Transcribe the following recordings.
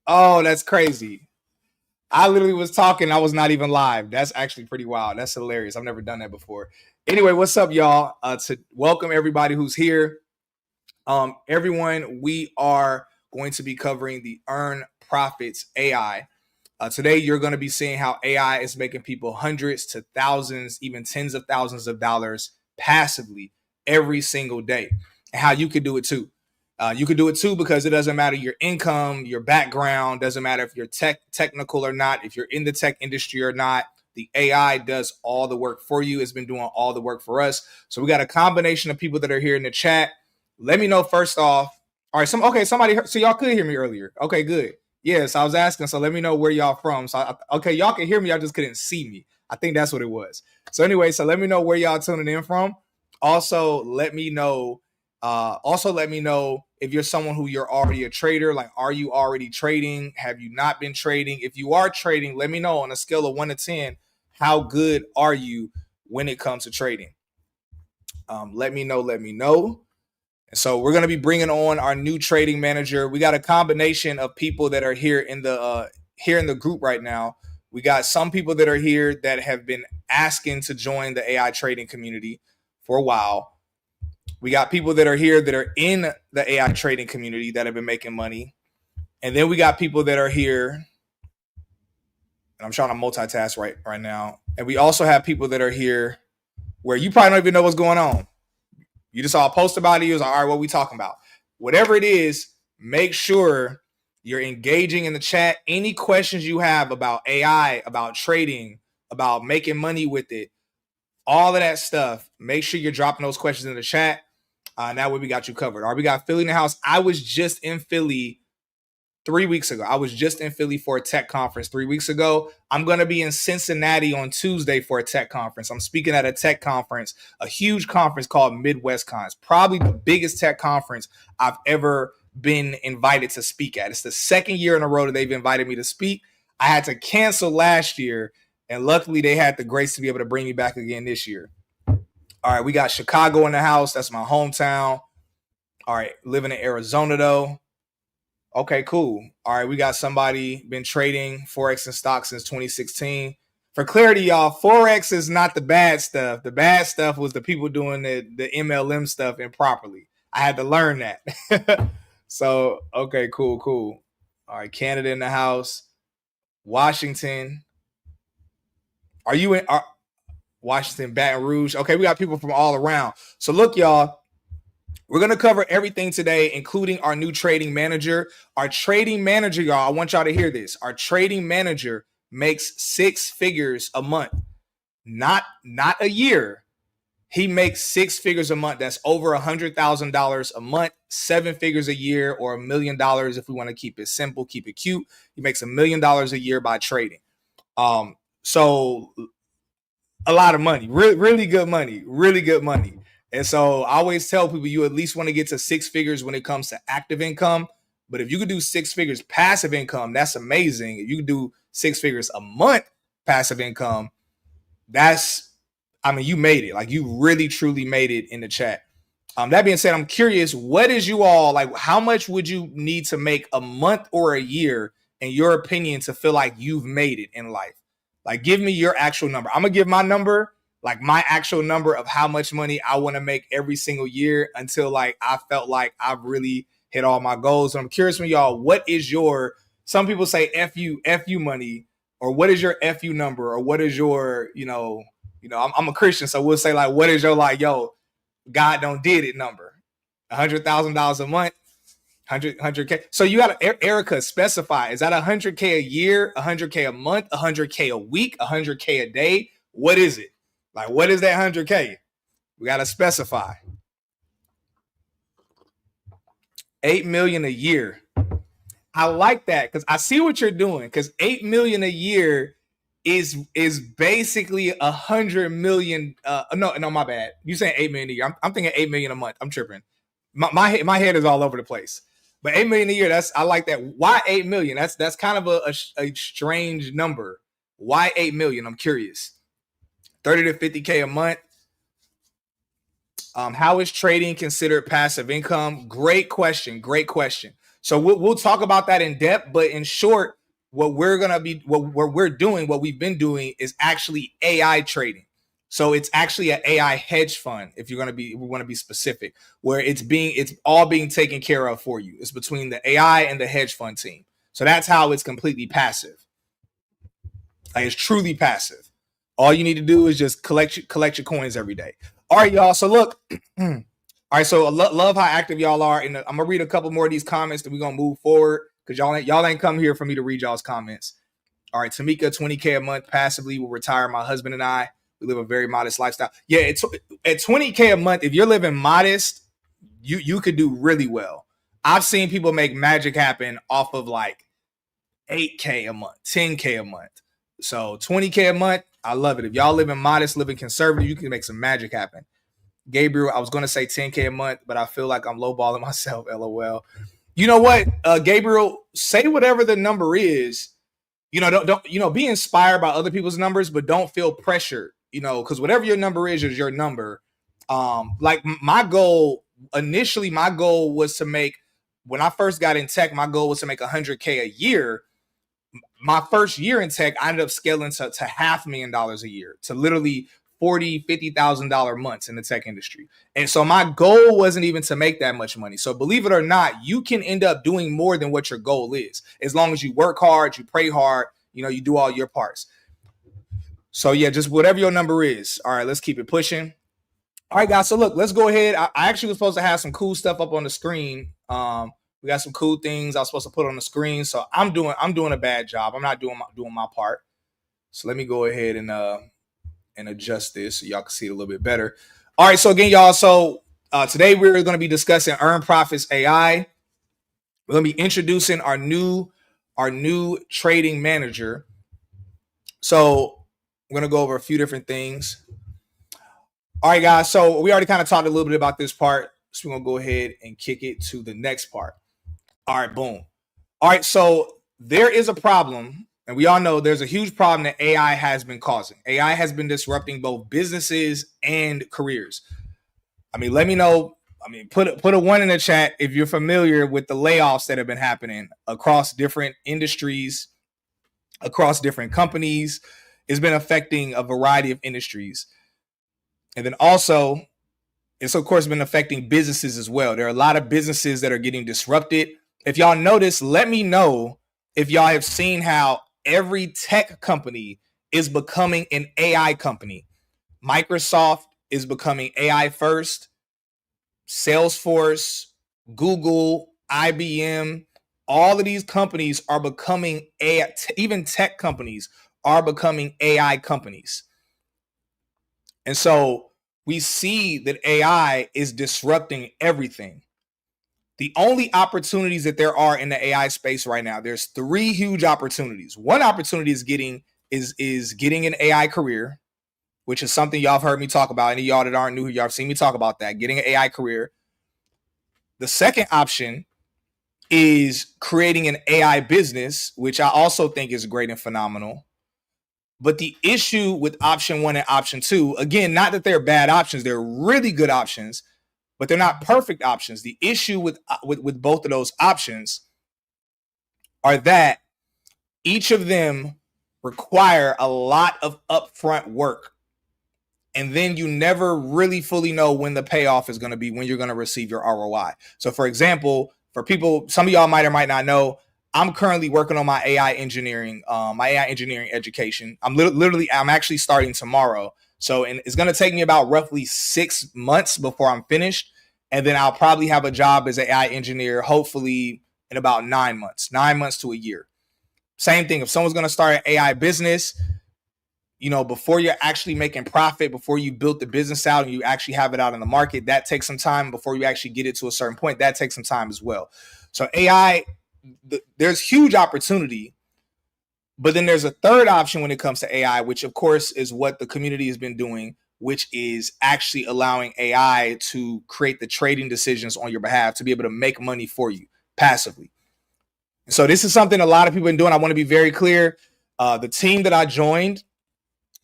Oh, that's crazy. I literally was talking. I was not even live. That's actually pretty wild. That's hilarious. I've never done that before. Anyway, what's up, y'all? To welcome everybody who's here. Everyone, we are going to be covering the Earn Profits AI. Today, you're going to be seeing how AI is making people hundreds to thousands, even tens of thousands of dollars passively every single day, and how you could do it too. You could do it too because it doesn't matter your income, your background, doesn't matter if you're technical or not, if you're in the tech industry or not. The AI does all the work for you. It's been doing all the work for us. So we got a combination of people that are here in the chat. Let me know first off. All right, somebody. So y'all could hear me earlier. Okay, good. Yes, I was asking. So let me know where y'all from. So okay, y'all can hear me. Y'all just couldn't see me. I think that's what it was. So anyway, so let me know where y'all tuning in from. Also, let me know. Let me know if you're someone who you're already a trader. Like, are you already trading? Have you not been trading? If you are trading, let me know on a scale of 1 to 10. How good are you when it comes to trading? Let me know. Let me know. So we're going to be bringing on our new trading manager. We got a combination of people that are here in the group right now. We got some people that are here that have been asking to join the AI trading community for a while. We got people that are here that are in the AI trading community that have been making money. And then we got people that are here, and I'm trying to multitask right now. And we also have people that are here where you probably don't even know what's going on. You just saw a post about it. You was like, all right, what are we talking about? Whatever it is, make sure you're engaging in the chat. Any questions you have about AI, about trading, about making money with it, all of that stuff, make sure you're dropping those questions in the chat. That way we got you covered. All right, we got Philly in the house. I was just in Philly 3 weeks ago. I was just in Philly for a tech conference 3 weeks ago. I'm going to be in Cincinnati on Tuesday for a tech conference. I'm speaking at a tech conference, a huge conference called MidwestCon. It's probably the biggest tech conference I've ever been invited to speak at. It's the second year in a row that they've invited me to speak. I had to cancel last year, and luckily they had the grace to be able to bring me back again this year. All right, we got Chicago in the house. That's my hometown. All right, living in Arizona though. Okay, cool. All right, we got somebody been trading Forex and stocks since 2016. For clarity, y'all, Forex is not the bad stuff. The bad stuff was the people doing the MLM stuff improperly. I had to learn that. So, okay, cool. All right, Canada in the house. Washington. Are you in Washington, Baton Rouge? Okay, we got people from all around. So look, y'all, we're going to cover everything today, including our new trading manager. Our trading manager, y'all, I want y'all to hear this. Our trading manager makes 6 figures a month, not a year. He makes 6 figures a month. That's over $100,000 a month, 7 figures a year, or $1 million if we want to keep it simple, keep it cute. He makes $1 million a year by trading. So a lot of money, really good money, really good money. And so I always tell people you at least want to get to 6 figures when it comes to active income. But if you could do 6 figures passive income, that's amazing. If you could do 6 figures a month passive income, you made it. Like, you really, truly made it in the chat. That being said, I'm curious, what is you all, like, how much would you need to make a month or a year, in your opinion, to feel like you've made it in life? Like, give me your actual number. I'm going to give my number, like my actual number of how much money I want to make every single year until like I felt like I've really hit all my goals. So I'm curious from y'all, what is your, some people say FU money, or what is your FU number, or what is your, I'm a Christian, so we'll say like, what is your like, yo, God don't did it number? $100,000 a month, 100K. So you got to, Erica, specify, is that 100K a year, 100K a month, 100K a week, 100K a day? What is it? Like, what is that 100K? We got to specify. 8 million a year. I like that because I see what you're doing, because 8 million a year is basically 100 million. No, my bad. You saying 8 million a year. I'm thinking 8 million a month. I'm tripping. My head is all over the place. But 8 million a year, I like that. Why 8 million? That's kind of a strange number. Why 8 million? I'm curious. 30 to 50K a month. How is trading considered passive income? Great question. So we'll talk about that in depth, but in short, what we've been doing is actually AI trading. So it's actually an AI hedge fund, if we want to be specific, where it's all being taken care of for you. It's between the AI and the hedge fund team. So that's how it's completely passive. Like, it's truly passive. All you need to do is just collect your coins every day. All right, y'all. So look, all right. So love how active y'all are, and I'm gonna read a couple more of these comments, and we're gonna move forward because y'all ain't come here for me to read y'all's comments. All right, Tamika, 20K a month passively will retire my husband and I. We live a very modest lifestyle. Yeah, it's at 20K a month. If you're living modest, you could do really well. I've seen people make magic happen off of like 8K a month, 10K a month. So 20K a month, I love it. If y'all living modest, living conservative, you can make some magic happen. Gabriel, I was going to say 10K a month, but I feel like I'm lowballing myself, LOL. You know what, Gabriel, say whatever the number is. Don't be inspired by other people's numbers, but don't feel pressured, because whatever your number is your number. Like my goal was to make, when I first got in tech, my goal was to make 100K a year. My first year in tech, I ended up scaling to $500,000 a year, to literally $40,000-$50,000 months in the tech industry. And so my goal wasn't even to make that much money. So believe it or not, you can end up doing more than what your goal is, as long as you work hard, you pray hard, you do all your parts. So yeah, just whatever your number is. All right, let's keep it pushing. All right, guys. So look, let's go ahead. I actually was supposed to have some cool stuff up on the screen. We got some cool things I was supposed to put on the screen. So I'm doing a bad job. I'm not doing my part. So let me go ahead and adjust this so y'all can see it a little bit better. All right. So again, y'all. So today we're going to be discussing Earn Profits AI. We're going to be introducing our new trading manager. So we're going to go over a few different things. All right, guys. So we already kind of talked a little bit about this part. So we're going to go ahead and kick it to the next part. All right, boom. All right, so there is a problem, and we all know there's a huge problem that AI has been causing. AI has been disrupting both businesses and careers. I mean, let me know. I mean, put a 1 in the chat if you're familiar with the layoffs that have been happening across different industries, across different companies. It's been affecting a variety of industries. And then also, it's of course been affecting businesses as well. There are a lot of businesses that are getting disrupted. If y'all notice, let me know if y'all have seen how every tech company is becoming an AI company. Microsoft is becoming AI first. Salesforce, Google, IBM, all of these companies are becoming AI. Even tech companies are becoming AI companies. And so we see that AI is disrupting everything. The only opportunities that there are in the AI space right now, there's 3 huge opportunities. One opportunity is getting an AI career, which is something y'all have heard me talk about. Any of y'all that aren't new, y'all have seen me talk about that, getting an AI career. The second option is creating an AI business, which I also think is great and phenomenal. But the issue with option 1 and option 2, again, not that they're bad options, they're really good options, but they're not perfect options. The issue with both of those options are that each of them require a lot of upfront work. And then you never really fully know when the payoff is going to be, when you're going to receive your ROI. So for example, for people, some of y'all might or might not know, I'm currently working on my AI engineering education. I'm actually starting tomorrow. So, and it's going to take me about roughly 6 months before I'm finished. And then I'll probably have a job as an AI engineer, hopefully in about 9 months to a year. Same thing. If someone's going to start an AI business, before you're actually making profit, before you built the business out and you actually have it out in the market, that takes some time. Before you actually get it to a certain point, that takes some time as well. So AI, there's huge opportunity, but then there's a third option when it comes to AI, which of course is what the community has been doing, which is actually allowing AI to create the trading decisions on your behalf, to be able to make money for you passively. So this is something a lot of people have been doing. I want to be very clear. The team that I joined,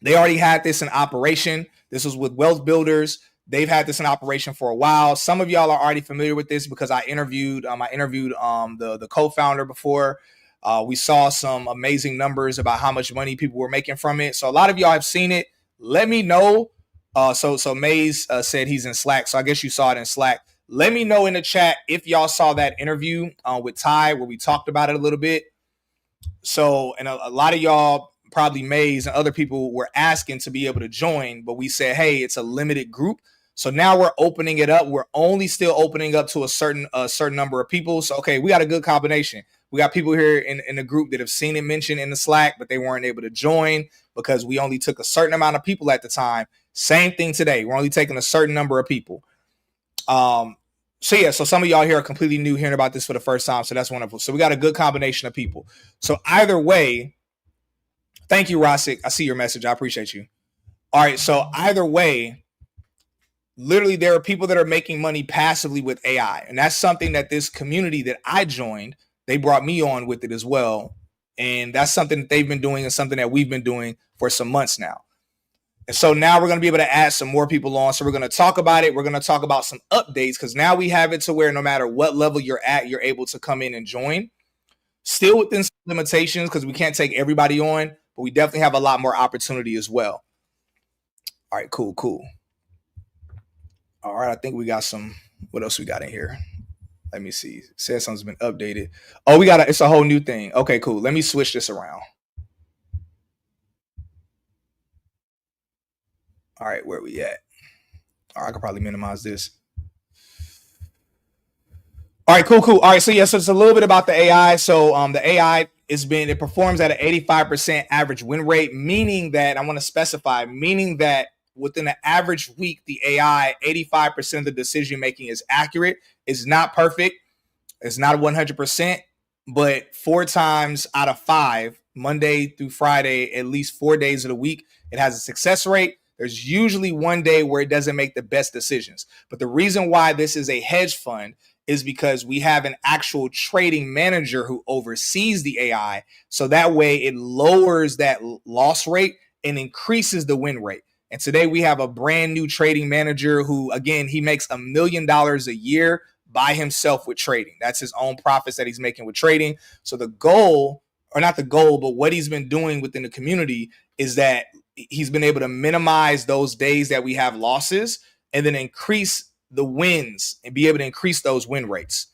they already had this in operation. This was with Wealth Builders. They've had this in operation for a while. Some of y'all are already familiar with this because I interviewed the co-founder before. We saw some amazing numbers about how much money people were making from it. So a lot of y'all have seen it. Let me know. So Maze said he's in Slack. So I guess you saw it in Slack. Let me know in the chat if y'all saw that interview with Ty where we talked about it a little bit. So, and a lot of y'all, probably Maze and other people, were asking to be able to join, but we said, hey, it's a limited group. So now we're opening it up. We're only still opening up to a certain number of people. So, okay, we got a good combination. We got people here in the group that have seen it mentioned in the Slack, but they weren't able to join because we only took a certain amount of people at the time. Same thing today. We're only taking a certain number of people. So yeah, so some of y'all here are completely new hearing about this for the first time. So that's wonderful. So we got a good combination of people. So either way, thank you, Rosick. I see your message. I appreciate you. All right. So either way, literally there are people that are making money passively with AI. And that's something that this community that I joined, they brought me on with it as well. And that's something that they've been doing and something that we've been doing for some months now. And so now we're going to be able to add some more people on. So we're going to talk about it. We're going to talk about some updates because now we have it to where no matter what level you're at, you're able to come in and join. Still within some limitations because we can't take everybody on, but we definitely have a lot more opportunity as well. All right, cool. All right, I think we got some. What else we got in here? Let me see. It says something's been updated. Oh, it's a whole new thing. Okay, cool. Let me switch this around. All right, where we at? All right, I could probably minimize this. All right, cool. All right, so yeah, so it's a little bit about the AI. So the AI it performs at an 85% average win rate, meaning that I want to specify, meaning that within the average week, the AI, 85% of the decision making is accurate. It's not perfect. It's not 100%, but 4 times out of 5, Monday through Friday, at least 4 days of the week, it has a success rate. There's usually one day where it doesn't make the best decisions. But the reason why this is a hedge fund is because we have an actual trading manager who oversees the AI. So that way it lowers that loss rate and increases the win rate. And today we have a brand new trading manager who, again, he makes $1 million a year by himself with trading. That's his own profits that he's making with trading. So the goal, or not the goal, but what he's been doing within the community is that he's been able to minimize those days that we have losses and then increase the wins and be able to increase those win rates.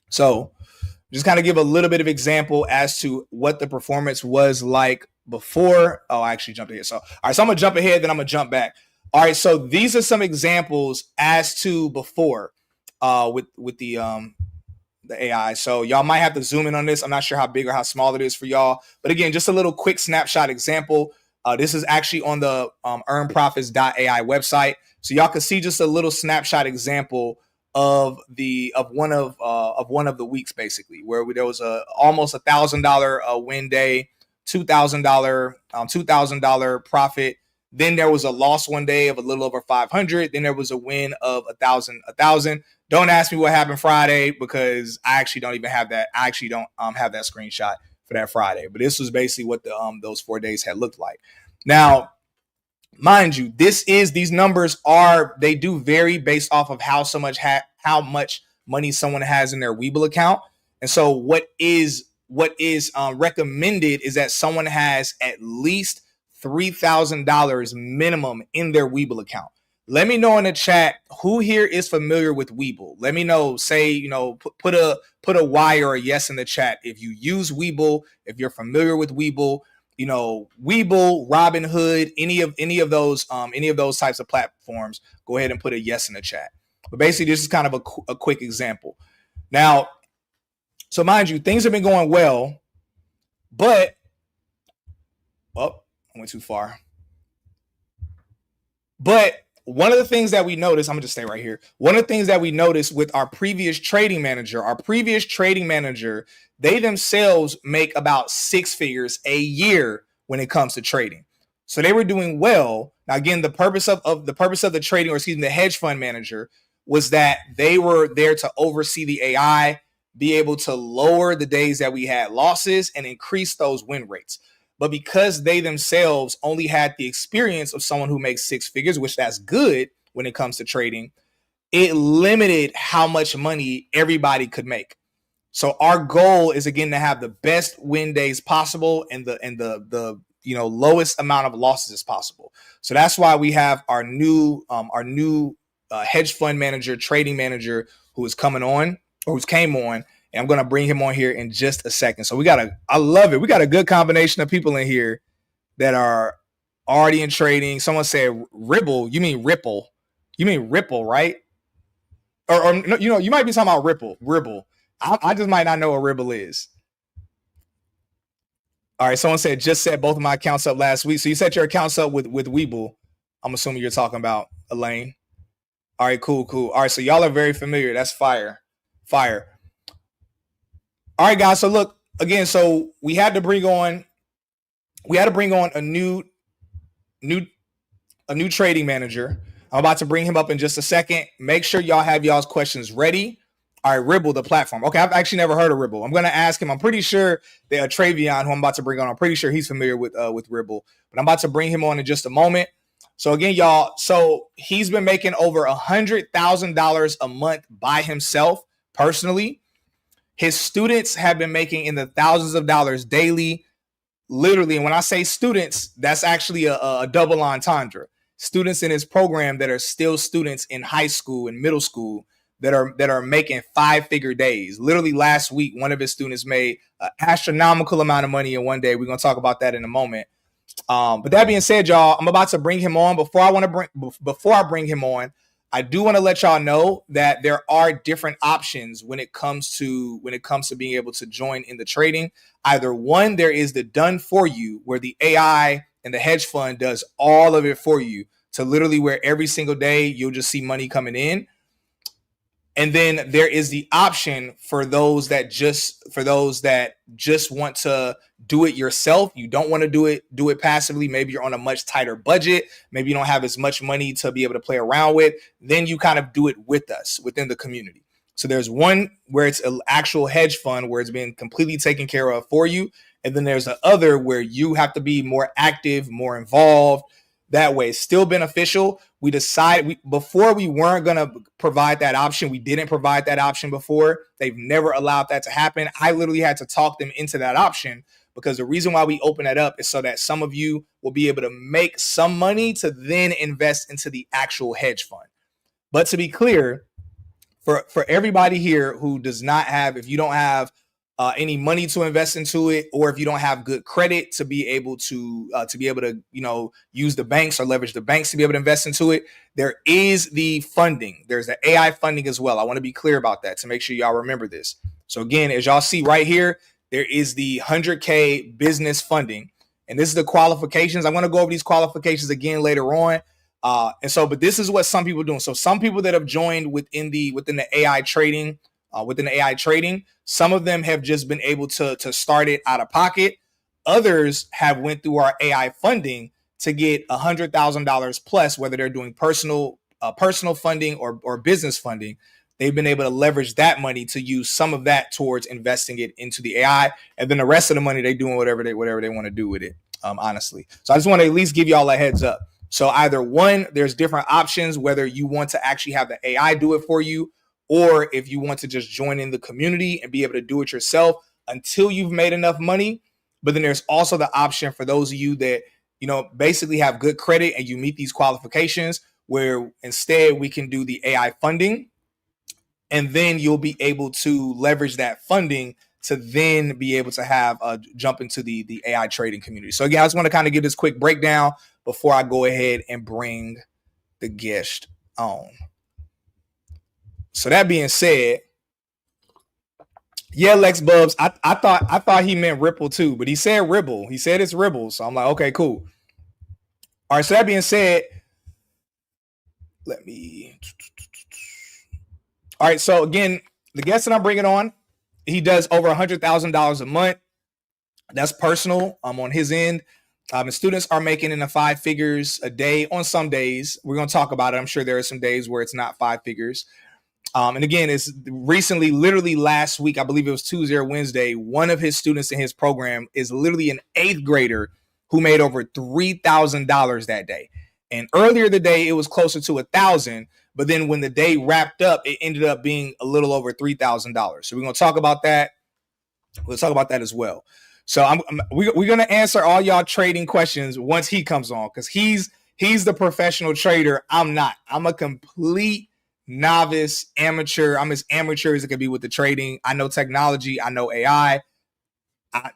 So just kind of give a little bit of example as to what the performance was like before. Oh, I actually jumped ahead. So, all right, so I'm going to jump ahead, then I'm going to jump back. All right, so these are some examples as to before with the AI. So y'all might have to zoom in on this. I'm not sure how big or how small it is for y'all. But again, just a little quick snapshot example. This is actually on the earnprofits.ai website. So y'all can see just a little snapshot example of one of the weeks, basically, where there was almost $1,000 win day, $2,000 profit. Then there was a loss one day of a little over 500. Then there was a win of 1,000. Don't ask me what happened Friday because I actually don't even have that. I actually don't have that screenshot for that Friday. But this was basically what those 4 days had looked like. Now, mind you, these numbers they do vary based off of how much money someone has in their Webull account. And so what is recommended is that someone has at least $3,000 minimum in their Webull account. Let me know in the chat who here is familiar with Webull. Let me know. Say, put a Y or a yes in the chat if you use Webull, if you're familiar with Webull. Webull, Robinhood, any of those types of platforms. Go ahead and put a yes in the chat. But basically, this is kind of a quick example. Now, so mind you, things have been going well, but I went too far. But one of the things that we noticed, I'm going to just stay right here. One of the things that we noticed with our previous trading manager, they themselves make about 6 figures a year when it comes to trading. So they were doing well. Now, again, the purpose of the trading, or excuse me, the hedge fund manager, was that they were there to oversee the AI, be able to lower the days that we had losses and increase those win rates. But because they themselves only had the experience of someone who makes 6 figures, which that's good, when it comes to trading. It limited how much money everybody could make. So our goal is again to have the best win days possible and the lowest amount of losses as possible. So that's why we have our new hedge fund manager, trading manager who is coming on or who's came on. And I'm going to bring him on here in just a second. So I love it. We got a good combination of people in here that are already in trading. Someone said Ripple. You mean Ripple? You mean Ripple, right? Or you might be talking about Ripple. I just might not know what Ripple is. All right. Someone said just set both of my accounts up last week. So you set your accounts up with Webull. I'm assuming you're talking about Elaine. All right. Cool. All right. So y'all are very familiar. That's fire. All right, guys. So look again. So we had to bring on a new trading manager. I'm about to bring him up in just a second. Make sure y'all have y'all's questions ready. All right, Ripple, the platform. Okay, I've actually never heard of Ripple. I'm going to ask him. I'm pretty sure that Travion, who I'm about to bring on, I'm pretty sure he's familiar with Ripple. But I'm about to bring him on in just a moment. So again, y'all, so he's been making over $100,000 a month by himself personally. His students have been making in the thousands of dollars daily. Literally, and when I say students, that's actually a double entendre. Students in his program that are still students in high school and middle school that are making 5-figure days. Literally last week, one of his students made an astronomical amount of money in one day. We're going to talk about that in a moment. But that being said, y'all, I'm about to bring him on. Before I bring him on, I do want to let y'all know that there are different options when it comes to being able to join in the trading. Either one, there is the done for you, where the AI and the hedge fund does all of it for you, to literally where every single day you'll just see money coming in. And then there is the option for those that just want to do it yourself. You don't want to do it passively. Maybe you're on a much tighter budget. Maybe you don't have as much money to be able to play around with. Then you kind of do it with us within the community. So there's one where it's an actual hedge fund where it's been completely taken care of for you. And then there's the other where you have to be more active, more involved. That way, it's still beneficial. We decided before we weren't going to provide that option. We didn't provide that option before. They've never allowed that to happen. I literally had to talk them into that option, because the reason why we open that up is so that some of you will be able to make some money to then invest into the actual hedge fund. But to be clear, for everybody here who does not have, if you don't have any money to invest into it, or if you don't have good credit to be able to use the banks or leverage the banks to be able to invest into it, there is the funding. There's the AI funding as well. I want to be clear about that to make sure y'all remember this. So again, as y'all see right here, there is the 100K business funding, and this is the qualifications. I'm going to go over these qualifications again later on. But this is what some people are doing. So some people that have joined within the AI trading. Some of them have just been able to start it out of pocket. Others have went through our AI funding to get $100,000 plus, whether they're doing personal funding or business funding. They've been able to leverage that money to use some of that towards investing it into the AI, and then the rest of the money they're doing whatever they want to do with it. Honestly, so I just want to at least give y'all a heads up. So either one, there's different options, whether you want to actually have the AI do it for you, or if you want to just join in the community and be able to do it yourself until you've made enough money. But then there's also the option for those of you that, basically have good credit and you meet these qualifications, where instead we can do the AI funding, and then you'll be able to leverage that funding to then be able to have jump into the AI trading community. So again, I just want to kind of give this quick breakdown before I go ahead and bring the guest on. So that being said, yeah, Lex Bubs, I thought he meant Ripple too, but he said Ripple. He said it's Ripple. So I'm like, okay, cool. All right. So that being said, all right. So again, the guest that I'm bringing on, he does over $100,000 a month. That's personal. On his end. And students are making in the 5 figures a day on some days. We're going to talk about it. I'm sure there are some days where it's not 5 figures. And again, it's recently, literally last week, I believe it was Tuesday or Wednesday, one of his students in his program is literally an 8th grader who made over $3,000 that day. And earlier today, it was closer to 1,000. But then when the day wrapped up, it ended up being a little over $3,000. So we're going to talk about that. We'll talk about that as well. So we're going to answer all y'all trading questions once he comes on, because he's the professional trader. I'm not. I'm a complete novice amateur. I'm as amateur as it can be with the trading. I know technology. I know AI.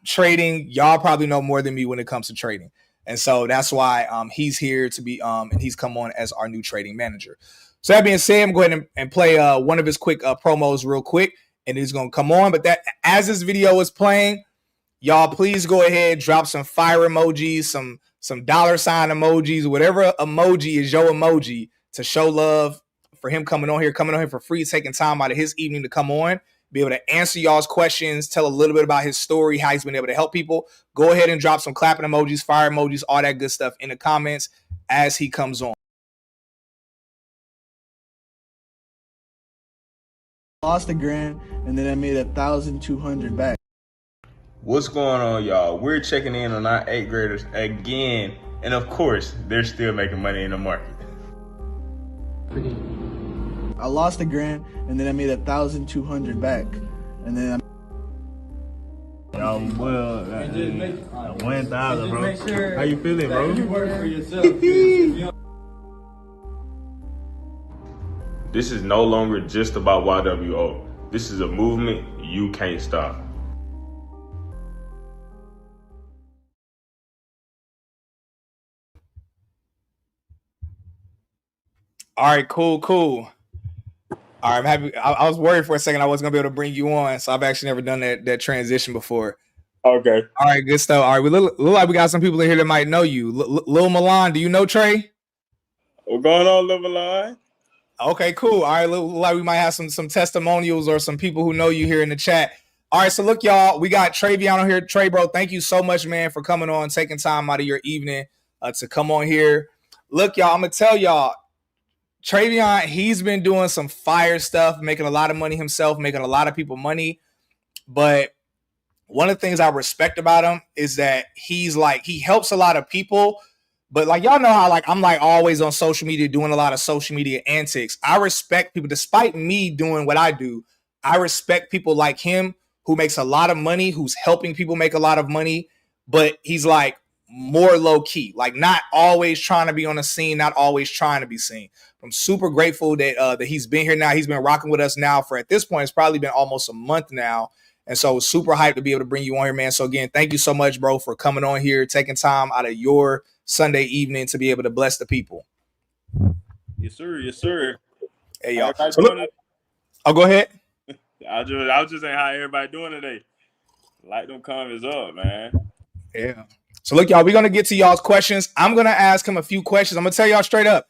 Trading, y'all probably know more than me when it comes to trading. And so that's why he's here to be and he's come on as our new trading manager. So that being said, I'm going to go ahead and play one of his quick promos real quick, and he's going to come on. But that as this video is playing, y'all please go ahead, drop some fire emojis, some dollar sign emojis, whatever emoji is your emoji to show love for him coming on here for free, taking time out of his evening to come on, be able to answer y'all's questions, tell a little bit about his story, how he's been able to help people. Go ahead and drop some clapping emojis, fire emojis, all that good stuff in the comments as he comes on. Lost $1,000 and then I made 1,200 back. What's going on, y'all? We're checking in on our 8th graders again, and of course, they're still making money in the market. I lost $1,000 and then I made 1,200 back, and then Y'all, well, 1,000, bro. Sure how you feeling, bro? You work for yourself. This is no longer just about YWO. This is a movement you can't stop. All right, cool. All right, I'm happy. I was worried for a second I wasn't gonna be able to bring you on, so I've actually never done that transition before. Okay. All right, good stuff. All right, we look like we got some people in here that might know you. Lil Milan, do you know Trey? What's going on, Lil Milan? Okay, cool. All right, look like we might have some testimonials or some people who know you here in the chat. All right, so look, y'all, we got Travion on here. Trey, bro, thank you so much, man, for coming on, taking time out of your evening to come on here. Look, y'all, I'm gonna tell y'all, Travion, he's been doing some fire stuff, making a lot of money himself, making a lot of people money. But one of the things I respect about him is that he helps a lot of people. But like, y'all know how I'm always on social media doing a lot of social media antics. I respect people, despite me doing what I do. I respect people like him who makes a lot of money, who's helping people make a lot of money, but he's more low key, not always trying to be on the scene, not always trying to be seen. I'm super grateful that he's been here now. He's been rocking with us now for, at this point, it's probably been almost a month now. And so super hyped to be able to bring you on here, man. So again, thank you so much, bro, for coming on here, taking time out of your Sunday evening to be able to bless the people. Yes, sir. Yes, sir. Hey, y'all. So Go ahead. I was just saying how everybody doing today. Light them comments up, man. Yeah. So look, y'all, we're going to get to y'all's questions. I'm going to ask him a few questions. I'm going to tell y'all straight up,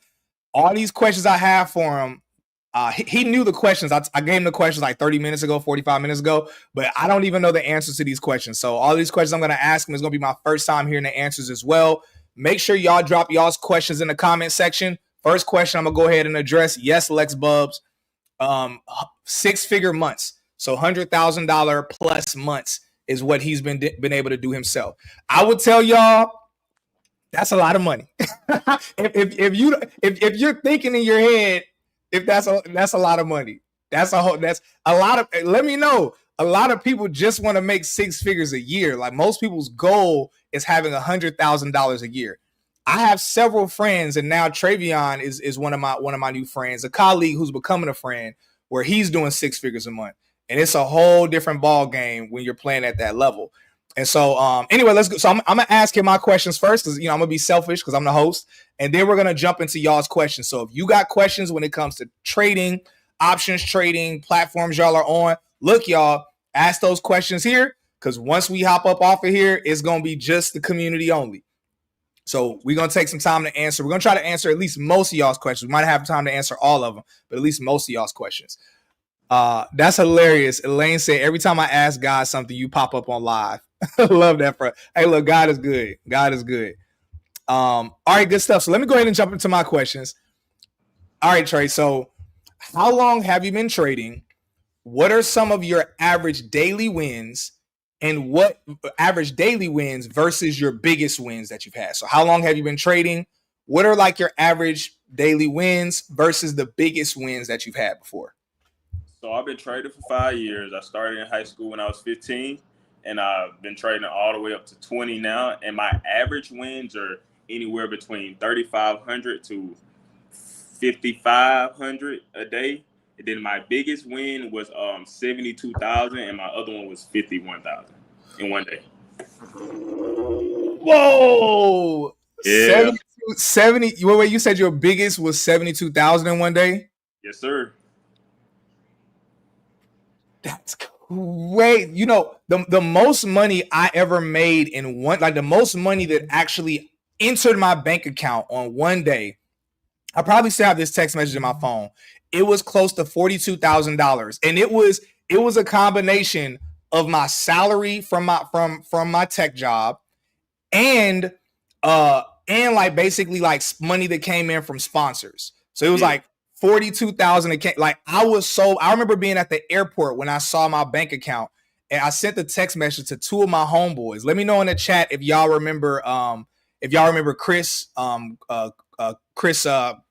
all these questions I have for him, he knew the questions. I gave him the questions 30 minutes ago, 45 minutes ago, but I don't even know the answers to these questions. So all these questions I'm going to ask him is going to be my first time hearing the answers as well. Make sure y'all drop y'all's questions in the comment section. First question I'm going to go ahead and address. Yes, Lex Bubs. 6-figure months. So $100,000 plus months is what he's been able to do himself. I would tell y'all that's a lot of money. if you're thinking in your head, if that's a lot of money, that's a lot of. Let me know. A lot of people just want to make 6 figures a year. Most people's goal is having $100,000 a year. I have several friends, and now Travion is one of my new friends, a colleague who's becoming a friend, where he's doing 6 figures a month, and it's a whole different ball game when you're playing at that level. And so, anyway, let's go. So I'm gonna ask him my questions first, because I'm gonna be selfish because I'm the host, and then we're gonna jump into y'all's questions. So if you got questions when it comes to trading, options trading, platforms y'all are on, look, y'all, ask those questions here, because once we hop up off of here, it's gonna be just the community only. So we're going to take some time to answer. We're going to try to answer at least most of y'all's questions. We might have time to answer all of them, but at least most of y'all's questions. That's hilarious. Elaine said, every time I ask God something, you pop up on live. Love that, bro. Hey, look, God is good. God is good. All right, good stuff. So let me go ahead and jump into my questions. All right, Trey. So how long have you been trading? What are some of your average daily wins? And what average daily wins versus your biggest wins that you've had? So how long have you been trading? what are like your average daily wins versus the biggest wins that you've had before? So I've been trading for 5 years. I started in high school when I was 15, and I've been trading all the way up to 20 now. And my average wins are anywhere between 3,500 to 5,500 a day. And then my biggest win was 72,000, and my other one was 51,000 in one day. Whoa, Yeah. 70. Wait, you said your biggest was 72,000 in one day? Yes, sir. That's great. You know, the most money I ever made in one, like the most money that actually entered my bank account on one day, I probably still have this text message in my phone. It was close to $42,000, and it was a combination of my salary from my tech job and like basically like money that came in from sponsors. So it was like 42,000. Like I remember being at the airport when I saw my bank account, and I sent the text message to two of my homeboys. Let me know in the chat if y'all remember Chris. Chris,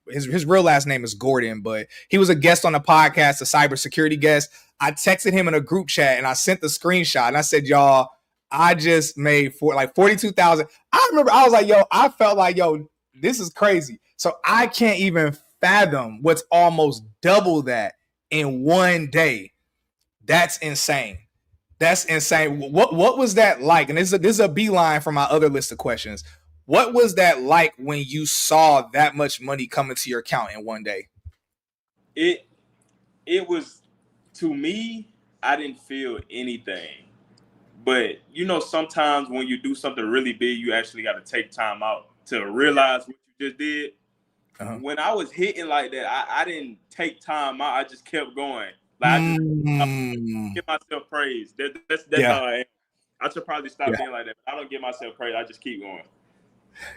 his real last name is Gordon, but he was a guest on the podcast, a cybersecurity guest. I texted him in a group chat and I sent the screenshot and I said, y'all, I just made 42,000. I remember I was like, yo, I felt like, yo, this is crazy. So I can't even fathom what's almost double that in one day. That's insane. That's insane. What was that like? And this is a beeline for my other list of questions. What was that like when you saw that much money come into your account in one day? It was, to me, I didn't feel anything. But, you know, sometimes when you do something really big, you actually got to take time out to realize what you just did. Uh-huh. When I was hitting like that, I didn't take time out. I just kept going. Like I give myself praise. That's how I am. I should probably stop being like that. But I don't give myself praise. I just keep going.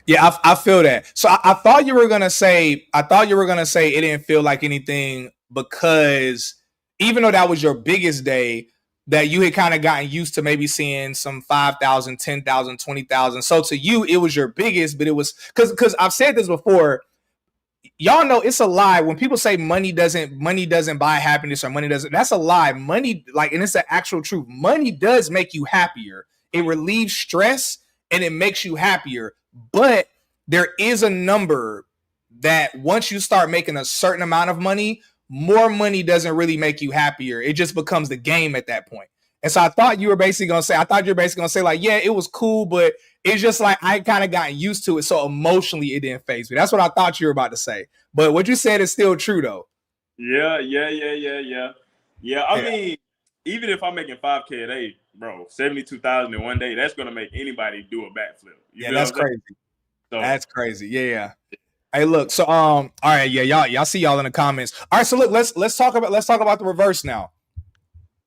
Yeah, I feel that. So I thought you were gonna say it didn't feel like anything because even though that was your biggest day, that you had kind of gotten used to maybe seeing some 5,000, 10,000, 20,000. So to you, it was your biggest, but it was because I've said this before. Y'all know it's a lie when people say money doesn't buy happiness or money doesn't. That's a lie. Money, like, and it's the actual truth. Money does make you happier. It relieves stress and it makes you happier. But there is a number that once you start making a certain amount of money, more money doesn't really make you happier. It just becomes the game at that point. And so I thought you were basically going to say, like, yeah, it was cool, but it's just like I kind of got used to it. So emotionally, it didn't faze me. That's what I thought you were about to say. But what you said is still true, though. Yeah. I mean, even if I'm making $5K a day, bro, 72,000 in one day, that's going to make anybody do a backflip. That's crazy. So, that's crazy. Yeah. Hey, look. So, all right. Yeah, y'all see y'all in the comments. All right. So look, let's talk about the reverse now.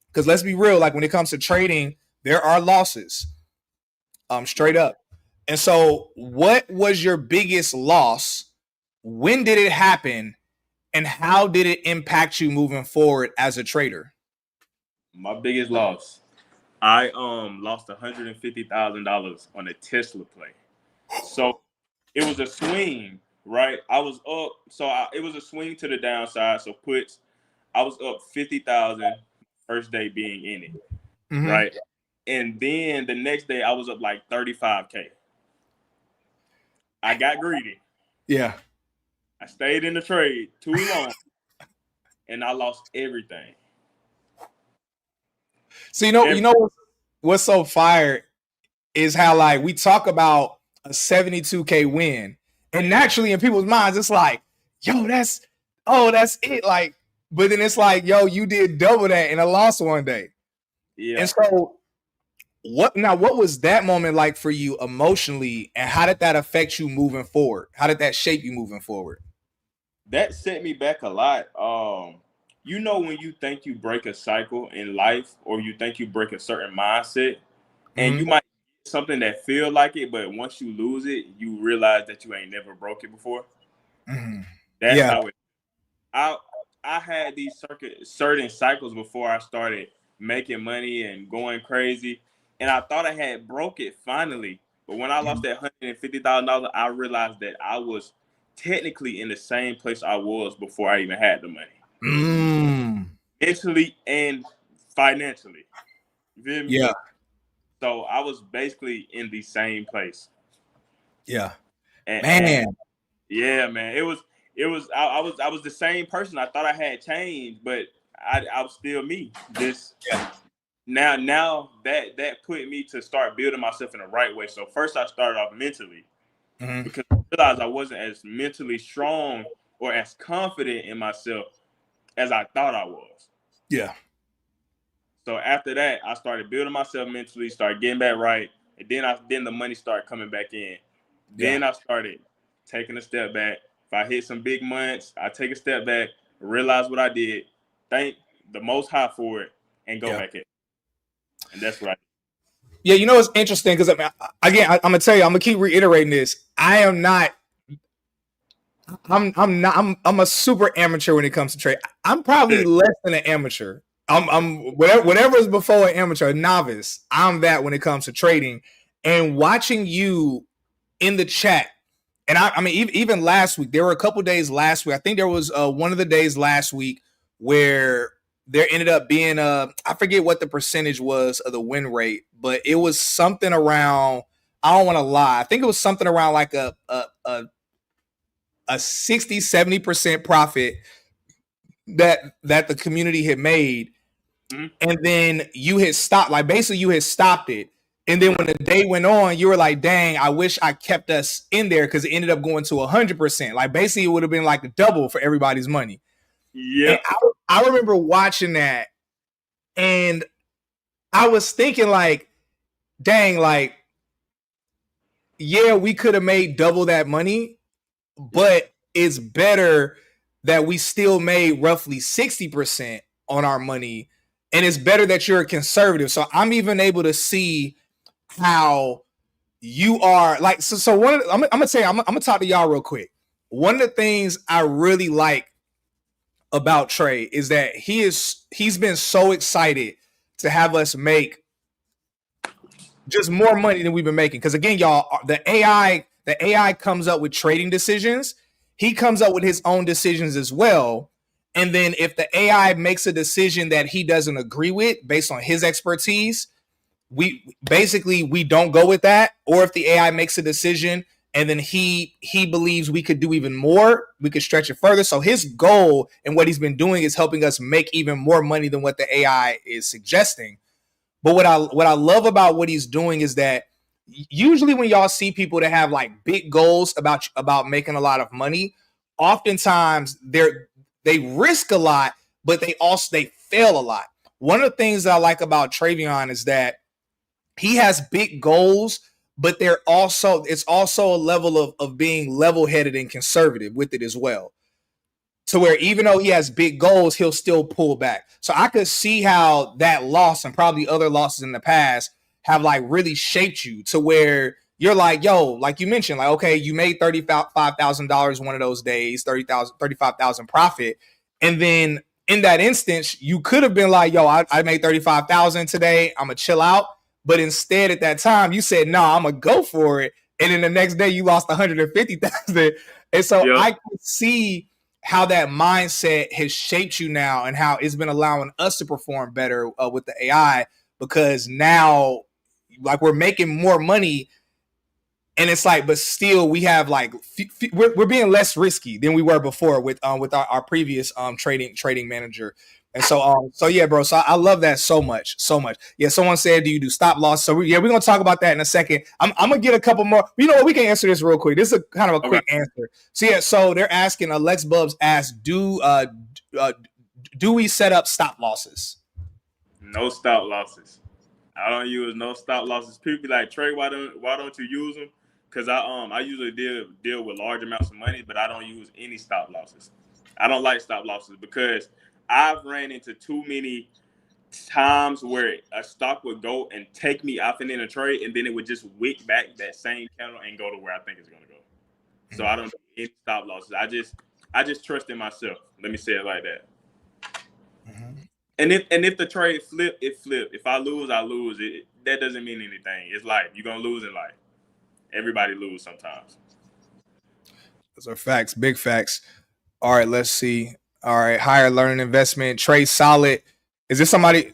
Because let's be real, like when it comes to trading, there are losses, straight up. And so what was your biggest loss? When did it happen? And how did it impact you moving forward as a trader? My biggest loss, I lost $150,000 on a Tesla play. So it was a swing, right? I was up. So it was a swing to the downside. So puts, I was up 50,000. First day being in it, right? And then the next day I was up like 35K. I got greedy. Yeah. I stayed in the trade too long and I lost everything. So you know what's so fire is how like we talk about a 72K win, and naturally in people's minds it's like, yo, that's it. Like, but then it's like, yo, you did double that in a loss one day. Yeah. And so what was that moment like for you emotionally, and how did that affect you moving forward? How did that shape you moving forward? That set me back a lot. You know, when you think you break a cycle in life or you think you break a certain mindset, and you might get something that feel like it, but once you lose it, you realize that you ain't never broke it before. That's how it. I had these certain cycles before I started making money and going crazy, and I thought I had broke it finally. But when I lost that $150,000, I realized that I was technically in the same place I was before I even had the money. Mentally and financially. You feel me? Yeah. So I was basically in the same place. Yeah. And yeah, man. I was the same person. I thought I had changed, but I was still me. Just now that put me to start building myself in the right way. So first I started off mentally because I realized I wasn't as mentally strong or as confident in myself as I thought I was. Yeah. So after that, I started building myself mentally, started getting back right, and then the money started coming back in. Then I started taking a step back. If I hit some big months, I take a step back, realize what I did, thank the Most High for it, and go back in. And that's what I did. Yeah, you know, it's interesting because again, I'm gonna tell you, I'm gonna keep reiterating this. I'm a super amateur when it comes to trade. I'm probably less than an amateur. I'm whatever is before an amateur, a novice. I'm that when it comes to trading. And watching you in the chat, and I mean, even last week, there were a couple days last week. I think there was one of the days last week where there ended up being I forget what the percentage was of the win rate, but it was something around. I don't want to lie. I think it was something around like a 60-70% profit that the community had made. And then you had stopped, like basically you had stopped it. And then when the day went on, you were like, dang, I wish I kept us in there because it ended up going to 100%. Like basically it would have been like a double for everybody's money. Yeah. I remember watching that and I was thinking like, dang, like, yeah, we could have made double that money, but it's better that we still made roughly 60% on our money. And it's better that you're a conservative. So I'm even able to see how you are like, so one of the, I'm gonna say, I'm gonna talk to y'all real quick. One of the things I really like about Trey is that he's been so excited to have us make just more money than we've been making. Because again, y'all, the AI comes up with trading decisions. He comes up with his own decisions as well. And then if the AI makes a decision that he doesn't agree with based on his expertise, we don't go with that. Or if the AI makes a decision and then he believes we could do even more, we could stretch it further. So his goal and what he's been doing is helping us make even more money than what the AI is suggesting. But what I love about what he's doing is that usually when y'all see people that have like big goals about making a lot of money, oftentimes they risk a lot, but they fail a lot. One of the things that I like about Travion is that he has big goals, but it's also a level of being level-headed and conservative with it as well. To where even though he has big goals, he'll still pull back. So I could see how that loss and probably other losses in the past have like really shaped you to where you're like, yo, like you mentioned, like, okay, you made $35,000 one of those days, 35,000 profit. And then in that instance, you could have been like, yo, I made 35,000 today. I'm gonna chill out. But instead at that time, you said, no, I'm gonna go for it. And then the next day you lost 150,000. And so I can see how that mindset has shaped you now and how it's been allowing us to perform better with the AI, because now like we're making more money and it's like, but still we have like we're being less risky than we were before with our previous trading manager. And so yeah, bro. So I love that so much. Yeah. Someone said, "Do you do stop loss?" So we're gonna talk about that in a second. I'm gonna get a couple more. You know what? We can answer this real quick. This is kind of a quick answer. So yeah. So they're asking. Lex Bubs asked, "Do we set up stop losses?" No stop losses. I don't use no stop losses. People be like, Trey, why don't you use them? Because I usually deal with large amounts of money, but I don't use any stop losses. I don't like stop losses because I've ran into too many times where a stock would go and take me off and in a trade, and then it would just wick back that same candle and go to where I think it's gonna go. So I don't do any stop losses. I just trust in myself. Let me say it like that. And if the trade flip, it flip. If I lose, I lose. That doesn't mean anything. It's life. You're gonna lose in life. Everybody lose sometimes. Those are facts, big facts. All right, let's see. All right, higher learning investment. Trey Solid. Is this somebody?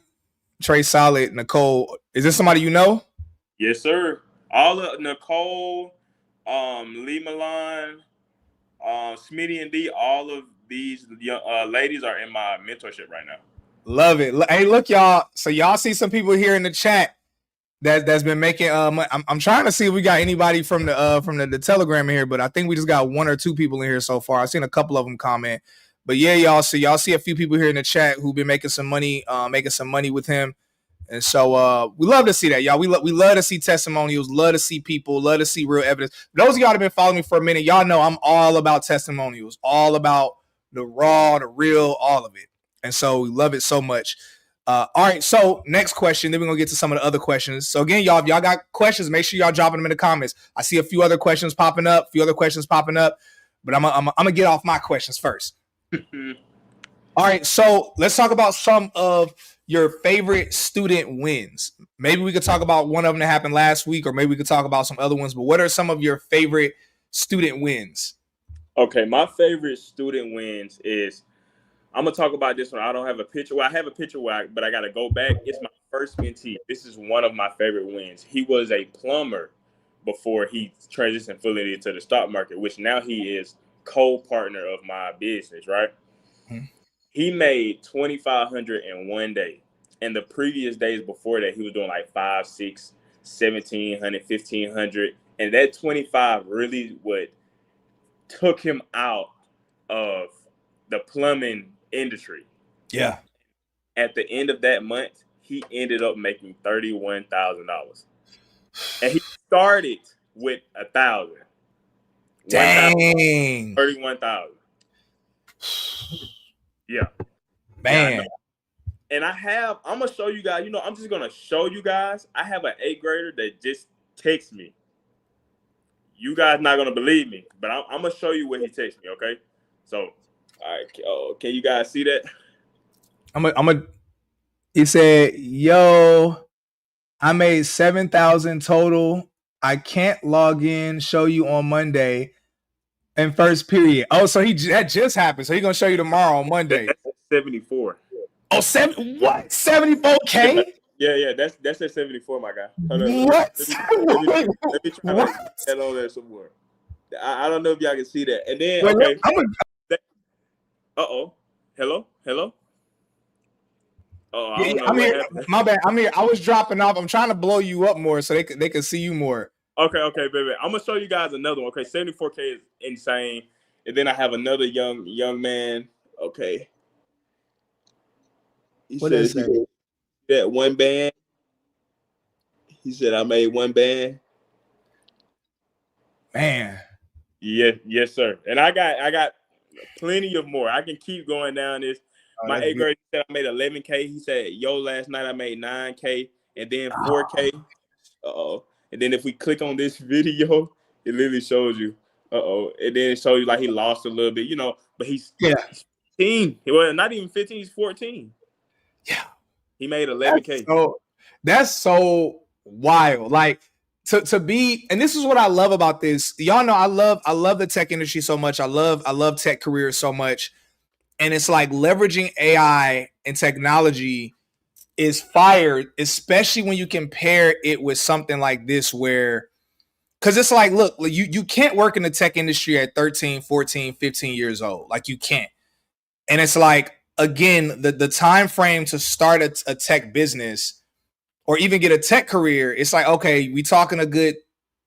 Trey Solid, Nicole. Is this somebody you know? Yes, sir. All of Nicole, Lee Milan, Smitty and D, all of these ladies are in my mentorship right now. Love it. Hey, look, y'all. So y'all see some people here in the chat that's been making. I'm trying to see if we got anybody from the Telegram in here, but I think we just got one or two people in here so far. I've seen a couple of them comment, but yeah, y'all. So y'all see a few people here in the chat who've been making some money with him. And so we love to see that, y'all. We love to see testimonials, love to see people, love to see real evidence. Those of y'all that have been following me for a minute, y'all know I'm all about testimonials, all about the raw, the real, all of it. And so we love it so much. All right, so next question. Then we're going to get to some of the other questions. So again, y'all, if y'all got questions, make sure y'all dropping them in the comments. I see a few other questions popping up, but I'm going to get off my questions first. All right, so let's talk about some of your favorite student wins. Maybe we could talk about one of them that happened last week, or maybe we could talk about some other ones. But what are some of your favorite student wins? Okay, my favorite student wins is, I'm going to talk about this one. I don't have a picture. Well, I have a picture, but I got to go back. It's my first mentee. This is one of my favorite wins. He was a plumber before he transitioned fully into the stock market, which now he is co-partner of my business, right? Mm-hmm. He made $2,500 in one day. And the previous days before that, he was doing like 5, 6, 1,700, 1,500. And that 25 really took him out of the plumbing industry. Yeah. At the end of that month, he ended up making $31,000. And he started with 1,000. Dang. 31,000. Yeah. Man. Yeah, and I'm going to show you guys, I'm just going to show you guys. I have an 8th grader that just texts me. You guys not going to believe me, but I'm going to show you what he texts me, okay? So, all right, can you guys see that? He said, yo, I made 7,000 total. I can't log in, show you on Monday. And first period. Oh, so that just happened. So he's gonna show you tomorrow on Monday. That's 74. Oh, 74K? Yeah. That's at 74, my guy. What? Let me try to get on there some more. I don't know if y'all can see that. And then okay. Hello. Oh, I don't know. I'm here. My bad. I'm here. I was dropping off. I'm trying to blow you up more so they can see you more. Okay, baby. I'm gonna show you guys another one. Okay, 74K is insane. And then I have another young man. Okay. What is that one band? He said I made one band. Man. Yes, sir. And I got plenty of more. I can keep going down this. My 8th grade said I made 11K. He said, yo, last night I made 9K and then 4K. And then if we click on this video, it literally shows you. And then it shows you like he lost a little bit, but he's 15. Well, not even 15, he's 14. Yeah. He made 11K. That's so wild. Like to be, and this is what I love about this. Y'all know I love the tech industry so much. I love tech careers so much. And it's like leveraging AI and technology is fire, especially when you compare it with something like this where, because it's like, look, you can't work in the tech industry at 13, 14, 15 years old. Like you can't. And it's like, again, the time frame to start a tech business or even get a tech career, it's like, okay, we talking a good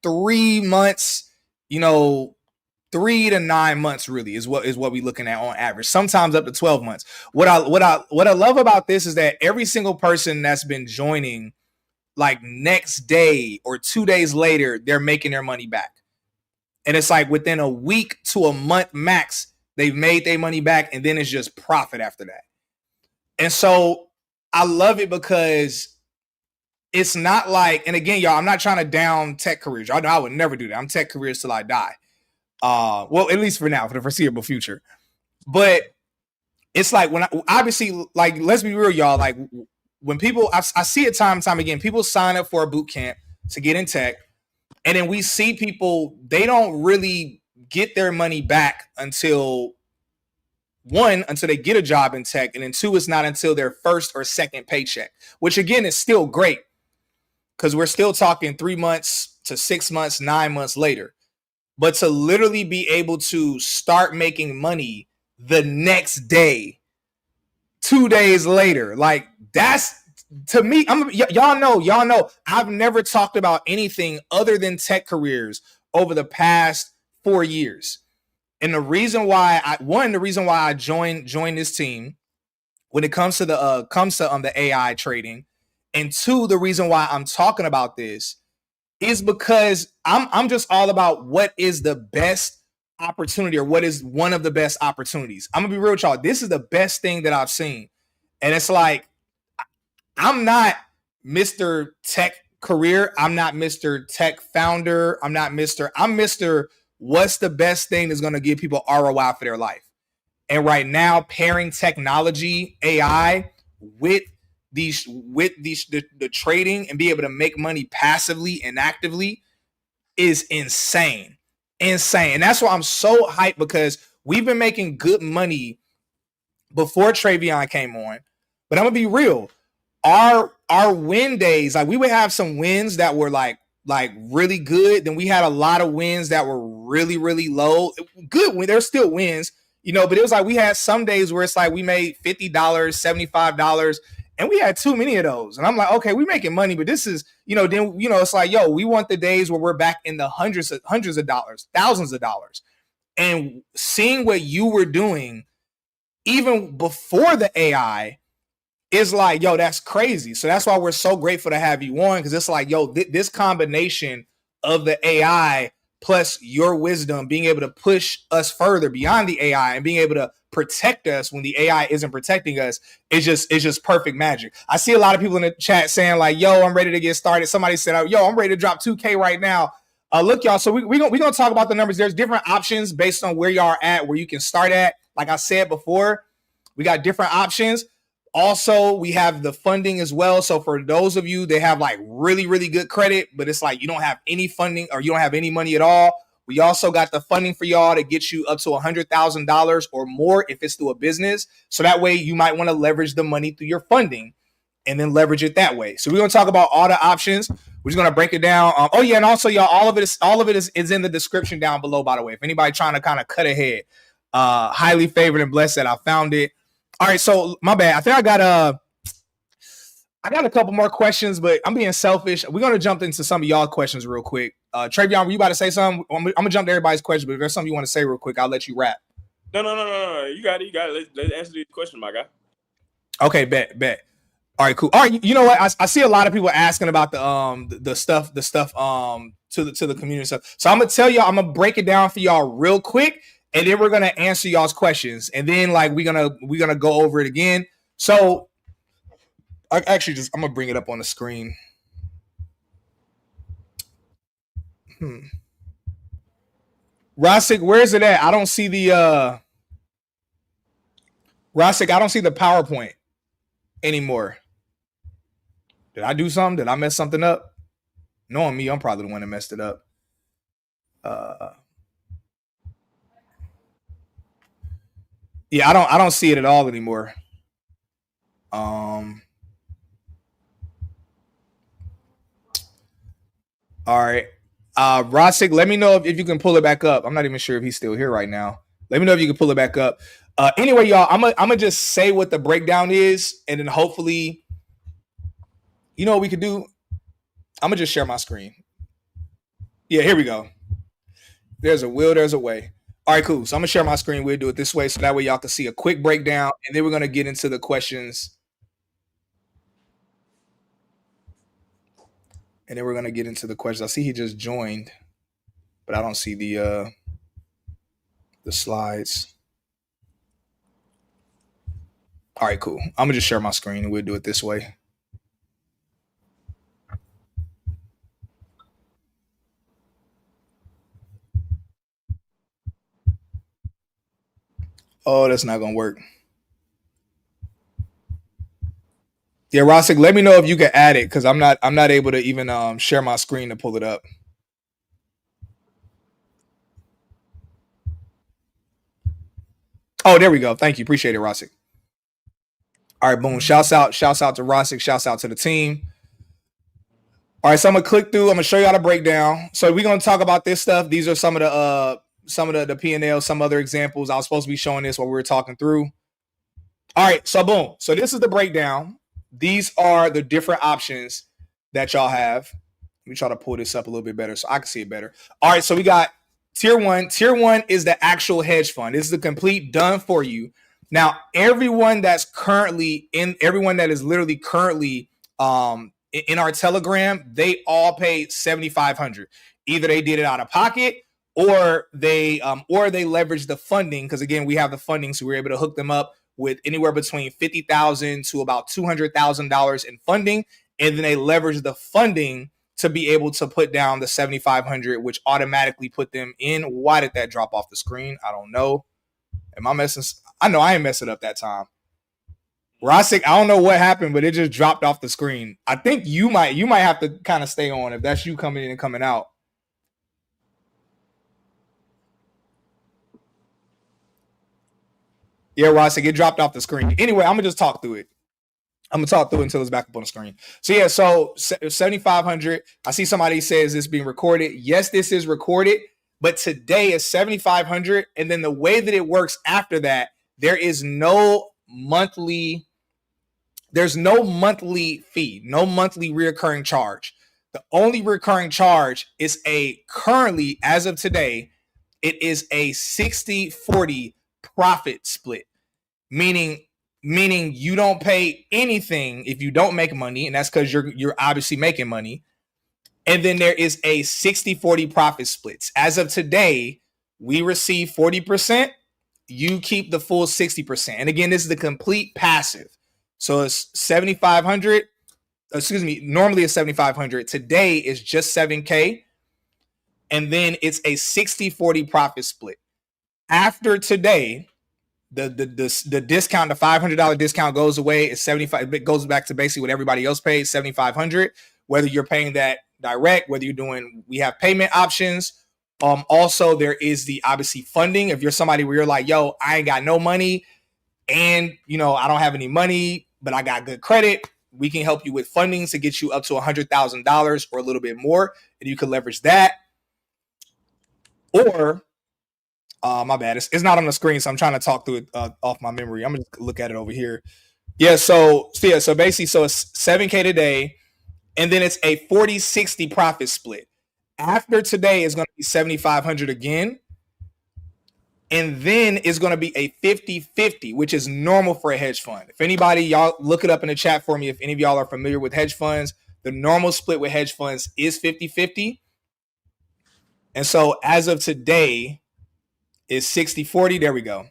3 months, 3 to 9 months really is what we looking at on average, sometimes up to 12 months. What I love about this is that every single person that's been joining, like next day or 2 days later, they're making their money back. And it's like within a week to a month max, they've made their money back, and then it's just profit after that. And so I love it because it's not like, and again, y'all, I'm not trying to down tech careers. Y'all know I would never do that. I'm tech careers till I die. Well, at least for now, for the foreseeable future. But it's like obviously, like, let's be real, y'all. Like when people, I see it time and time again, people sign up for a boot camp to get in tech. And then we see people, they don't really get their money back until they get a job in tech, and then two, it's not until their first or second paycheck, which again is still great because we're still talking 3 months to 6 months, 9 months later. But to literally be able to start making money the next day, 2 days later, like that's, to me, y'all know I've never talked about anything other than tech careers over the past 4 years. And the reason why I joined this team when it comes to the AI trading, and two, the reason why I'm talking about this is because I'm just all about what is the best opportunity, or what is one of the best opportunities. I'm gonna be real with y'all. This is the best thing that I've seen. And it's like, I'm not Mr. Tech career. I'm not Mr. Tech founder. I'm Mr. What's the best thing that's going to give people ROI for their life? And right now, pairing technology, AI with the trading and be able to make money passively and actively is insane. And that's why I'm so hyped, because we've been making good money before Travion came on. But I'm gonna be real. Our win days, like we would have some wins that were like really good. Then we had a lot of wins that were really, really low. Good, there's still wins, but it was like we had some days where it's like we made $50, $75, and we had too many of those. And I'm like, okay, we're making money, but this is, then it's like, yo, we want the days where we're back in the hundreds of dollars, thousands of dollars. And seeing what you were doing even before the AI is like, yo, that's crazy. So that's why we're so grateful to have you on, because it's like, yo, this combination of the AI plus your wisdom being able to push us further beyond the AI and being able to protect us when the AI isn't protecting us is just perfect magic. I see a lot of people in the chat saying like, yo, I'm ready to get started. Somebody said, yo, I'm ready to drop 2K right now. Look, y'all, so we're gonna talk about the numbers. There's different options based on where y'all are at, where you can start at. Like I said before, we got different options. Also, we have the funding as well. So for those of you that have like really, really good credit, but it's like you don't have any funding or you don't have any money at all, we also got the funding for y'all to get you up to $100,000 or more if it's through a business. So that way you might want to leverage the money through your funding and then leverage it that way. So we're going to talk about all the options. We're just going to break it down. And also, y'all, all of it is in the description down below, by the way. If anybody trying to kind of cut ahead, highly favored and blessed that I found it. All right, so my bad. I think I got a couple more questions, but I'm being selfish. We're gonna jump into some of y'all questions real quick. Travion, were you about to say something? I'm gonna jump to everybody's question, but if there's something you want to say real quick, I'll let you wrap. No. You got it. Let's answer this question, my guy. Okay, bet. All right, cool. All right, you know what? I see a lot of people asking about the stuff to the community stuff. So I'm gonna tell y'all. I'm gonna break it down for y'all real quick. And then we're gonna answer y'all's questions, and then like we're gonna go over it again. So I'm gonna bring it up on the screen. Rosik, where is it at? I don't see the Rosik. I don't see the PowerPoint anymore. Did I do something? Did I mess something up? Knowing me, I'm probably the one that messed it up. Yeah, I don't see it at all anymore. All right. Rosik, let me know if you can pull it back up. I'm not even sure if he's still here right now. Let me know if you can pull it back up. Anyway, y'all, I'm gonna just say what the breakdown is, and then hopefully, you know what we could do? I'm gonna just share my screen. Yeah, here we go. There's a will, there's a way. All right, cool. So I'm gonna share my screen. We'll do it this way, so that way y'all can see a quick breakdown, and then we're gonna get into the questions. I see he just joined, but I don't see the slides. All right, cool. I'm gonna just share my screen, and we'll do it this way. Oh, that's not gonna work. Yeah, Rosik, let me know if you can add it, because I'm not able to even share my screen to pull it up. Oh, there we go. Thank you. Appreciate it, Rossick. All right, boom. Shouts out to Rossick. Shouts out to the team. All right, so I'm gonna click through. I'm gonna show you how to break down. So we're gonna talk about this stuff. These are some of the P&L, some other examples. I was supposed to be showing this while we were talking through. All right, so boom. So this is the breakdown. These are the different options that y'all have. Let me try to pull this up a little bit better so I can see it better. All right, so we got tier one. Tier one is the actual hedge fund. This is the complete done for you. Now, everyone that is literally currently in our Telegram, they all paid $7,500. Either they did it out of pocket or they leveraged the funding, because again, we have the funding, so we were able to hook them up with anywhere between $50,000 to about $200,000 in funding, and then they leveraged the funding to be able to put down the $7,500, which automatically put them in. Why did that drop off the screen? I don't know. Am I messing? I know I ain't messing up that time. Rossick, I don't know what happened, but it just dropped off the screen. I think you might have to kind of stay on if that's you coming in and coming out. Yeah, Rossick, it dropped off the screen. Anyway, I'm gonna just talk through it. I'm gonna talk through it until it's back up on the screen. So yeah, so 7,500. I see somebody says this being recorded. Yes, this is recorded, but today is 7,500, and then the way that it works after that, there's no monthly fee, no monthly reoccurring charge. The only recurring charge is currently, as of today, it is a 60-40 profit split, meaning you don't pay anything if you don't make money, and that's because you're obviously making money. And then there is a 60-40 profit splits. As of today, we receive 40%, you keep the full 60%. And again, this is the complete passive. So it's 7,500. Excuse me, normally it's 7,500. Today is just 7K. And then it's a 60-40 profit split. After today, the discount, the $500 discount goes away. It's 75. It goes back to basically what everybody else pays, 7,500. Whether you're paying that direct, whether we have payment options. Also, there is the obviously funding. If you're somebody where you're like, yo, I ain't got no money, and I don't have any money, but I got good credit, we can help you with funding to get you up to $100,000 or a little bit more, and you can leverage that. Or my bad, it's not on the screen, so I'm trying to talk through it off my memory. I'm gonna just look at it over here. Yeah, so basically, so it's 7K today, and then it's a 40-60 profit split. After today is going to be 7,500 again, and then it's going to be a 50-50, which is normal for a hedge fund. If anybody, y'all look it up in the chat for me, if any of y'all are familiar with hedge funds, the normal split with hedge funds is 50-50. And so as of today is 60-40. There we go.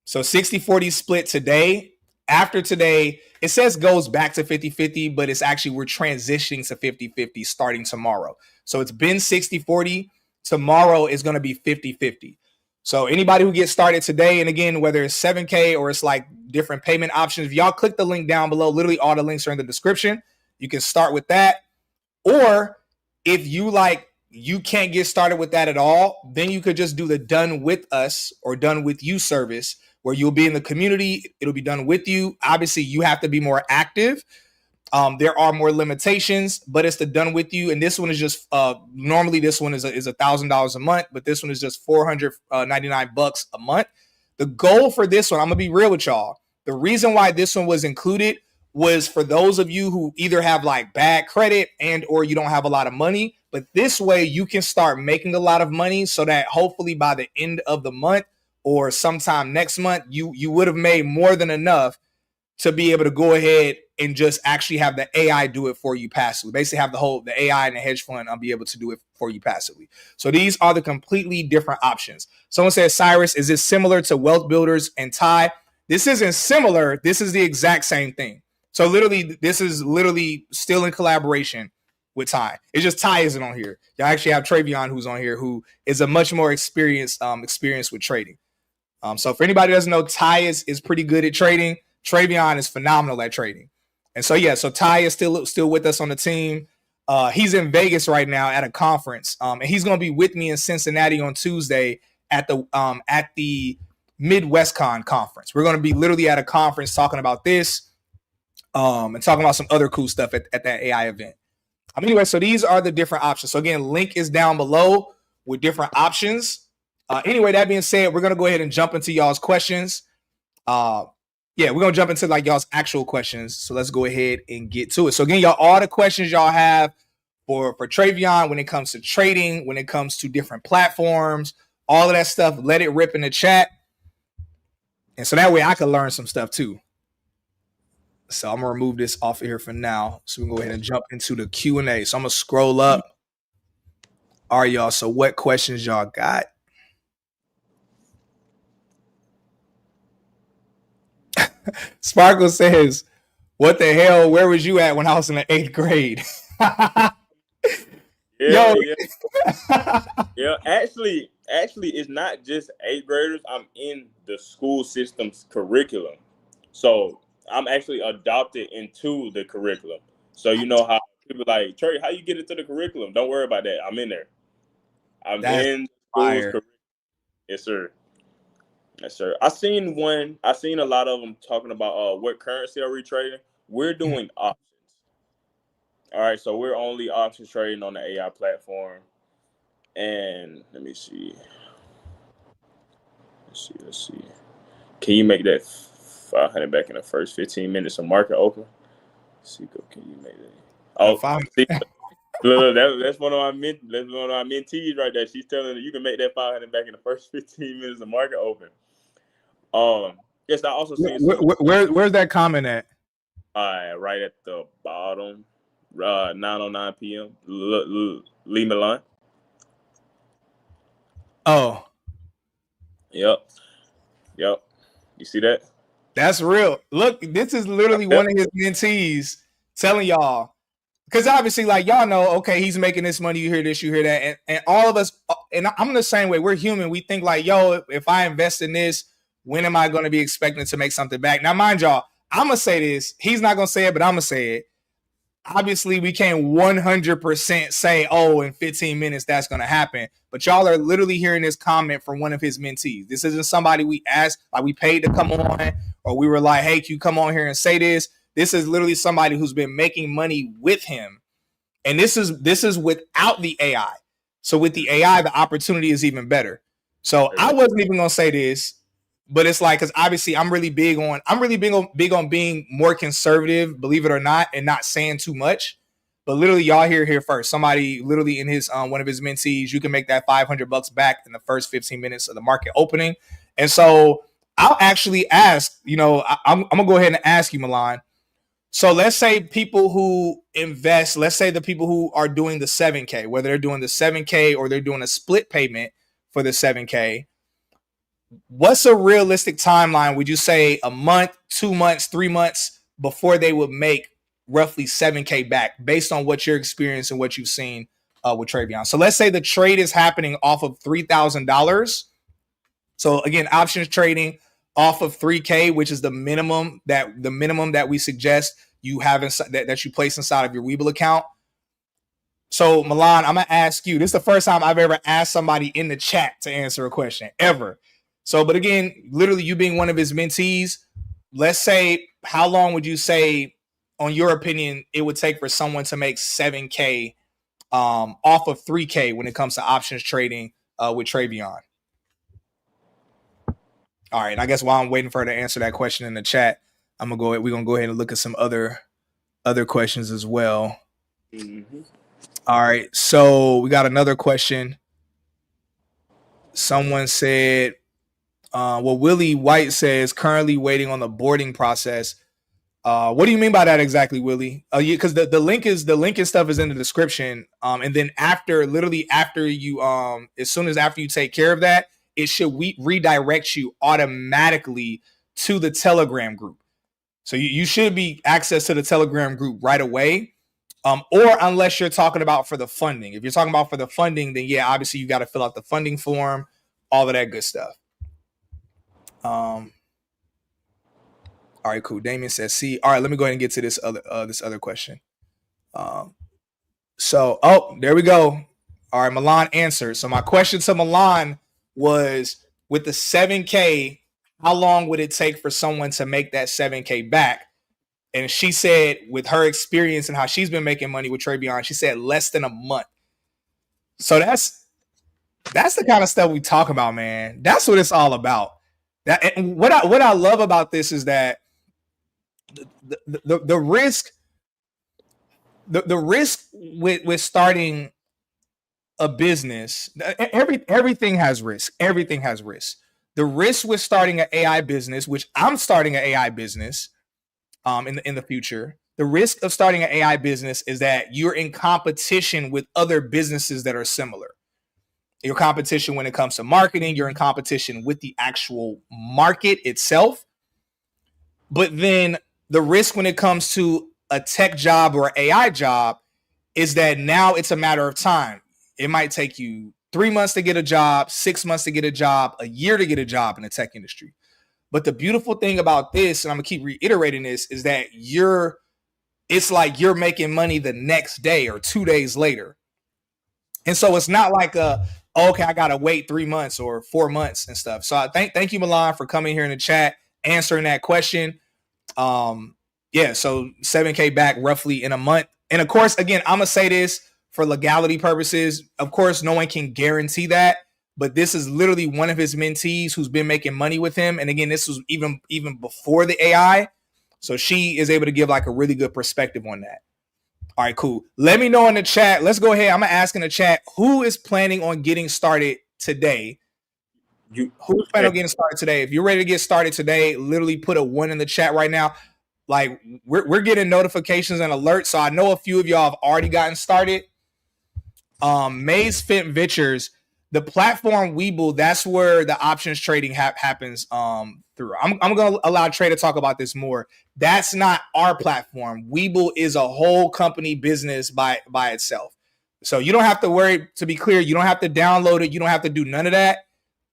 So 60-40 split today. After today, it says goes back to 50-50, but it's actually we're transitioning to 50-50 starting tomorrow. So it's been 60-40. Tomorrow is going to be 50-50. So anybody who gets started today, and again, whether it's 7K or it's like different payment options, if y'all click the link down below, literally all the links are in the description. You can start with that. Or if you can't get started with that at all, then you could just do the done with us or done with you service, where you'll be in the community. It'll be done with you. Obviously, you have to be more active. There are more limitations, but it's the done with you. And this one is just normally this one is $1,000 a month, but this one is just $499 a month. The goal for this one, I'm gonna be real with y'all. The reason why this one was included was for those of you who either have like bad credit and or you don't have a lot of money. But this way you can start making a lot of money, so that hopefully by the end of the month or sometime next month, you would have made more than enough to be able to go ahead and just actually have the AI do it for you passively. Basically have the AI and the hedge fund be able to do it for you passively. So these are the completely different options. Someone says, Cyrus, is this similar to Wealth Builders and Tide? This isn't similar. This is the exact same thing. So literally, this is literally still in collaboration with Ty. It's just Ty isn't on here. Y'all actually have Travion who's on here, who is a much more experienced with trading. So for anybody who doesn't know, Ty is pretty good at trading. Travion is phenomenal at trading. And so yeah, so Ty is still with us on the team. He's in Vegas right now at a conference, and he's going to be with me in Cincinnati on Tuesday at the MidwestCon conference. We're going to be literally at a conference talking about this and talking about some other cool stuff at that AI event. Anyway, so these are the different options. So again, link is down below with different options. Anyway, that being said, we're going to go ahead and jump into y'all's questions. We're going to jump into like y'all's actual questions. So let's go ahead and get to it. So again, y'all, all the questions y'all have for Travion when it comes to trading, when it comes to different platforms, all of that stuff, let it rip in the chat. And so that way I can learn some stuff too. So I'm going to remove this off of here for now. So we can go ahead and jump into the Q&A. So I'm going to scroll up. All right, y'all. So what questions y'all got? Sparkle says, what the hell? Where was you at when I was in the 8th grade? Yeah. Actually, it's not just 8th graders. I'm in the school system's curriculum. So I'm actually adopted into the curriculum. So you know how people like, Trey, how you get into the curriculum? Don't worry about that. I'm in there. I'm in school's curriculum. Yes, sir. Yes, sir. I seen a lot of them talking about what currency are we trading. We're doing options. All right, so we're only options trading on the AI platform. And let me see. Let's see. Can you make that 500 back in the first 15 minutes of market open? Can you make that? Oh, see, look, that's one of my mentees right there. She's telling you can make that 500 back in the first 15 minutes of market open. Yes, I also see. Where's that comment at? Right at the bottom, 9:09 p.m. Lee Milan. Oh. Yep. You see that? That's real. Look, this is literally one of his mentees telling y'all, because obviously, like, y'all know, okay, he's making this money. You hear this, you hear that, and all of us, and I'm the same way. We're human. We think like, yo, if I invest in this, when am I going to be expecting to make something back? Now, mind y'all, I'm gonna say this. He's not gonna say it, but I'm gonna say it. Obviously, we can't 100% say, oh, in 15 minutes that's going to happen. But y'all are literally hearing this comment from one of his mentees. This isn't somebody we asked, like we paid to come on, or we were like, hey, can you come on here and say this? This is literally somebody who's been making money with him. And this is without the AI. So with the AI, the opportunity is even better. So I wasn't even going to say this, but it's like, because obviously I'm really big on being more conservative, believe it or not, and not saying too much. But literally, y'all here first. Somebody literally in his one of his mentees, you can make that $500 back in the first 15 minutes of the market opening. And so I'll actually ask, I'm gonna go ahead and ask you, Milan. So let's say people who invest, let's say the people who are doing the 7K, whether they're doing the 7K or they're doing a split payment for the 7K. What's a realistic timeline? Would you say a month, 2 months, 3 months before they would make roughly 7K back based on what your experience and what you've seen with Travion? So let's say the trade is happening off of $3,000. So again, options trading off of 3K, which is the minimum that we suggest you have that you place inside of your Webull account. So Milan, I'm gonna ask you. This is the first time I've ever asked somebody in the chat to answer a question ever. So, but again, literally you being one of his mentees, let's say, how long would you say, on your opinion, it would take for someone to make 7K off of 3K when it comes to options trading with Travion? All right, I guess while I'm waiting for her to answer that question in the chat, we're gonna go ahead and look at some other questions as well. Mm-hmm. All right, so we got another question. Someone said, Willie White says currently waiting on the boarding process. What do you mean by that exactly, Willie? Because the link and stuff is in the description. And then after you, as soon as after you take care of that, it should redirect you automatically to the Telegram group. So you should be access to the Telegram group right away. Or unless you're talking about for the funding. If you're talking about for the funding, then yeah, obviously you got to fill out the funding form, all of that good stuff. All right, cool. Damien says, see, all right, let me go ahead and get to this other question. There we go. All right, Milan answered. So my question to Milan was, with the 7K, how long would it take for someone to make that 7K back? And she said, with her experience and how she's been making money with Travion, she said less than a month. So that's the kind of stuff we talk about, man. That's what it's all about. That, and what I love about this is that the risk, the risk with starting a business, everything has risk. Everything has risk. The risk with starting an AI business, which I'm starting an AI business in the future, the risk of starting an AI business is that you're in competition with other businesses that are similar. Your competition when it comes to marketing, you're in competition with the actual market itself. But then the risk when it comes to a tech job or AI job is that now it's a matter of time. It might take you 3 months to get a job, 6 months to get a job, a year to get a job in the tech industry. But the beautiful thing about this, and I'm gonna keep reiterating this, is that it's like you're making money the next day or 2 days later. And so it's not like okay, I gotta wait 3 months or 4 months and stuff. So I thank you, Milan, for coming here in the chat, answering that question. Yeah, so 7K back roughly in a month. And of course, again, I'm gonna say this for legality purposes. Of course, no one can guarantee that, but this is literally one of his mentees who's been making money with him. And again, this was even before the AI. So she is able to give like a really good perspective on that. All right, cool. Let me know in the chat. Let's go ahead. I'm gonna ask in the chat, who is planning on getting started today? Who's planning on getting started today? If you're ready to get started today, literally put a 1 in the chat right now. Like we're getting notifications and alerts, so I know a few of y'all have already gotten started. Maze Fit Ventures, the platform Webull, that's where the options trading happens through. I'm gonna allow Trey to talk about this more. That's not our platform. Webull is a whole company business by itself. So you don't have to worry, to be clear, you don't have to download it, you don't have to do none of that.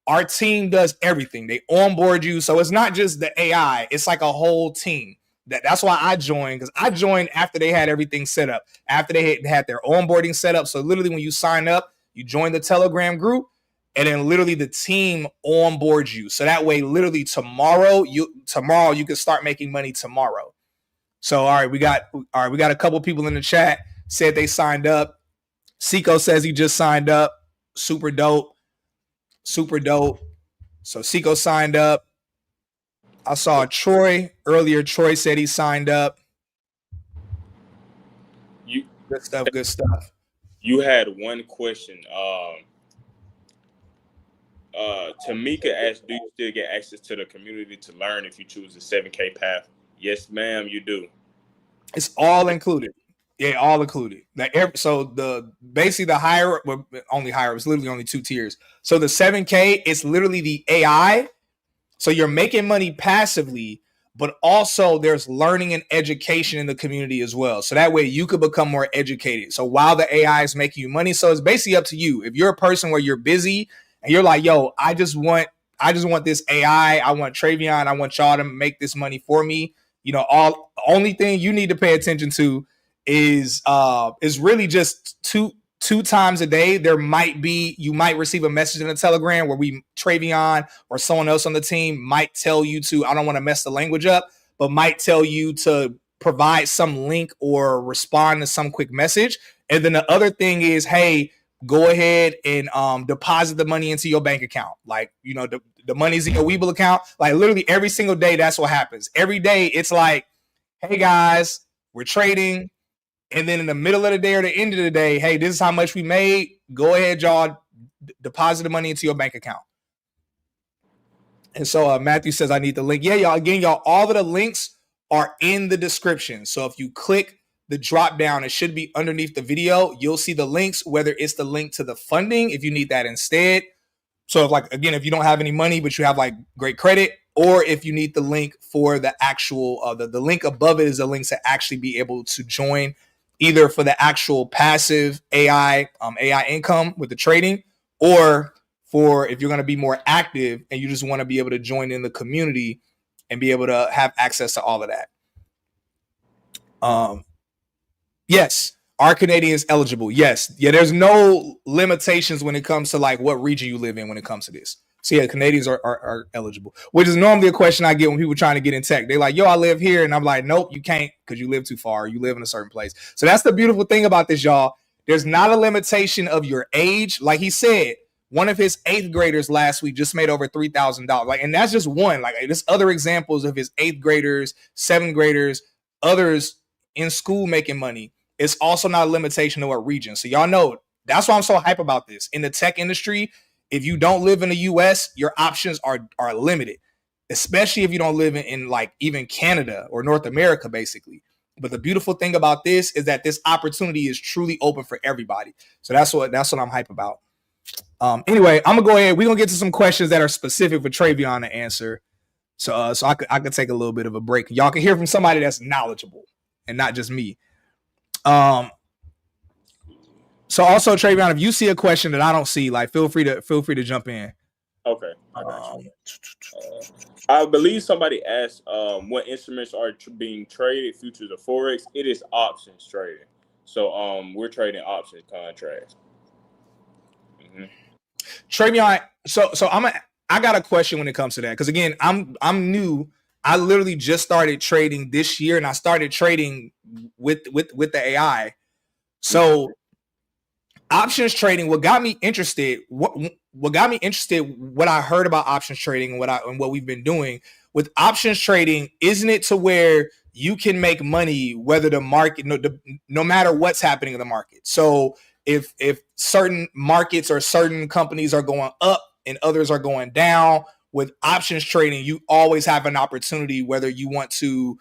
Our team does everything. They onboard you. So it's not just the AI, it's like a whole team. That's why I joined, because I joined after they had everything set up, after they had their onboarding set up. So literally when you sign up, you join the Telegram group, and then literally the team onboards you. So that way, literally tomorrow you can start making money tomorrow. So we got a couple people in the chat said they signed up. Seiko says he just signed up. Super dope. Super dope. So Seiko signed up. I saw Troy earlier. Troy said he signed up. Good stuff. Good stuff. You had one question. Tamika asked, "Do you still get access to the community to learn if you choose the 7K path?" Yes, ma'am, you do. It's all included. Yeah, all included. So basically the higher, well, only higher, it's literally only 2 tiers. So the 7K is literally the AI. So you're making money passively, but also there's learning and education in the community as well. So that way you could become more educated. So while the AI is making you money, so it's basically up to you. If you're a person where you're busy and you're like, yo, I just want this AI, I want Travion, I want y'all to make this money for me. You know, only thing you need to pay attention to is really just two times a day. You might receive a message in the Telegram where Travion or someone else on the team might tell you to, I don't want to mess the language up, but might tell you to provide some link or respond to some quick message. And then the other thing is, hey, go ahead and deposit the money into your bank account. Like, you know, the money's in your Webull account. Like literally every single day, that's what happens. Every day it's like, hey guys, we're trading. And then in the middle of the day or the end of the day, hey, this is how much we made. Go ahead, y'all, deposit the money into your bank account. And so Matthew says, I need the link. Yeah, y'all, again, y'all, all of the links are in the description. So if you click the drop down, it should be underneath the video. You'll see the links, whether it's the link to the funding, if you need that instead. So if you don't have any money, but you have like great credit, or if you need the link for the actual, the link above it is the links to actually be able to join, either for the actual passive AI income with the trading, or for if you're going to be more active and you just want to be able to join in the community and be able to have access to all of that. Yes, are Canadians eligible? Yes. Yeah, there's no limitations when it comes to like what region you live in when it comes to this. So yeah, Canadians are eligible, which is normally a question I get when people trying to get in tech. They're like, yo, I live here. And I'm like, nope, you can't because you live too far. You live in a certain place. So that's the beautiful thing about this, y'all. There's not a limitation of your age. Like he said, one of his 8th graders last week just made over $3,000. Like, and that's just one. Like, there's other examples of his 8th graders, 7th graders, others in school making money. It's also not a limitation of what region. So y'all know that's why I'm so hype about this. In the tech industry, if you don't live in the US, your options are limited, especially if you don't live in like even Canada or North America, basically. But the beautiful thing about this is that this opportunity is truly open for everybody. So that's what I'm hype about. Anyway, I'm gonna go ahead. We're gonna get to some questions that are specific for Travion to answer. So I could take a little bit of a break. Y'all can hear from somebody that's knowledgeable and not just me. So also, Travion, if you see a question that I don't see, like feel free to jump in. Okay, I got you. I believe somebody asked what instruments are being traded, futures or forex. It is options trading. So we're trading options contracts. Mm-hmm. Travion, so I got a question when it comes to that, because again, I'm new. I literally just started trading this year, and I started trading with the AI. So options trading, what got me interested, what I heard about options trading and what we've been doing with options trading, isn't it to where you can make money whether the market, no matter what's happening in the market. So if certain markets or certain companies are going up and others are going down, with options trading, you always have an opportunity, whether you want to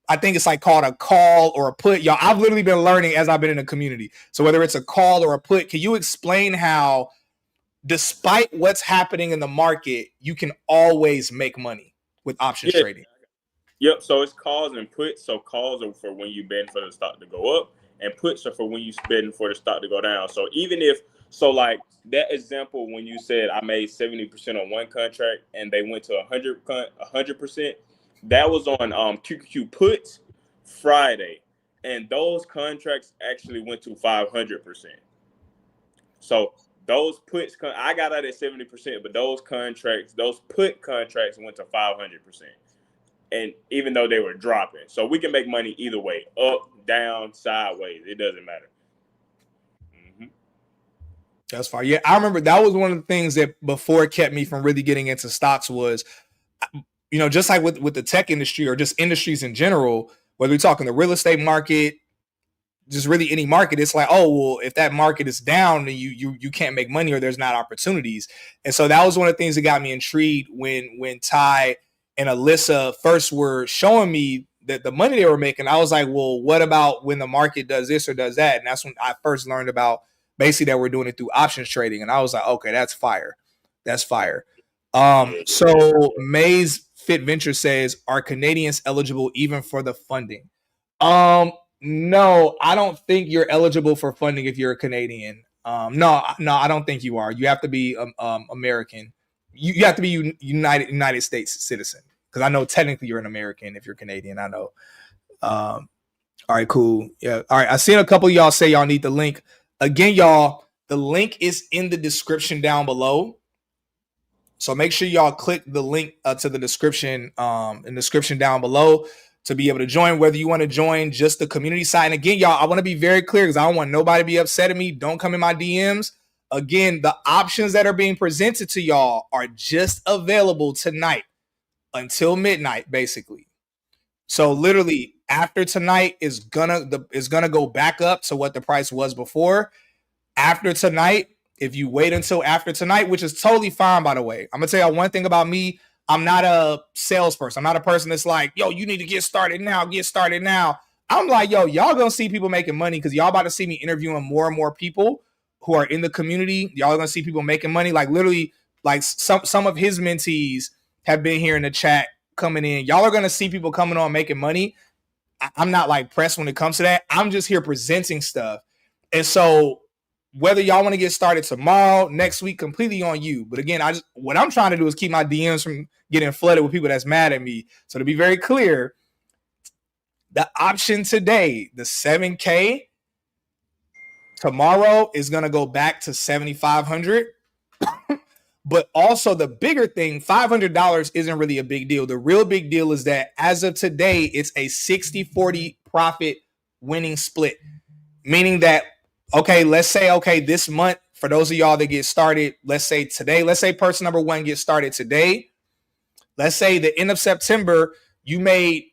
I think it's like called a call or a put. Y'all, I've literally been learning as I've been in the community. So whether it's a call or a put, can you explain how, despite what's happening in the market, you can always make money with options trading? Yep. So it's calls and puts. So calls are for when you betting for the stock to go up, and puts are for when you betting for the stock to go down. So even if, so like that example when you said I made 70% on one contract and they went to 100%, that was on QQQ puts Friday, and those contracts actually went to 500%. So those puts, I got out at 70%, but those put contracts went to 500%. And even though they were dropping, so we can make money either way, up, down, sideways. It doesn't matter. Mm-hmm. That's fine. Yeah, I remember that was one of the things that before kept me from really getting into stocks was, just like with the tech industry or just industries in general, whether we're talking the real estate market, just really any market, it's like, oh, well, if that market is down, then you can't make money or there's not opportunities. And so that was one of the things that got me intrigued when Ty and Alyssa first were showing me that the money they were making. I was like, well, what about when the market does this or does that? And that's when I first learned about basically that we're doing it through options trading. And I was like, okay, that's fire. That's fire. So Maze Fit Venture says, are Canadians eligible even for the funding? No, I don't think you're eligible for funding if you're a Canadian. No, I don't think you are. You have to be American. You have to be United States citizen, because I know technically you're an American if you're Canadian. I know. All right, cool. Yeah. All right. I seen a couple of y'all say y'all need the link. Again, y'all, the link is in the description down below. So make sure y'all click the link to the description in the description down below to be able to join, whether you want to join just the community side. And again, y'all, I want to be very clear because I don't want nobody to be upset at me. Don't come in my DMs. Again, the options that are being presented to y'all are just available tonight until midnight, basically. So literally after tonight is gonna go back up to what the price was before. After tonight, if you wait until after tonight, which is totally fine, by the way. I'm gonna tell you one thing about me. I'm not a salesperson. I'm not a person that's like, yo, you need to get started now. Get started now. I'm like, yo, y'all gonna see people making money because y'all about to see me interviewing more and more people who are in the community. Y'all are gonna see people making money. Like literally, like some of his mentees have been here in the chat coming in. Y'all are gonna see people coming on making money. I'm not like pressed when it comes to that. I'm just here presenting stuff. And so whether y'all want to get started tomorrow, next week, completely on you. But again, what I'm trying to do is keep my DMs from getting flooded with people that's mad at me. So to be very clear, the option today, the 7K, tomorrow is going to go back to 7,500. But also the bigger thing, $500 isn't really a big deal. The real big deal is that as of today, it's a 60-40 profit winning split. Meaning that, okay, let's say, okay, this month, for those of y'all that get started, let's say today, let's say person number one gets started today. Let's say the end of September, you made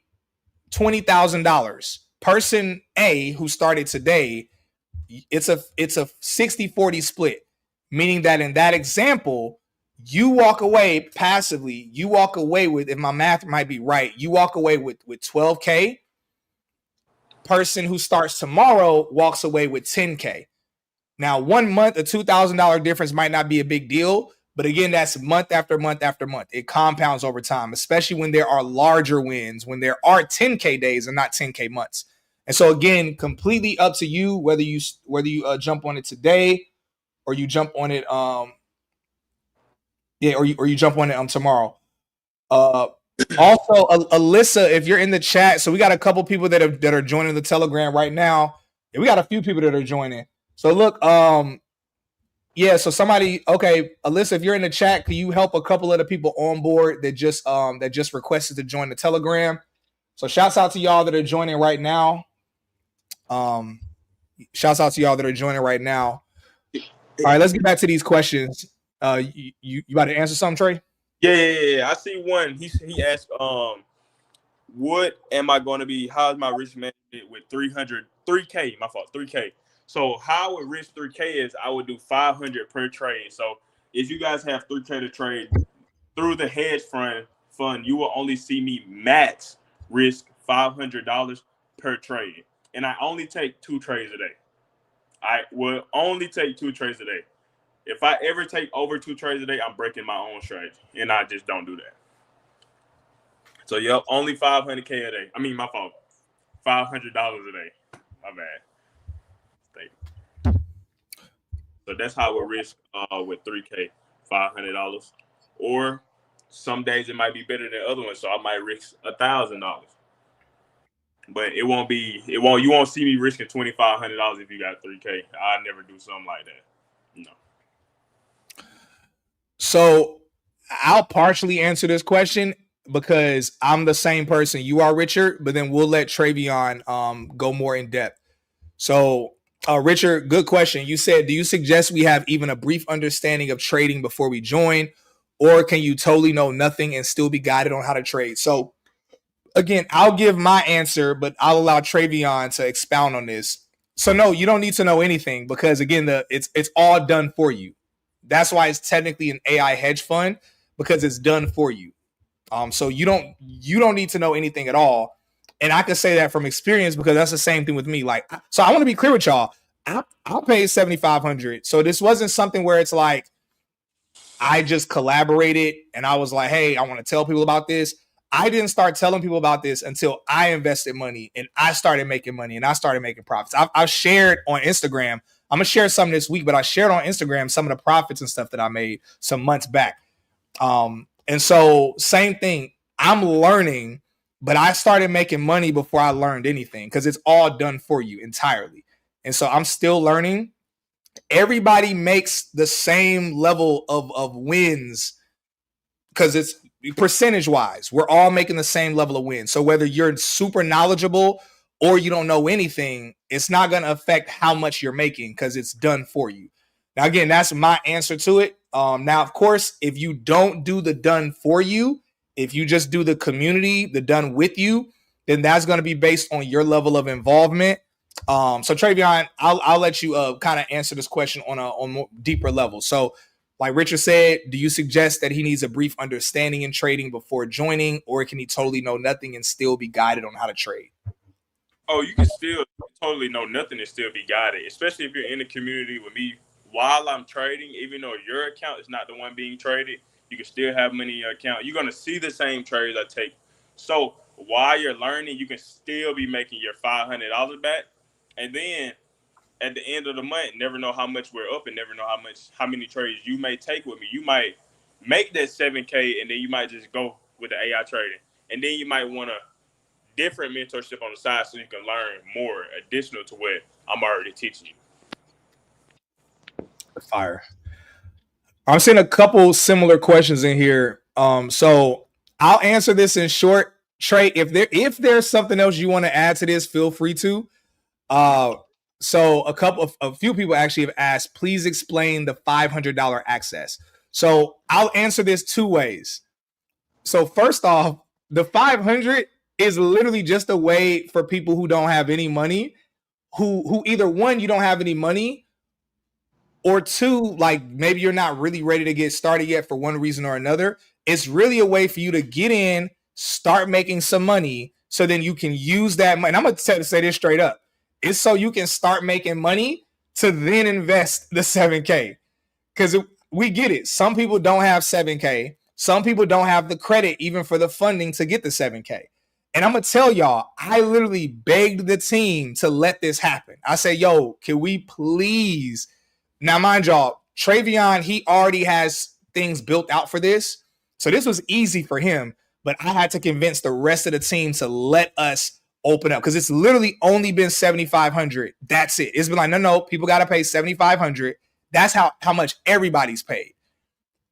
$20,000. Person A who started today, it's a 60-40 split. Meaning that in that example, you walk away passively, you walk away with, if my math might be right, you walk away with 12K. Person who starts tomorrow walks away with 10K. Now, 1 month, a $2,000 difference might not be a big deal, but again, that's month after month after month. It compounds over time, especially when there are larger wins, when there are 10K days and not 10K months. And so again, completely up to you whether you jump on it today or you jump on it or you jump on it tomorrow. Also, Alyssa, if you're in the chat, so we got a couple people that are joining the Telegram right now. Yeah, we got a few people that are joining. So look, yeah, so somebody, okay, Alyssa, if you're in the chat, can you help a couple of the people on board that just requested to join the Telegram? So shouts out to y'all that are joining right now. Shouts out to y'all that are joining right now. All right, let's get back to these questions. You about to answer something, Trey? Yeah. I see one. He asked, what am I going to be? How is my risk management with 3K? My fault, 3K. So how I would risk 3K is I would do 500 per trade. So if you guys have 3K to trade through the hedge fund, you will only see me max risk $500 per trade, and I only take 2 trades a day. I will only take 2 trades a day. If I ever take over 2 trades a day, I'm breaking my own strategy, and I just don't do that. So, yep, only 500K a day. I mean, my fault. $500 a day. My bad. So that's how we risk with 3K, $500. Or some days it might be better than other ones, so I might risk $1,000. But you won't see me risking $2,500 if you got 3K. I never do something like that. No. So I'll partially answer this question because I'm the same person you are, Richard, but then we'll let Travion go more in depth. So Richard, good question. You said, do you suggest we have even a brief understanding of trading before we join, or can you totally know nothing and still be guided on how to trade? So again, I'll give my answer, but I'll allow Travion to expound on this. So no, you don't need to know anything because again, it's all done for you. That's why it's technically an AI hedge fund, because it's done for you. So you don't need to know anything at all. And I can say that from experience because that's the same thing with me. Like, so I want to be clear with y'all. I'll pay $7,500. So this wasn't something where it's like I just collaborated and I was like, hey, I want to tell people about this. I didn't start telling people about this until I invested money and I started making money and I started making profits. I've shared on Instagram. I'm going to share some this week, but I shared on Instagram some of the profits and stuff that I made some months back. And so same thing, I'm learning, but I started making money before I learned anything because it's all done for you entirely. And so I'm still learning. Everybody makes the same level of wins because it's percentage wise. We're all making the same level of wins. So whether you're super knowledgeable or you don't know anything, it's not going to affect how much you're making because it's done for you. Now, again, that's my answer to it. Now, of course, if you don't do the done for you, if you just do the community, the done with you, then that's going to be based on your level of involvement. So Travion, I'll let you kind of answer this question on a more deeper level. So like Richard said, do you suggest that he needs a brief understanding in trading before joining, or can he totally know nothing and still be guided on how to trade? Oh, you can still totally know nothing and still be guided, especially if you're in the community with me while I'm trading. Even though your account is not the one being traded, you can still have money in your account. You're going to see the same trades I take. So while you're learning, you can still be making your $500 back. And then at the end of the month, never know how much we're up and never know how many trades you may take with me. You might make that 7K and then you might just go with the AI trading. And then you might want a different mentorship on the side so you can learn more additional to what I'm already teaching you. Fire. I'm seeing a couple similar questions in here. So I'll answer this in short. Trey, if there's something else you want to add to this, feel free to. Uh, so a few people actually have asked, please explain the $500 access. So I'll answer this two ways. So first off, the 500 is literally just a way for people who don't have any money, who either one, you don't have any money, or two, like maybe you're not really ready to get started yet for one reason or another. It's really a way for you to get in, start making some money, so then you can use that money. And I'm going to say this straight up. It's so you can start making money to then invest the 7K. Because we get it. Some people don't have 7K. Some people don't have the credit even for the funding to get the 7K. And I'm going to tell y'all, I literally begged the team to let this happen. I say, yo, can we please? Now, mind y'all, Travion, he already has things built out for this. So this was easy for him. But I had to convince the rest of the team to let us open up, because it's literally only been $7,500. That's it. It's been like, no, people got to pay $7,500. That's how much everybody's paid.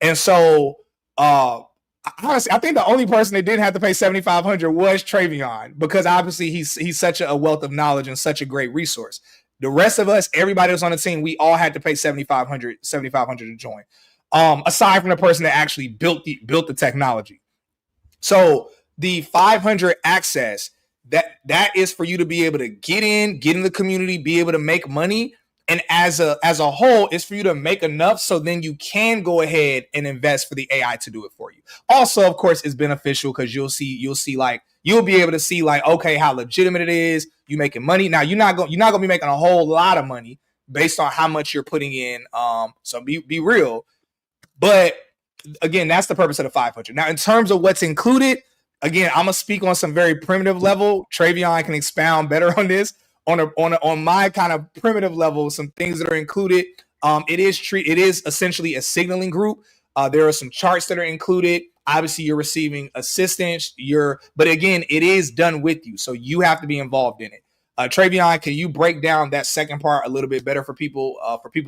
And so, honestly, I think the only person that didn't have to pay $7,500 was Travion, because obviously he's such a wealth of knowledge and such a great resource. The rest of us, everybody that's on the team, we all had to pay $7,500 to join. Aside from the person that actually built the technology. So the 500 access, that is for you to be able to get in the community, be able to make money. And as a whole, it's for you to make enough so then you can go ahead and invest for the AI to do it for you. Also, of course, it's beneficial because you'll see like, you'll be able to see like, okay, how legitimate it is. You making money. Now you're not gonna be making a whole lot of money based on how much you're putting in. So be real. But again, that's the purpose of the 500. Now, in terms of what's included, again, I'm gonna speak on some very primitive level. Travion can expound better on this. On my kind of primitive level, some things that are included. It is essentially a signaling group. There are some charts that are included. Obviously, you're receiving assistance. But again, it is done with you, so you have to be involved in it. Travion, can you break down that second part a little bit better for people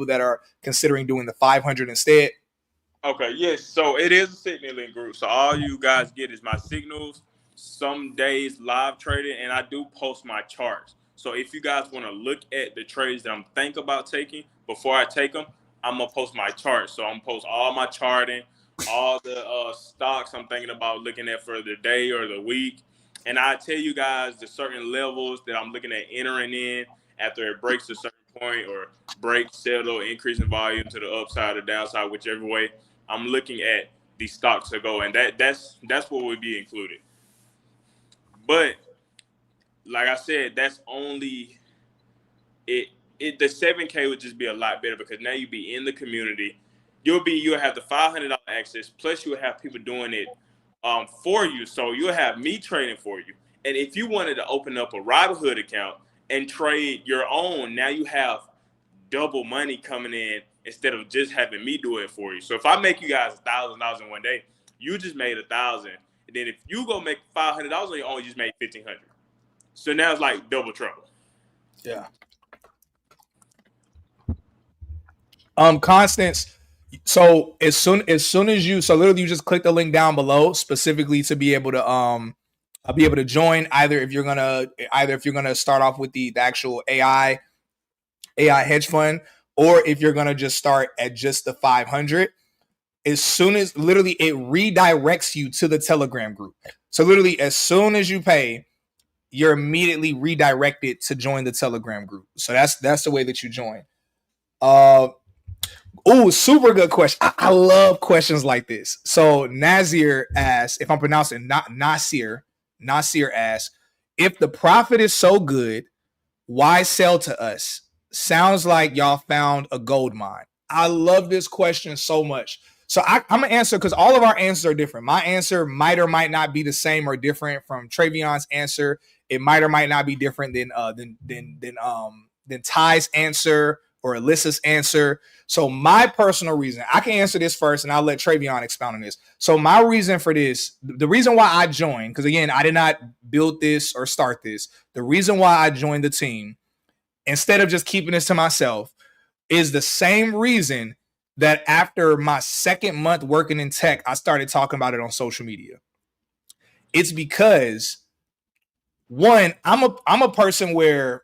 that are considering doing the 500 instead? Okay, yes. So it is a signaling group. So all you guys get is my signals, some days live trading, and I do post my charts. So if you guys want to look at the trades that I'm thinking about taking before I take them, I'm gonna post my charts. So I'm gonna post all my charting, all the stocks I'm thinking about looking at for the day or the week, and I tell you guys the certain levels that I'm looking at entering in after it breaks a certain point or breaks, settle, increase in volume to the upside or downside, whichever way. I'm looking at these stocks to go, and that's what would be included. But like I said, that's only it. The 7K would just be a lot better because now you be in the community. You'll have the $500 access, plus you'll have people doing it for you. So you'll have me trading for you. And if you wanted to open up a Robinhood account and trade your own, now you have double money coming in instead of just having me do it for you. So if I make you guys $1,000 in one day, you just made $1,000. And then if you go make $500 on your own, you just made $1,500. So now it's like double trouble. Yeah. Constance. So as soon as you, so literally you just click the link down below specifically to be able to join. Either if you're gonna start off with the actual AI hedge fund, or if you're gonna just start at just the 500. As soon as literally it redirects you to the Telegram group. So literally as soon as you pay, you're immediately redirected to join the Telegram group. So that's the way that you join. Super good question. I love questions like this. So Nazir asks, if I'm pronouncing Nasir asks, if the profit is so good, why sell to us? Sounds like y'all found a gold mine. I love this question so much. So I'm gonna answer because all of our answers are different. My answer might or might not be the same or different from Travion's answer. It might or might not be different than Ty's answer or Alyssa's answer. So my personal reason, I can answer this first and I'll let Travion expound on this. So my reason for this, the reason why I joined, because again, I did not build this or start this. The reason why I joined the team, instead of just keeping this to myself, is the same reason that after my second month working in tech, I started talking about it on social media. It's because, one, I'm a person where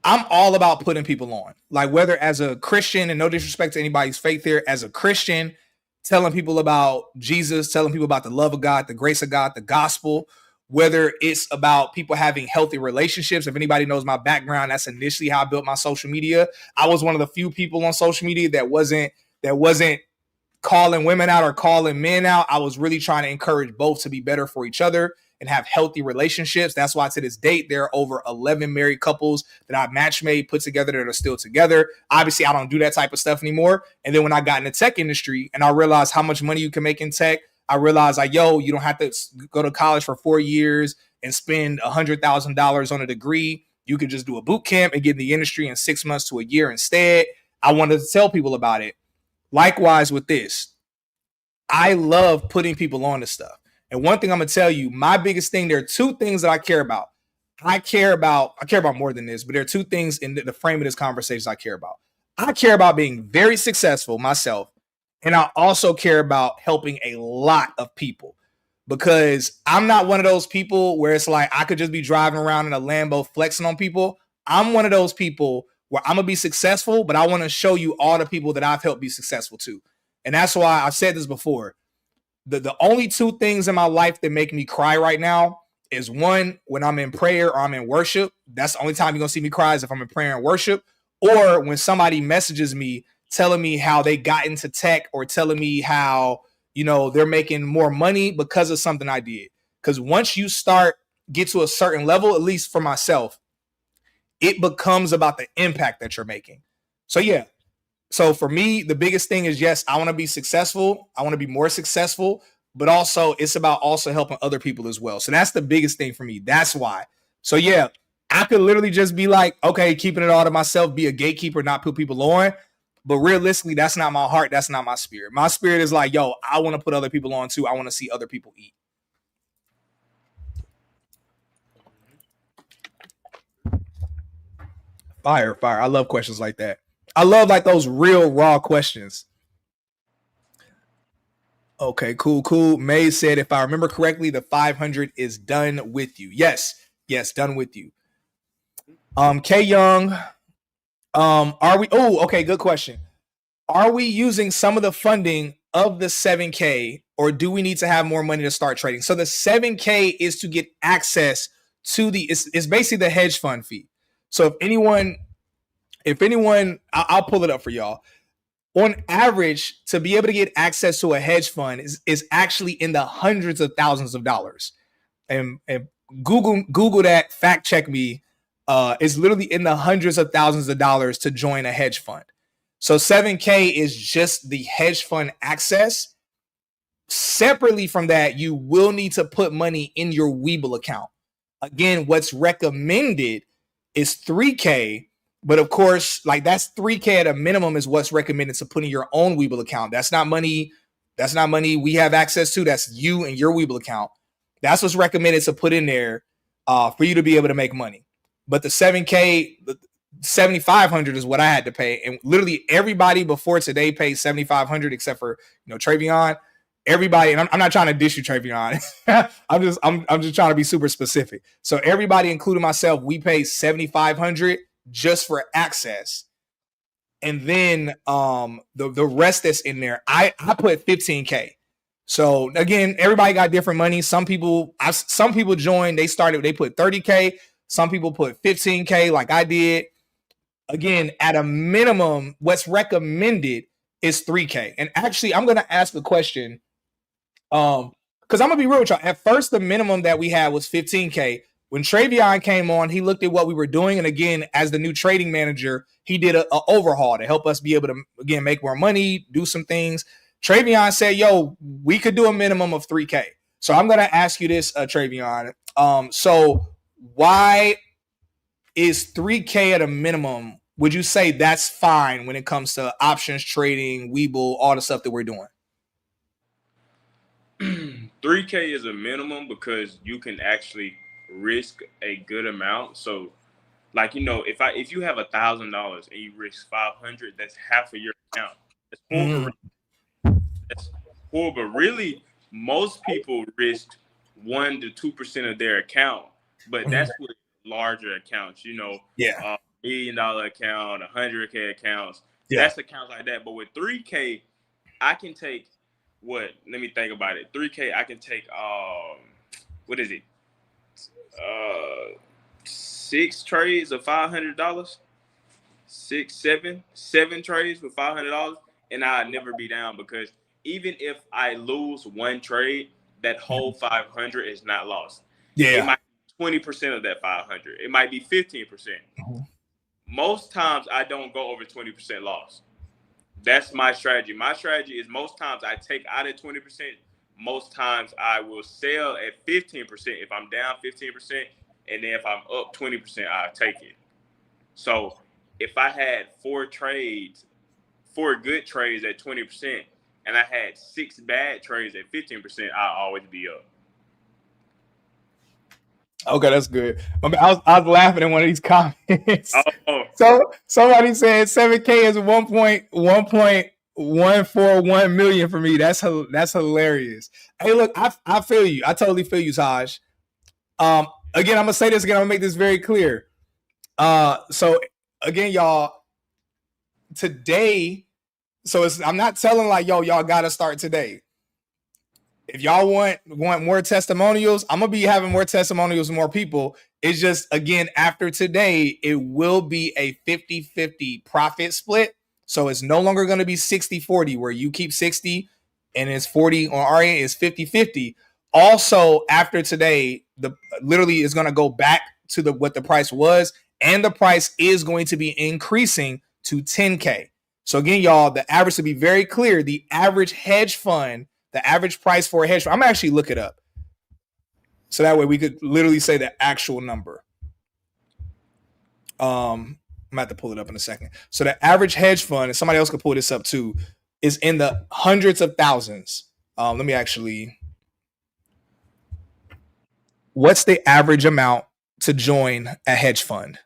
I'm all about putting people on. Like, whether as a Christian, and no disrespect to anybody's faith here, as a Christian, telling people about Jesus, telling people about the love of God, the grace of God, the gospel, whether it's about people having healthy relationships. If anybody knows my background, that's initially how I built my social media. I was one of the few people on social media that wasn't calling women out or calling men out. I was really trying to encourage both to be better for each other and have healthy relationships. That's why to this date, there are over 11 married couples that I've match made, put together, that are still together. Obviously, I don't do that type of stuff anymore. And then when I got in the tech industry and I realized how much money you can make in tech, I realized, like, yo, you don't have to go to college for 4 years and spend $100,000 on a degree. You could just do a boot camp and get in the industry in 6 months to a year instead. I wanted to tell people about it. Likewise with this, I love putting people on to stuff. And one thing I'm gonna tell you, my biggest thing, there are two things that I care about. I care about more than this, but there are two things in the frame of this conversation I care about. I care about being very successful myself, and I also care about helping a lot of people, because I'm not one of those people where it's like I could just be driving around in a Lambo flexing on people. I'm one of those people where I'm gonna be successful, but I want to show you all the people that I've helped be successful too. And that's why I've said this before. The only two things in my life that make me cry right now is, one, when I'm in prayer or I'm in worship. That's the only time you're going to see me cry, is if I'm in prayer and worship, or when somebody messages me telling me how they got into tech, or telling me how, they're making more money because of something I did. Because once you get to a certain level, at least for myself, it becomes about the impact that you're making. So yeah. So for me, the biggest thing is, yes, I want to be successful. I want to be more successful, but also it's about also helping other people as well. So that's the biggest thing for me. That's why. So yeah, I could literally just be like, okay, keeping it all to myself, be a gatekeeper, not put people on. But realistically, that's not my heart. That's not my spirit. My spirit is like, yo, I want to put other people on too. I want to see other people eat. Fire. I love questions like that. I love like those real raw questions. Okay, cool. May said, if I remember correctly, the 500 is done with you. Yes, done with you. K Young, are we? Oh, okay, good question. Are we using some of the funding of the 7K, or do we need to have more money to start trading? So the 7K is to get access to it's basically the hedge fund fee. So if anyone, I'll pull it up for y'all. On average, to be able to get access to a hedge fund is actually in the hundreds of thousands of dollars. And Google that, fact check me. It's literally in the hundreds of thousands of dollars to join a hedge fund. So 7K is just the hedge fund access. Separately from that, you will need to put money in your Webull account. Again, what's recommended is 3K. But of course, like, that's 3K at a minimum is what's recommended to put in your own Webull account. That's not money we have access to. That's you and your Webull account. That's what's recommended to put in there for you to be able to make money. But the 7K, 7,500 is what I had to pay. And literally everybody before today paid 7,500 except for, Travion. Everybody, and I'm not trying to dish you, Travion. I'm just trying to be super specific. So everybody, including myself, we paid 7,500 just for access. And then the rest that's in there, I put 15K. So again, everybody got different money. Some people joined, they put 30K. Some people put 15K like I did. Again, at a minimum, what's recommended is 3K. And actually, I'm going to ask a question. Because I'm going to be real with y'all. At first, the minimum that we had was 15K. When Travion came on, he looked at what we were doing. And again, as the new trading manager, he did an overhaul to help us be able to, again, make more money, do some things. Travion said, yo, we could do a minimum of 3K. So I'm going to ask you this, Travion. So why is 3K at a minimum? Would you say that's fine when it comes to options trading, Webull, all the stuff that we're doing? 3K is a minimum because you can actually risk a good amount. So Like, if you have $1,000 and you risk 500, that's half of your account. That's horrible. That's horrible. Really, most people risk 1 to 2% of their account, but that's with larger accounts. $1 million account, 100K accounts. That's accounts like that. But with 3K, I can take what? Let me think about it. 3K, I can take what is it? 6 trades of $500. 7 trades with $500, and I'll never be down, because even if I lose one trade, that whole 500 is not lost. It might be 20% of that 500. It might be 15%. Most times I don't go over 20% loss. That's my strategy. My strategy is most times I take out at 20%. Most times I will sell at 15% if I'm down 15%, and then if I'm up 20%, I'll take it. So if I had 4 good trades at 20%, and I had 6 bad trades at 15%, I'll always be up. Okay, that's good. I was laughing at one of these comments. Oh. So somebody said 7K is 1.141 million for me. That's hilarious. Hey, look, I feel you. I totally feel you, Taj. Again, I'm gonna say this again. I'm gonna make this very clear. So again, y'all, today. So I'm not telling like, y'all gotta start today. If y'all want more testimonials, I'm gonna be having more testimonials with more people. It's just, again, after today, it will be a 50-50 profit split. So it's no longer going to be 60-40 where you keep 60 and it's 40 on our end, is 50-50. Also, after today, literally is going to go back to what the price was, and the price is going to be increasing to 10K. So again, y'all, the average, to be very clear, the average hedge fund, the average price for a hedge fund, I'm gonna actually look it up, so that way we could literally say the actual number. I'm gonna have to pull it up in a second. So the average hedge fund, and somebody else could pull this up too, is in the hundreds of thousands. Let me actually. What's the average amount to join a hedge fund?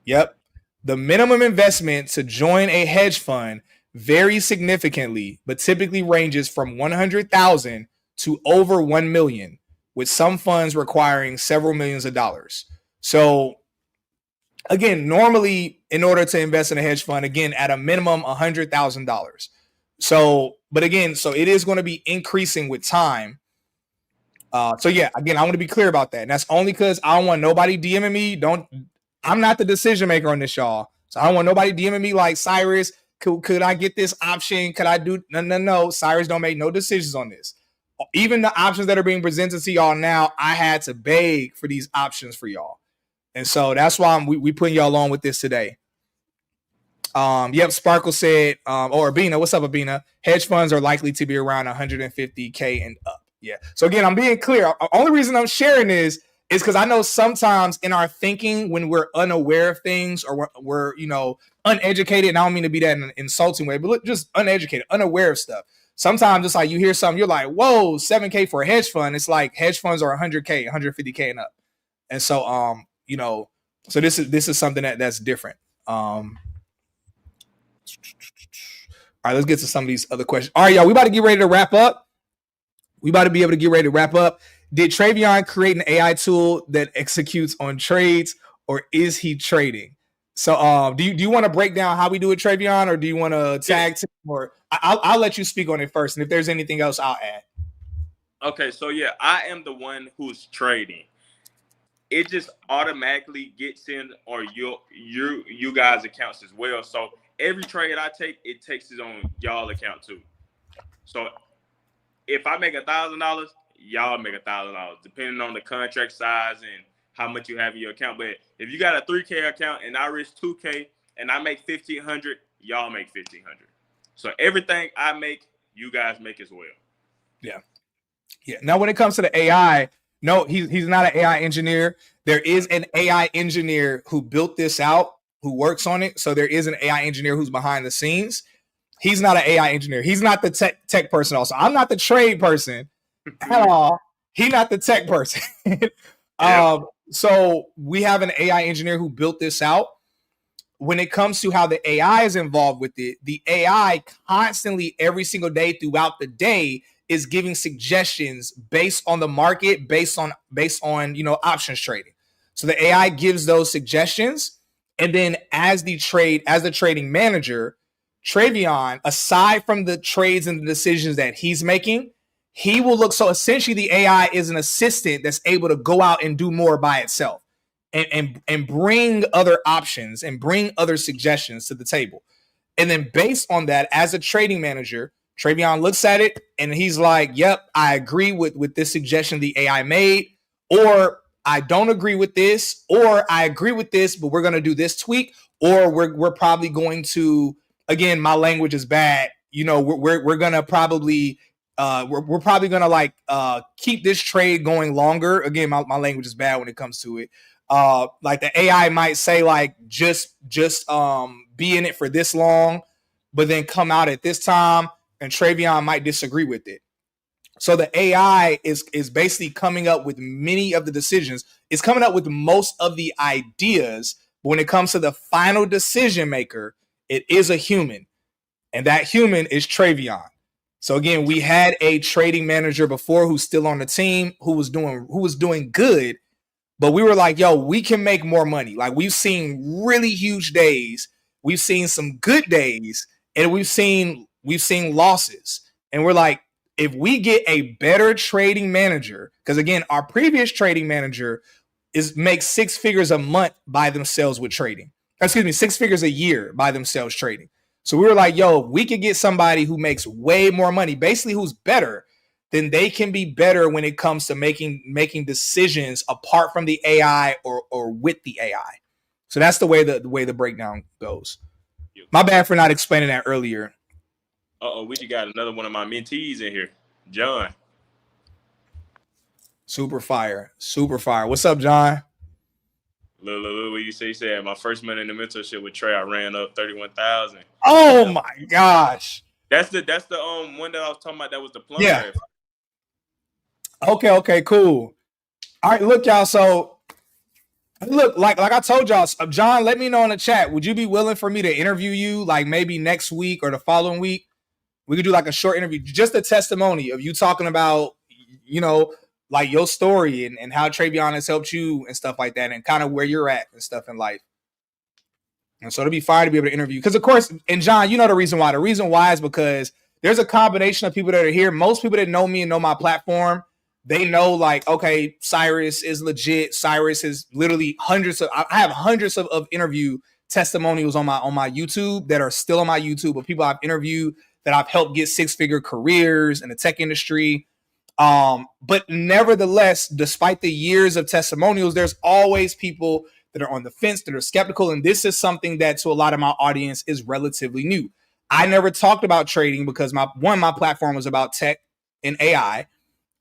Yep. The minimum investment to join a hedge fund varies significantly, but typically ranges from 100,000 to over 1 million, with some funds requiring several millions of dollars. So again, normally in order to invest in a hedge fund, again, at a minimum, $100,000. So, but again, so it is going to be increasing with time. So yeah, again, I want to be clear about that. And that's only because I don't want nobody DMing me. I'm not the decision maker on this, y'all. So I don't want nobody DMing me like, Cyrus, could I get this option? Could I do? No. Cyrus don't make no decisions on this. Even the options that are being presented to y'all now, I had to beg for these options for y'all. And so that's why we putting y'all on with this today. Yep, Sparkle said, or Abina, what's up, Abina? Hedge funds are likely to be around 150K and up. Yeah. So again, I'm being clear. Only reason I'm sharing this is because I know sometimes in our thinking, when we're unaware of things, or we're uneducated, and I don't mean to be that in an insulting way, but just uneducated, unaware of stuff. Sometimes it's like you hear something, you're like, whoa, 7K for a hedge fund. It's like hedge funds are 100K, 150K and up. And so, so this is something that's different. All right, let's get to some of these other questions. All right, y'all, we about to get ready to wrap up. We about to be able to get ready to wrap up. Did Travion create an AI tool that executes on trades, or is he trading? So, do you want to break down how we do it, Travion, or do you want to tag team? Or I'll let you speak on it first, and if there's anything else, I'll add. Okay, so yeah, I am the one who's trading. It just automatically gets in, or you guys' accounts as well. So every trade I take, it takes it on y'all account too. So if I make $1,000, y'all make $1,000, depending on the contract size and how much you have in your account. But if you got a 3K account and I risk 2K and I make 1,500, y'all make 1,500. So everything I make, you guys make as well. Yeah. Now, when it comes to the AI, no, he's not an AI engineer. There is an AI engineer who built this out, who works on it. So there is an AI engineer who's behind the scenes. He's not an AI engineer. He's not the tech person. Also, I'm not the trade person at all. He's not the tech person. So we have an AI engineer who built this out. When it comes to how the AI is involved with it, the AI constantly every single day throughout the day is giving suggestions based on the market, based on options trading. So the AI gives those suggestions, and then as the trading manager, Travion, aside from the trades and the decisions that he's making, he will look. So essentially, the AI is an assistant that's able to go out and do more by itself and bring other options and bring other suggestions to the table. And then based on that, as a trading manager, Travion looks at it and he's like, yep, I agree with this suggestion the AI made, or I don't agree with this, or I agree with this, but we're going to do this tweak, or we're probably going to, again, my language is bad. We're going to probably we're probably going to keep this trade going longer. Again, my language is bad when it comes to it. Like the AI might say just be in it for this long, but then come out at this time, and Travion might disagree with it. So the AI is basically coming up with many of the decisions. It's coming up with most of the ideas, but when it comes to the final decision maker, it is a human, and that human is Travion. So again, we had a trading manager before who's still on the team who was doing good. But we were like, yo, we can make more money. Like, we've seen really huge days. We've seen some good days, and we've seen losses. And we're like, if we get a better trading manager, because again, our previous trading manager makes 6 figures a month by themselves with trading. 6 figures a year by themselves trading. So we were like, yo, we could get somebody who makes way more money, basically who's better, then they can be better when it comes to making decisions apart from the AI or with the AI. So that's the way the breakdown goes. My bad for not explaining that earlier. We just got another one of my mentees in here, John. Super fire. What's up, John? Look, what you say? You said my first month in the mentorship with Trey, I ran up 31,000. Oh my gosh. That's the one that I was talking about. That was the plumber. Yeah. Okay, cool. All right, look, y'all. So, look, like I told y'all, John, let me know in the chat. Would you be willing for me to interview you, like maybe next week or the following week? We could do like a short interview, just a testimony of you talking about, like your story and how Travion has helped you and stuff like that, and kind of where you're at and stuff in life. And so it'll be fine to be able to interview. Because, of course, and John, you know the reason why. The reason why is because there's a combination of people that are here. Most people that know me and know my platform, they know, like, okay, Cyrus is legit. Cyrus is literally I have hundreds of interview testimonials on my YouTube that are still on my YouTube of people I've interviewed that I've helped get 6-figure careers in the tech industry. But nevertheless, despite the years of testimonials, there's always people that are on the fence, that are skeptical. And this is something that to a lot of my audience is relatively new. I never talked about trading because my platform was about tech and AI.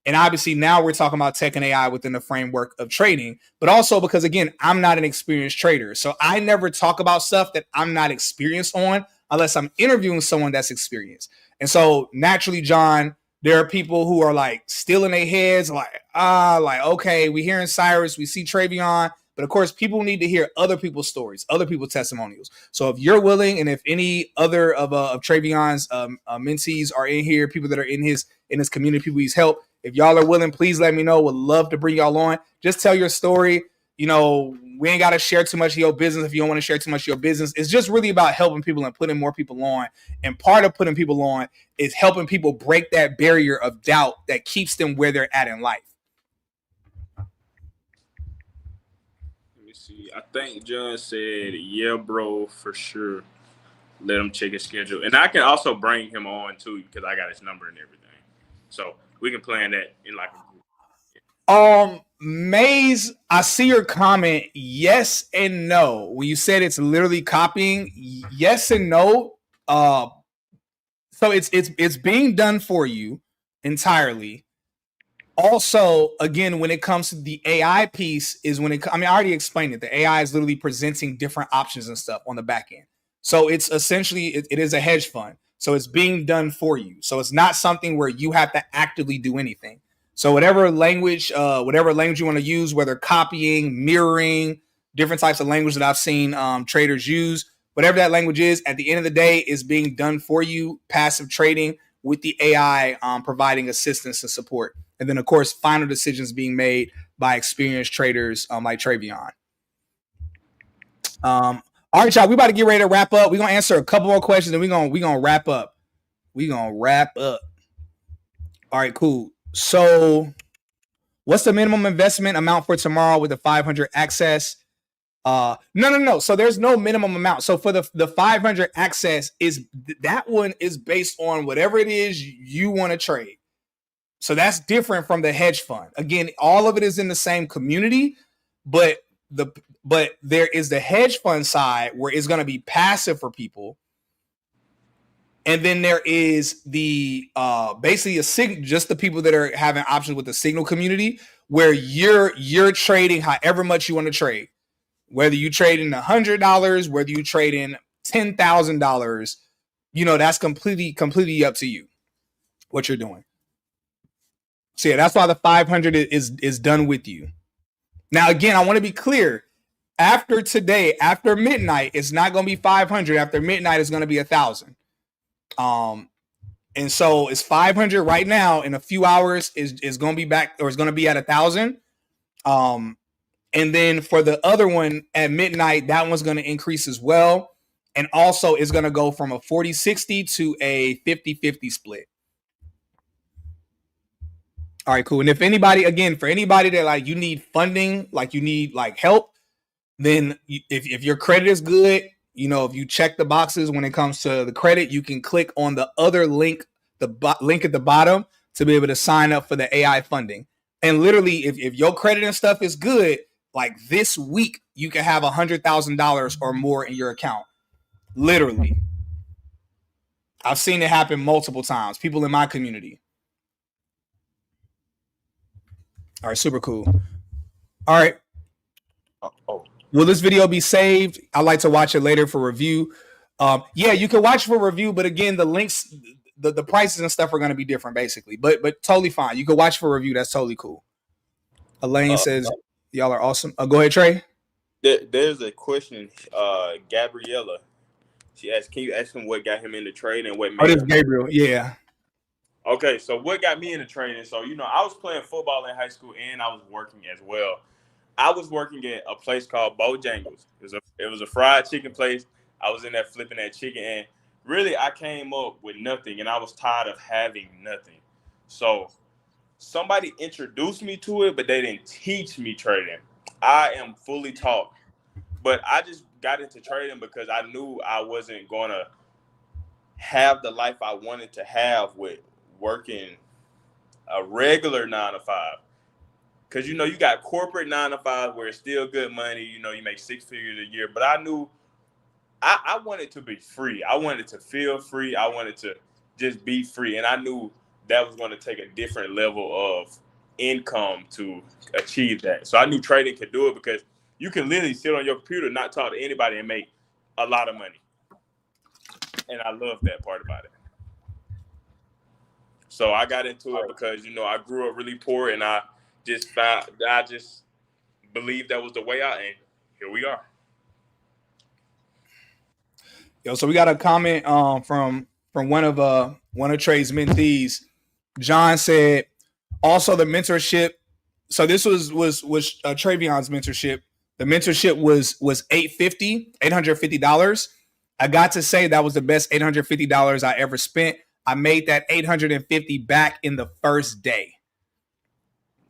And obviously now we're talking about tech and AI within the framework of trading, but also because, again, I'm not an experienced trader. So I never talk about stuff that I'm not experienced on unless I'm interviewing someone that's experienced. And so naturally, John, there are people who are like still in their heads, like, okay, we hearing Cyrus, we see Travion. But of course, people need to hear other people's stories, other people's testimonials. So if you're willing, and if any other of Travion's mentees are in here, people that are in his community, people he's helped, if y'all are willing, please let me know. Would love to bring y'all on. Just tell your story. We ain't got to share too much of your business if you don't want to share too much of your business. It's just really about helping people and putting more people on. And part of putting people on is helping people break that barrier of doubt that keeps them where they're at in life. Let me see. I think John said, yeah, bro, for sure. Let him check his schedule. And I can also bring him on, too, because I got his number and everything. So we can plan that in like a group. Maze, I see your comment. Yes and no. When you said it's literally copying, yes and no. So it's being done for you entirely. Also, again, when it comes to the AI piece, I already explained it. The AI is literally presenting different options and stuff on the back end. So it's essentially, it is a hedge fund. So it's being done for you. So it's not something where you have to actively do anything. So whatever language you want to use, whether copying, mirroring, different types of language that I've seen traders use, whatever that language is, at the end of the day, is being done for you. Passive trading with the AI providing assistance and support. And then, of course, final decisions being made by experienced traders like Travion. All right, y'all, we about to get ready to wrap up. We're going to answer a couple more questions, and we're gonna wrap up. We're going to wrap up. All right, cool. So what's the minimum investment amount for tomorrow with the 500 access? No. So there's no minimum amount. So for the 500 access, that one is based on whatever it is you want to trade. So that's different from the hedge fund. Again, all of it is in the same community, but there is the hedge fund side where it's going to be passive for people. And then there is the basically just the people that are having options with the signal community, where you're trading however much you want to trade, whether you trade in $100, whether you trade in $10,000, that's completely up to you what you're doing. So yeah, that's why the 500 is done with you. Now again, I want to be clear. After today, after midnight, it's not going to be 500. After midnight, it's going to be 1,000. And so it's 500 right now. In a few hours is going to be back, or it's going to be at 1,000. And then for the other one at midnight, that one's going to increase as well. And also it's going to go from a 40-60 to a 50-50 split. All right, cool. And if anybody, again, for anybody that like you need funding, like you need like help, then if your credit is good, if you check the boxes when it comes to the credit, you can click on the other link, link at the bottom, to be able to sign up for the AI funding. And literally, if your credit and stuff is good, like this week, you can have $100,000 or more in your account. Literally. I've seen it happen multiple times. People in my community. All right, super cool. All right. Will this video be saved? I'd like to watch it later for review. Yeah, you can watch for review, but again, the links, the prices and stuff are going to be different, basically. But totally fine. You can watch for review. That's totally cool. Elaine says, y'all are awesome. Go ahead, Trey. There's a question. Gabriella, she asked, can you ask him what got him into trading and what made this is Gabriel. Yeah. Okay, so what got me into trading? So, I was playing football in high school and I was working as well. I was working at a place called Bojangles. It was a fried chicken place. I was in there flipping that chicken, and really I came up with nothing, and I was tired of having nothing. So somebody introduced me to it, but they didn't teach me trading. I am fully taught, but I just got into trading because I knew I wasn't going to have the life I wanted to have with working a regular 9-to-5. Because, you got corporate 9-to-5 where it's still good money. You make 6 figures a year. But I knew I wanted to be free. I wanted to feel free. I wanted to just be free. And I knew that was going to take a different level of income to achieve that. So I knew trading could do it, because you can literally sit on your computer, not talk to anybody, and make a lot of money. And I love that part about it. So I got into it because, I grew up really poor, and I just believed that was the way out, and here we are. Yo, so we got a comment from one of Trey's mentees. John said, also the mentorship. So this was Travion's mentorship. The mentorship was $850. I got to say that was the best $850 I ever spent. I made that $850 back in the first day.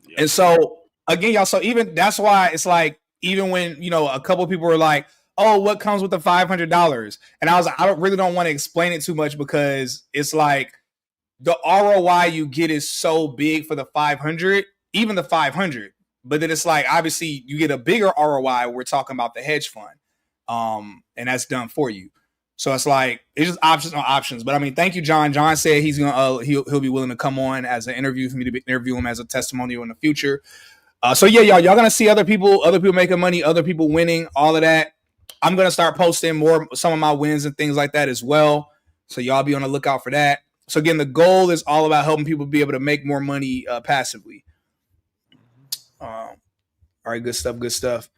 Yep. And so again, y'all, so even that's why it's like, even when, a couple of people were like, oh, what comes with the $500? And I was like, I don't want to explain it too much, because it's like the ROI you get is so big for the 500, even the 500. But then it's like, obviously you get a bigger ROI. We're talking about the hedge fund. And that's done for you. So it's like, it's just options on options. But I mean, thank you, John. John said he's going to, he'll be willing to come on as an interview for me to interview him as a testimonial in the future. So yeah, y'all going to see other people making money, other people winning, all of that. I'm going to start posting some of my wins and things like that as well. So y'all be on the lookout for that. So again, the goal is all about helping people be able to make more money passively. All right, good stuff, good stuff.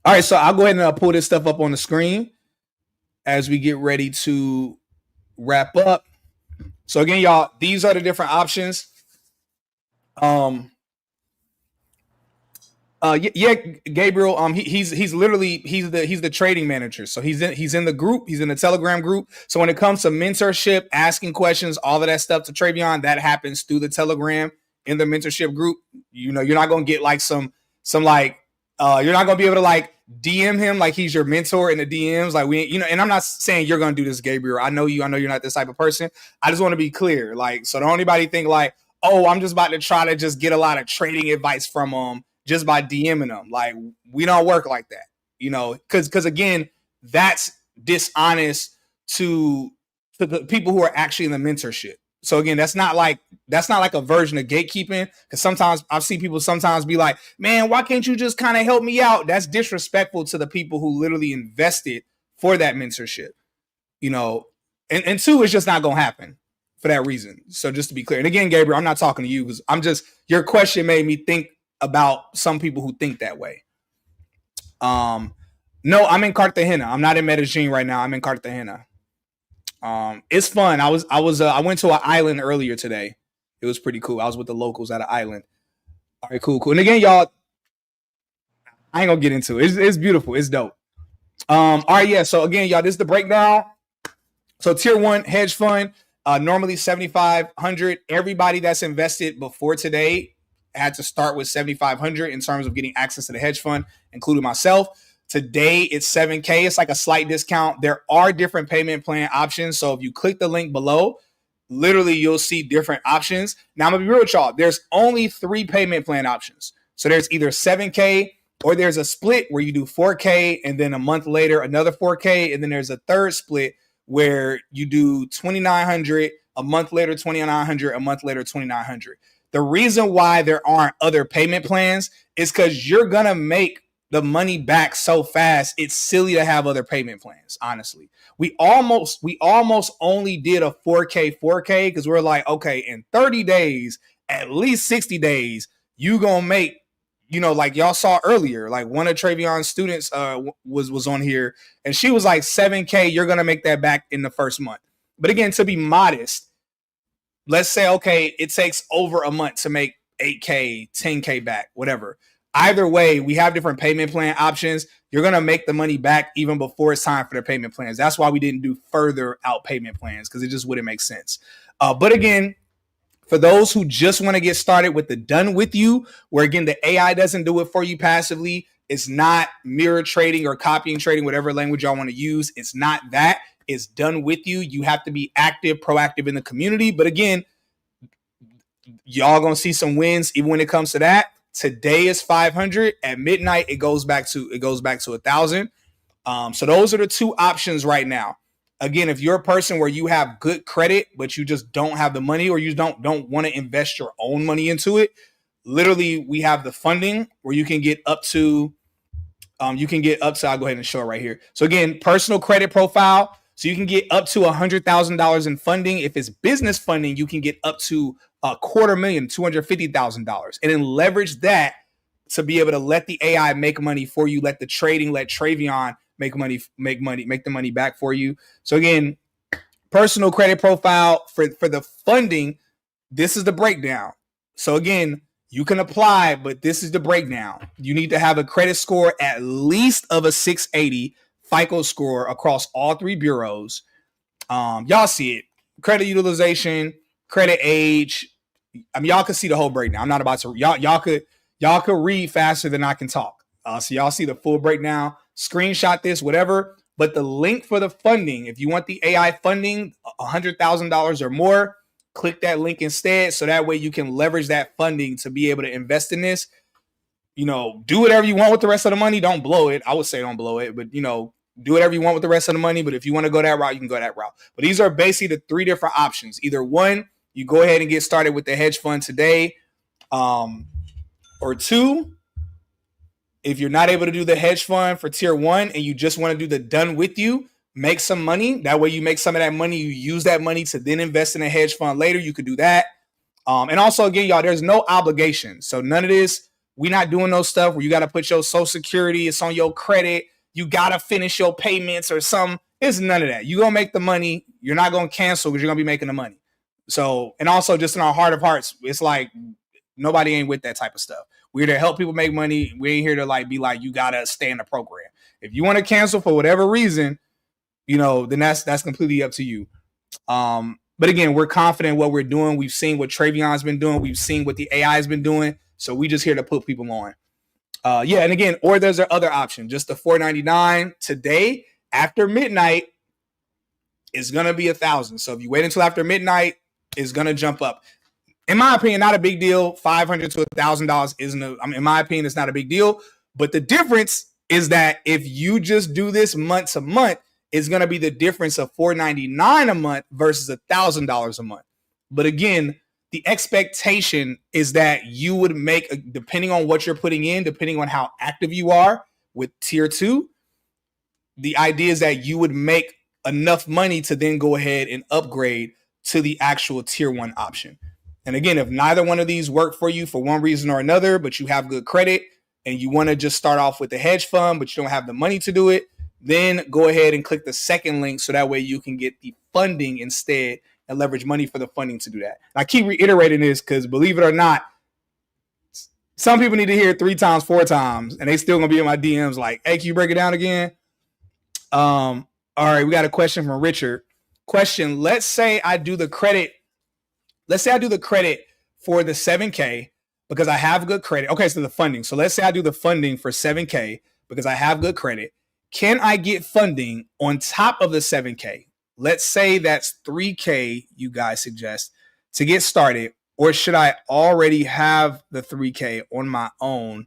All right, so I'll go ahead and pull this stuff up on the screen as we get ready to wrap up. So again, y'all, these are the different options. Yeah, Gabriel. He's literally he's the trading manager. So he's in the group. He's in the Telegram group. So when it comes to mentorship, asking questions, all of that stuff to Travion, that happens through the Telegram in the mentorship group. You know, you're not gonna get like some like you're not gonna be able to like DM him like he's your mentor in the DMs. Like we, you know, and I'm not saying you're gonna do this, Gabriel. I know you. I know you're not this type of person. I just want to be clear. Like, so don't anybody think like, oh, I'm just about to try to just get a lot of trading advice from him just by DMing them. Like, we don't work like that, you know, because again, that's dishonest to the people who are actually in the mentorship. So again, that's not like a version of gatekeeping. Because sometimes I've seen people sometimes be like, man, why can't you just kind of help me out? That's disrespectful to the people who literally invested for that mentorship, you know. And two, it's just not gonna happen for that reason. So just to be clear, and again, Gabriel, I'm not talking to you because your question made me think about some people who think that way. No, I'm in Cartagena. I'm not in Medellin right now. I'm in Cartagena. It's fun. I went to an island earlier today. It was pretty cool. I was with the locals at an island. All right, cool. And again, y'all, I ain't gonna get into it. It's beautiful. It's dope. All right, yeah. So again, y'all, this is the breakdown. So tier 1 hedge fund, normally 7,500. Everybody that's invested before today had to start with 7,500 in terms of getting access to the hedge fund, including myself. Today it's 7K. It's like a slight discount. There are different payment plan options. So if you click the link below, literally you'll see different options. Now I'm gonna be real with y'all. There's only 3 payment plan options. So there's either 7K or there's a split where you do 4K and then a month later another 4K, and then there's a third split where you do 2,900, a month later 2,900, a month later 2,900. The reason why there aren't other payment plans is because you're gonna make the money back so fast. It's silly to have other payment plans. Honestly, we almost only did a 4K because we're like, okay, in 30 days, at least 60 days, you gonna make, you know, like y'all saw earlier, like one of Travion's students was on here, and she was like 7K. You're gonna make that back in the first month. But again, to be modest, let's say, okay, it takes over a month to make 8K, 10K back, whatever. Either way, we have different payment plan options. You're going to make the money back even before it's time for the payment plans. That's why we didn't do further out payment plans, because it just wouldn't make sense. But again, for those who just want to get started with the done with you, where again, the AI doesn't do it for you passively. It's not mirror trading or copying trading, whatever language y'all want to use. It's not that. It's done with you. You have to be active, proactive in the community. But again, y'all going to see some wins even when it comes to that. Today is 500. At midnight, it goes back to 1,000. So those are the 2 options right now. Again, if you're a person where you have good credit, but you just don't have the money, or you don't want to invest your own money into it, literally we have the funding where you can get up to, I'll go ahead and show it right here. So again, personal credit profile. So you can get up to $100,000 in funding. If it's business funding, you can get up to $250,000, $250,000, and then leverage that to be able to let the AI make money for you. Let Travion make the money back for you. So again, personal credit profile for the funding. This is the breakdown. So again, you can apply, but this is the breakdown. You need to have a credit score at least of a 680 FICO score across all 3 bureaus. Y'all see it. Credit utilization, credit age. I mean, y'all can see the whole breakdown. I'm not about to. Y'all could read faster than I can talk. So y'all see the full breakdown. Screenshot this, whatever. But the link for the funding, if you want the AI funding, $100,000 or more, click that link instead. So that way you can leverage that funding to be able to invest in this. You know, do whatever you want with the rest of the money. Don't blow it. I would say don't blow it, but you know, do whatever you want with the rest of the money. But if you want to go that route, you can go that route. But these are basically the 3 different options. Either one, you go ahead and get started with the hedge fund today. Or 2, if you're not able to do the hedge fund for tier 1 and you just want to do the done with you, make some money. That way you make some of that money, you use that money to then invest in a hedge fund later. You could do that. And also, again, y'all, there's no obligation. So none of this, we're not doing no stuff where you got to put your social security, it's on your credit, you got to finish your payments or something. It's none of that. You're going to make the money. You're not going to cancel because you're going to be making the money. So, and also just in our heart of hearts, it's like nobody ain't with that type of stuff. We're here to help people make money. We ain't here to like be like, you got to stay in the program. If you want to cancel for whatever reason, you know, then that's completely up to you. But again, we're confident in what we're doing. We've seen what Travion's been doing. We've seen what the AI has been doing. So we just here to put people on. Yeah, and again, or there's our other option, just the $4.99 today after midnight is gonna be $1,000. So if you wait until after midnight, it's gonna jump up. In my opinion, not a big deal. $500 to $1,000 isn't. In my opinion, it's not a big deal. But the difference is that if you just do this month to month, it's going to be the difference of $4.99 a month versus $1,000 a month. But again, the expectation is that you would make, depending on what you're putting in, depending on how active you are with tier 2, the idea is that you would make enough money to then go ahead and upgrade to the actual tier 1 option. And again, if neither one of these work for you for one reason or another, but you have good credit and you want to just start off with the hedge fund, but you don't have the money to do it, then go ahead and click the second link so that way you can get the funding instead and leverage money for the funding to do that. And I keep reiterating this because believe it or not, some people need to hear it 3 times, 4 times, and they still gonna be in my DMs like, hey, can you break it down again? All right, we got a question from Richard. Question, let's say I do the credit for the 7K because I have good credit. Okay, so the funding. So let's say I do the funding for 7K because I have good credit. Can I get funding on top of the 7K? Let's say that's 3K, you guys suggest, to get started, or should I already have the 3K on my own?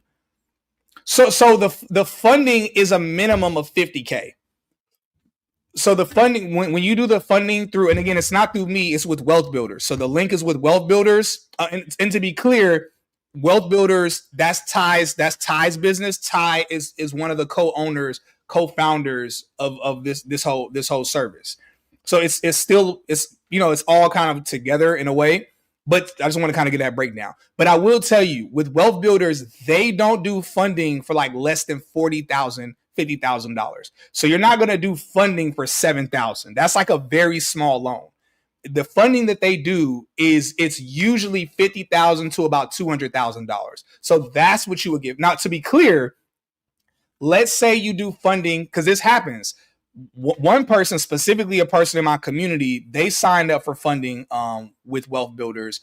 So the funding is a minimum of 50K. So the funding, when you do the funding through, and again, it's not through me, it's with Wealth Builders. So the link is with Wealth Builders. And to be clear, Wealth Builders, that's Ty's business. Ty is one of the co-owners, co-founders of this whole service. So it's all kind of together in a way, but I just want to kind of get that breakdown. But I will tell you, with Wealth Builders, they don't do funding for like less than $40,000, $50,000. So you're not going to do funding for $7,000. That's like a very small loan. The funding that they do it's usually $50,000 to about $200,000. So that's what you would give. Now, to be clear, let's say you do funding, because this happens. One person, specifically a person in my community, they signed up for funding with Wealth Builders.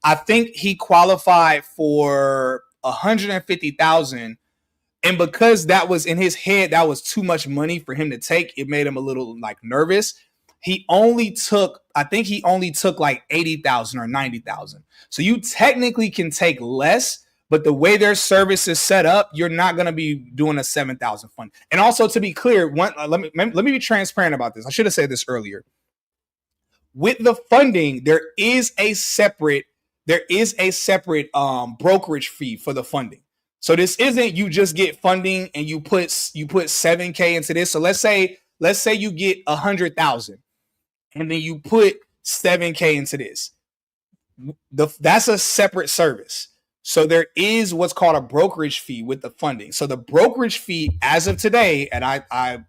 I think he qualified for $150,000. And because that was in his head, that was too much money for him to take. It made him a little like nervous. He only took like $80,000 or $90,000. So you technically can take less, but the way their service is set up, you're not going to be doing a $7,000 fund. And also, to be clear, let me be transparent about this. I should have said this earlier. With the funding, there is a separate brokerage fee for the funding. So this isn't you just get funding and you put 7K into this. So let's say you get 100,000 and then you put 7K into this. That's a separate service. So there is what's called a brokerage fee with the funding. So the brokerage fee as of today, and I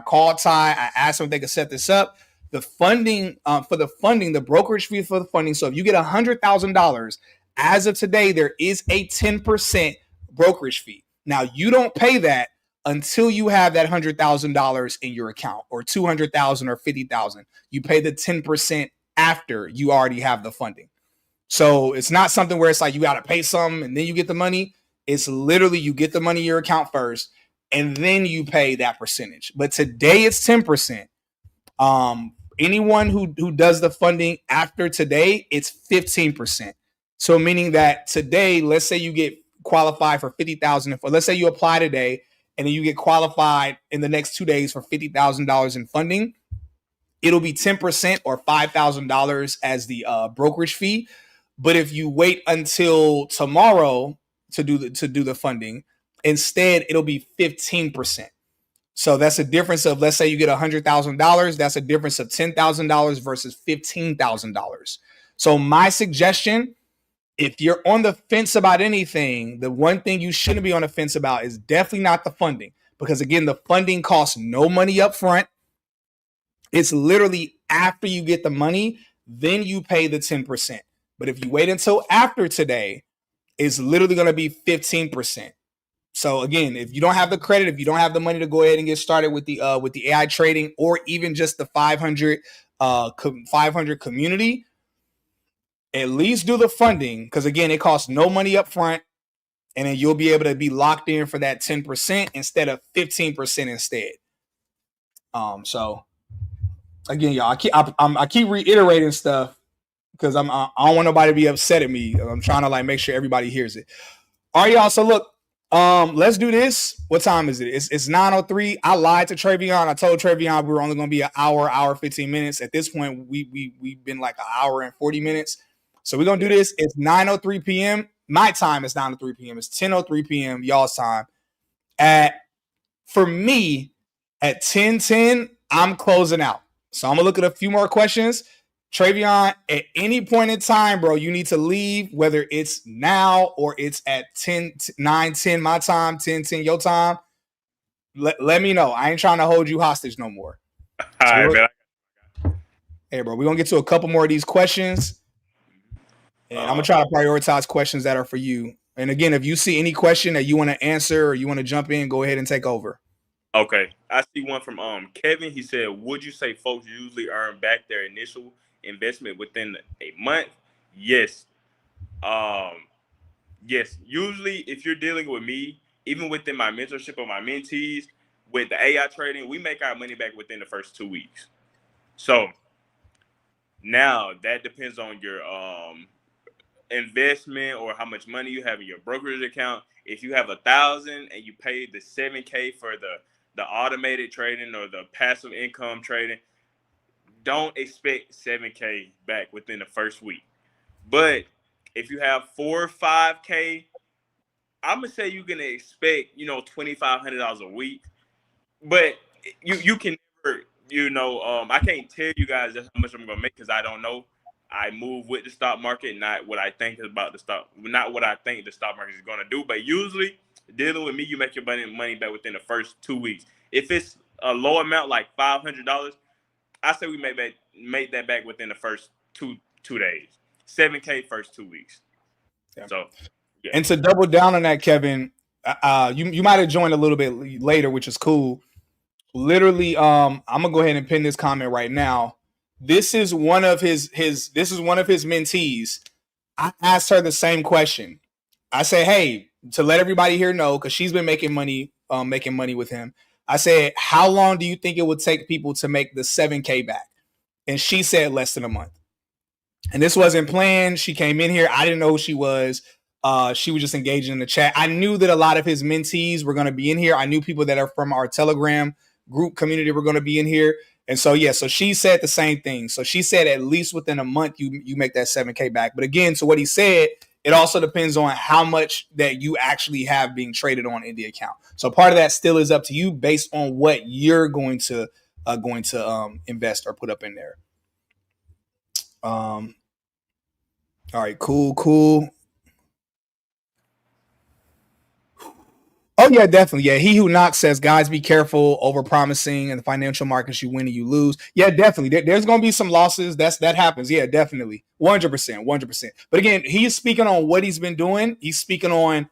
called Ty, I asked them if they could set this up. The funding the brokerage fee for the funding. So if you get $100,000 as of today, there is a 10% brokerage fee. Now you don't pay that until you have that $100,000 in your account, or $200,000 or $50,000. You pay the 10% after you already have the funding. So it's not something where it's like you got to pay some and then you get the money. It's literally you get the money in your account first and then you pay that percentage. But today it's 10%. Anyone who does the funding after today, it's 15%. So meaning that today, let's say you get qualified for $50,000. Let's say you apply today and then you get qualified in the next 2 days for $50,000 in funding. It'll be 10% or $5,000 as the brokerage fee. But if you wait until tomorrow to do the funding, instead it'll be 15%. So that's a difference of, let's say you get $100,000. That's a difference of $10,000 versus $15,000. So my suggestion, if you're on the fence about anything, the one thing you shouldn't be on the fence about is definitely not the funding. Because again, the funding costs no money up front. It's literally after you get the money, then you pay the 10%. But if you wait until after today, it's literally going to be 15%. So again, if you don't have the credit, if you don't have the money to go ahead and get started with the AI trading, or even just the 500 community, at least do the funding, because again, it costs no money up front, and then you'll be able to be locked in for that 10% instead of 15% instead. So again, y'all, I keep reiterating stuff because I don't want nobody to be upset at me. I'm trying to like make sure everybody hears it. All right, y'all. So look, let's do this. What time is it? It's 9:03. I lied to Travion. I told Travion we were only going to be an hour 15 minutes. At this point, we've been like an hour and 40 minutes. So we're gonna do this. It's 9:03 p.m. My time is 9:03 p.m. It's 10:03 p.m. y'all's time. For me, at 10:10, I'm closing out. So I'm gonna look at a few more questions. Travion, at any point in time, bro, you need to leave, whether it's now or it's at 9:10 my time, 10:10 your time. Let me know. I ain't trying to hold you hostage no more. All right, man. Hey, bro, we're gonna get to a couple more of these questions. And I'm gonna try to prioritize questions that are for you. And again, if you see any question that you want to answer or you want to jump in, go ahead and take over. Okay, I see one from Kevin. He said, "Would you say folks usually earn back their initial investment within a month?" Yes. Yes. Usually, if you're dealing with me, even within my mentorship or my mentees, with the AI trading, we make our money back within the first 2 weeks. So now that depends on your investment or how much money you have in your brokerage account. If you have 1,000 and you pay the 7K for the automated trading or the passive income trading, don't expect 7K back within the first week. But if you have 4 or 5K, I'm gonna say you can expect $2,500 a week. But you can never I can't tell you guys just how much I'm gonna make because I don't know. I move with the stock market, not what I think about not what I think the stock market is gonna do. But usually, dealing with me, you make your money back within the first 2 weeks. If it's a low amount like $500, I say we make that back within the first two days. 7K first 2 weeks. Yeah. So, yeah. And to double down on that, Kevin, you might have joined a little bit later, which is cool. Literally, I'm gonna go ahead and pin this comment right now. This is one of his mentees. I asked her the same question. I said, hey, to let everybody here know, because she's been making money with him. I said, how long do you think it would take people to make the 7K back? And she said less than a month. And this wasn't planned. She came in here. I didn't know who she was. She was just engaging in the chat. I knew that a lot of his mentees were going to be in here. I knew people that are from our Telegram group community were going to be in here. And so, yeah, so she said the same thing. So she said at least within a month, you make that 7K back. But again, so what he said, it also depends on how much that you actually have being traded on in the account. So part of that still is up to you based on what you're going to invest or put up in there. All right, cool. Oh yeah, definitely. Yeah, he who knocks says, guys, be careful over promising in the financial markets. You win and you lose. Yeah, definitely. There's going to be some losses. That happens. Yeah, definitely. 100%. But again, he's speaking on what he's been doing. He's speaking on,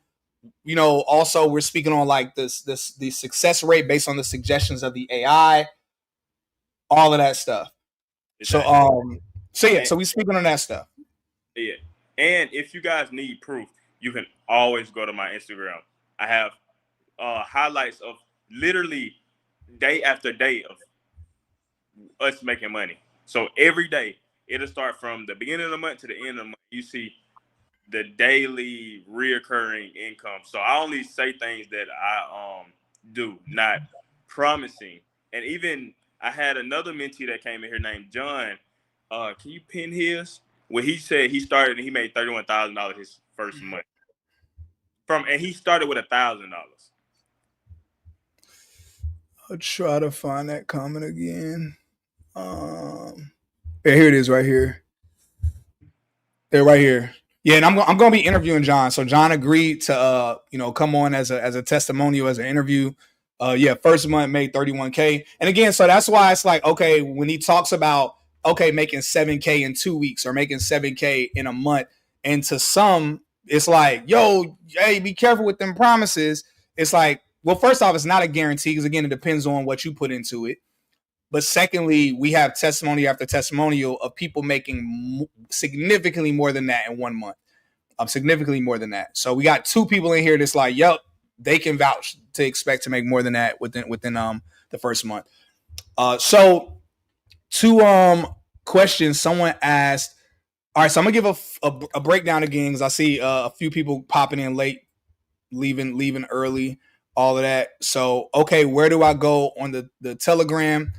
also we're speaking on like the success rate based on the suggestions of the AI, all of that stuff. Exactly. So we're speaking on that stuff. Yeah. And if you guys need proof, you can always go to my Instagram. I have highlights of literally day after day of us making money. So every day, it'll start from the beginning of the month to the end of the month. You see the daily reoccurring income. So I only say things that I do, not promising. And even I had another mentee that came in here named John. Can you pin his? When he said he started and he made $31,000 his first month. And he started with $1,000. I'll try to find that comment again. Yeah, here it is right here. They're right here. Yeah, and I'm going to be interviewing John. So John agreed to come on as a testimonial, as an interview. Yeah, first month made 31K. And again, so that's why it's like, okay, when he talks about making 7K in 2 weeks or making 7K in a month, and to some it's like, yo, hey, be careful with them promises. It's like, well, first off, it's not a guarantee because again, it depends on what you put into it. But secondly, we have testimony after testimonial of people making significantly more than that in 1 month. Significantly more than that. So we got 2 people in here that's like, yep, they can vouch to expect to make more than that within the first month. So 2 questions someone asked. All right, so I'm gonna give a breakdown again because I see a few people popping in late, leaving early, all of that. So okay, where do I go on the Telegram?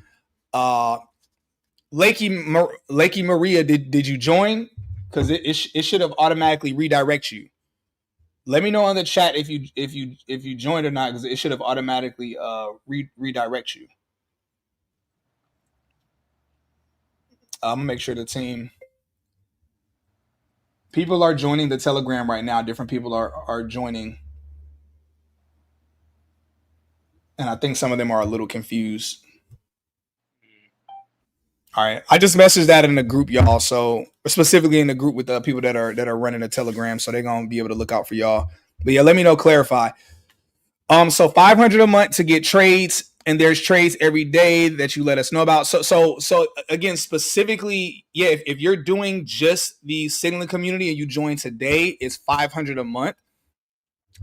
Lakey Maria, did you join? Because it should have automatically redirect you. Let me know in the chat if you joined or not, because it should have automatically redirect you. I'm gonna make sure the team people are joining the Telegram right now. Different people are joining, and I think some of them are a little confused. All right, I just messaged that in the group, y'all. So specifically in the group with the people that are running the Telegram, so they're gonna be able to look out for y'all. But yeah, let me know. Clarify. So $500 a month to get trades, and there's trades every day that you let us know about. So again, specifically, yeah, if you're doing just the signaling community and you join today, it's $500 a month.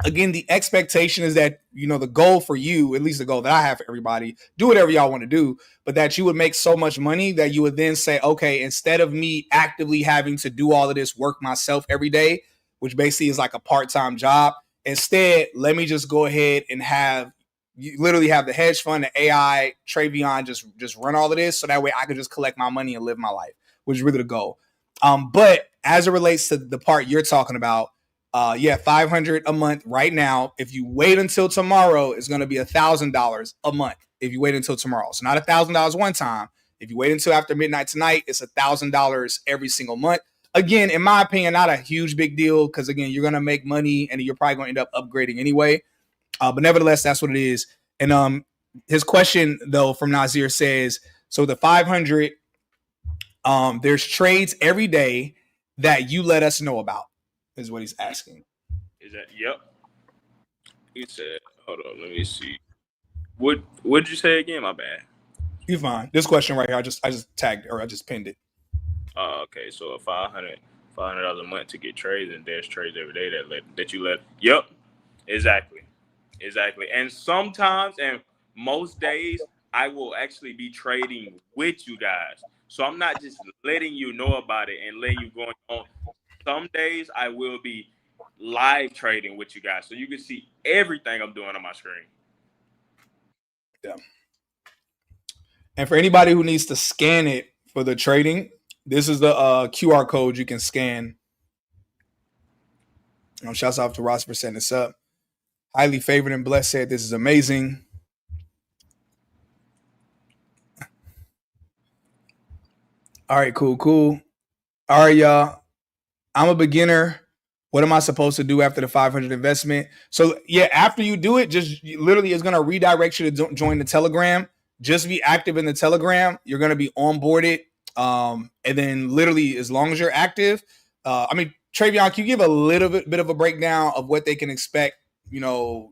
Again, the expectation is that, the goal for you, at least the goal that I have for everybody, do whatever y'all want to do, but that you would make so much money that you would then say, okay, instead of me actively having to do all of this work myself every day, which basically is like a part-time job, instead, let me just go ahead and you literally have the hedge fund, the AI, Travion, just run all of this, so that way I can just collect my money and live my life, which is really the goal. But as it relates to the part you're talking about, $500 a month right now. If you wait until tomorrow, it's going to be $1,000 a month. If you wait until tomorrow, so not $1,000 one time. If you wait until after midnight tonight, it's $1,000 every single month. Again, in my opinion, not a huge big deal because again, you're going to make money and you're probably going to end up upgrading anyway. But nevertheless, that's what it is. And his question though from Nazir says, so the 500, there's trades every day that you let us know about. Is what he's asking. Is that yep? He said, hold on, let me see. What did you say again? My bad. You're fine. This question right here, I just tagged or I just pinned it. Okay, so $500 a month to get trades, and there's trades every day that you let. Yep, exactly. And sometimes, and most days, I will actually be trading with you guys. So I'm not just letting you know about it and letting you go on. Some days I will be live trading with you guys, so you can see everything I'm doing on my screen. Yeah. And for anybody who needs to scan it for the trading, this is the QR code you can scan. Shouts out to Ross for setting this up. Highly favored and blessed said this is amazing. All right, cool. All right, y'all. I'm a beginner. What am I supposed to do after the 500 investment? So yeah, after you do it, just literally it's going to redirect you to join the Telegram. Just be active in the Telegram. You're going to be onboarded. And then literally as long as you're active, Travion, can you give a little bit of a breakdown of what they can expect, after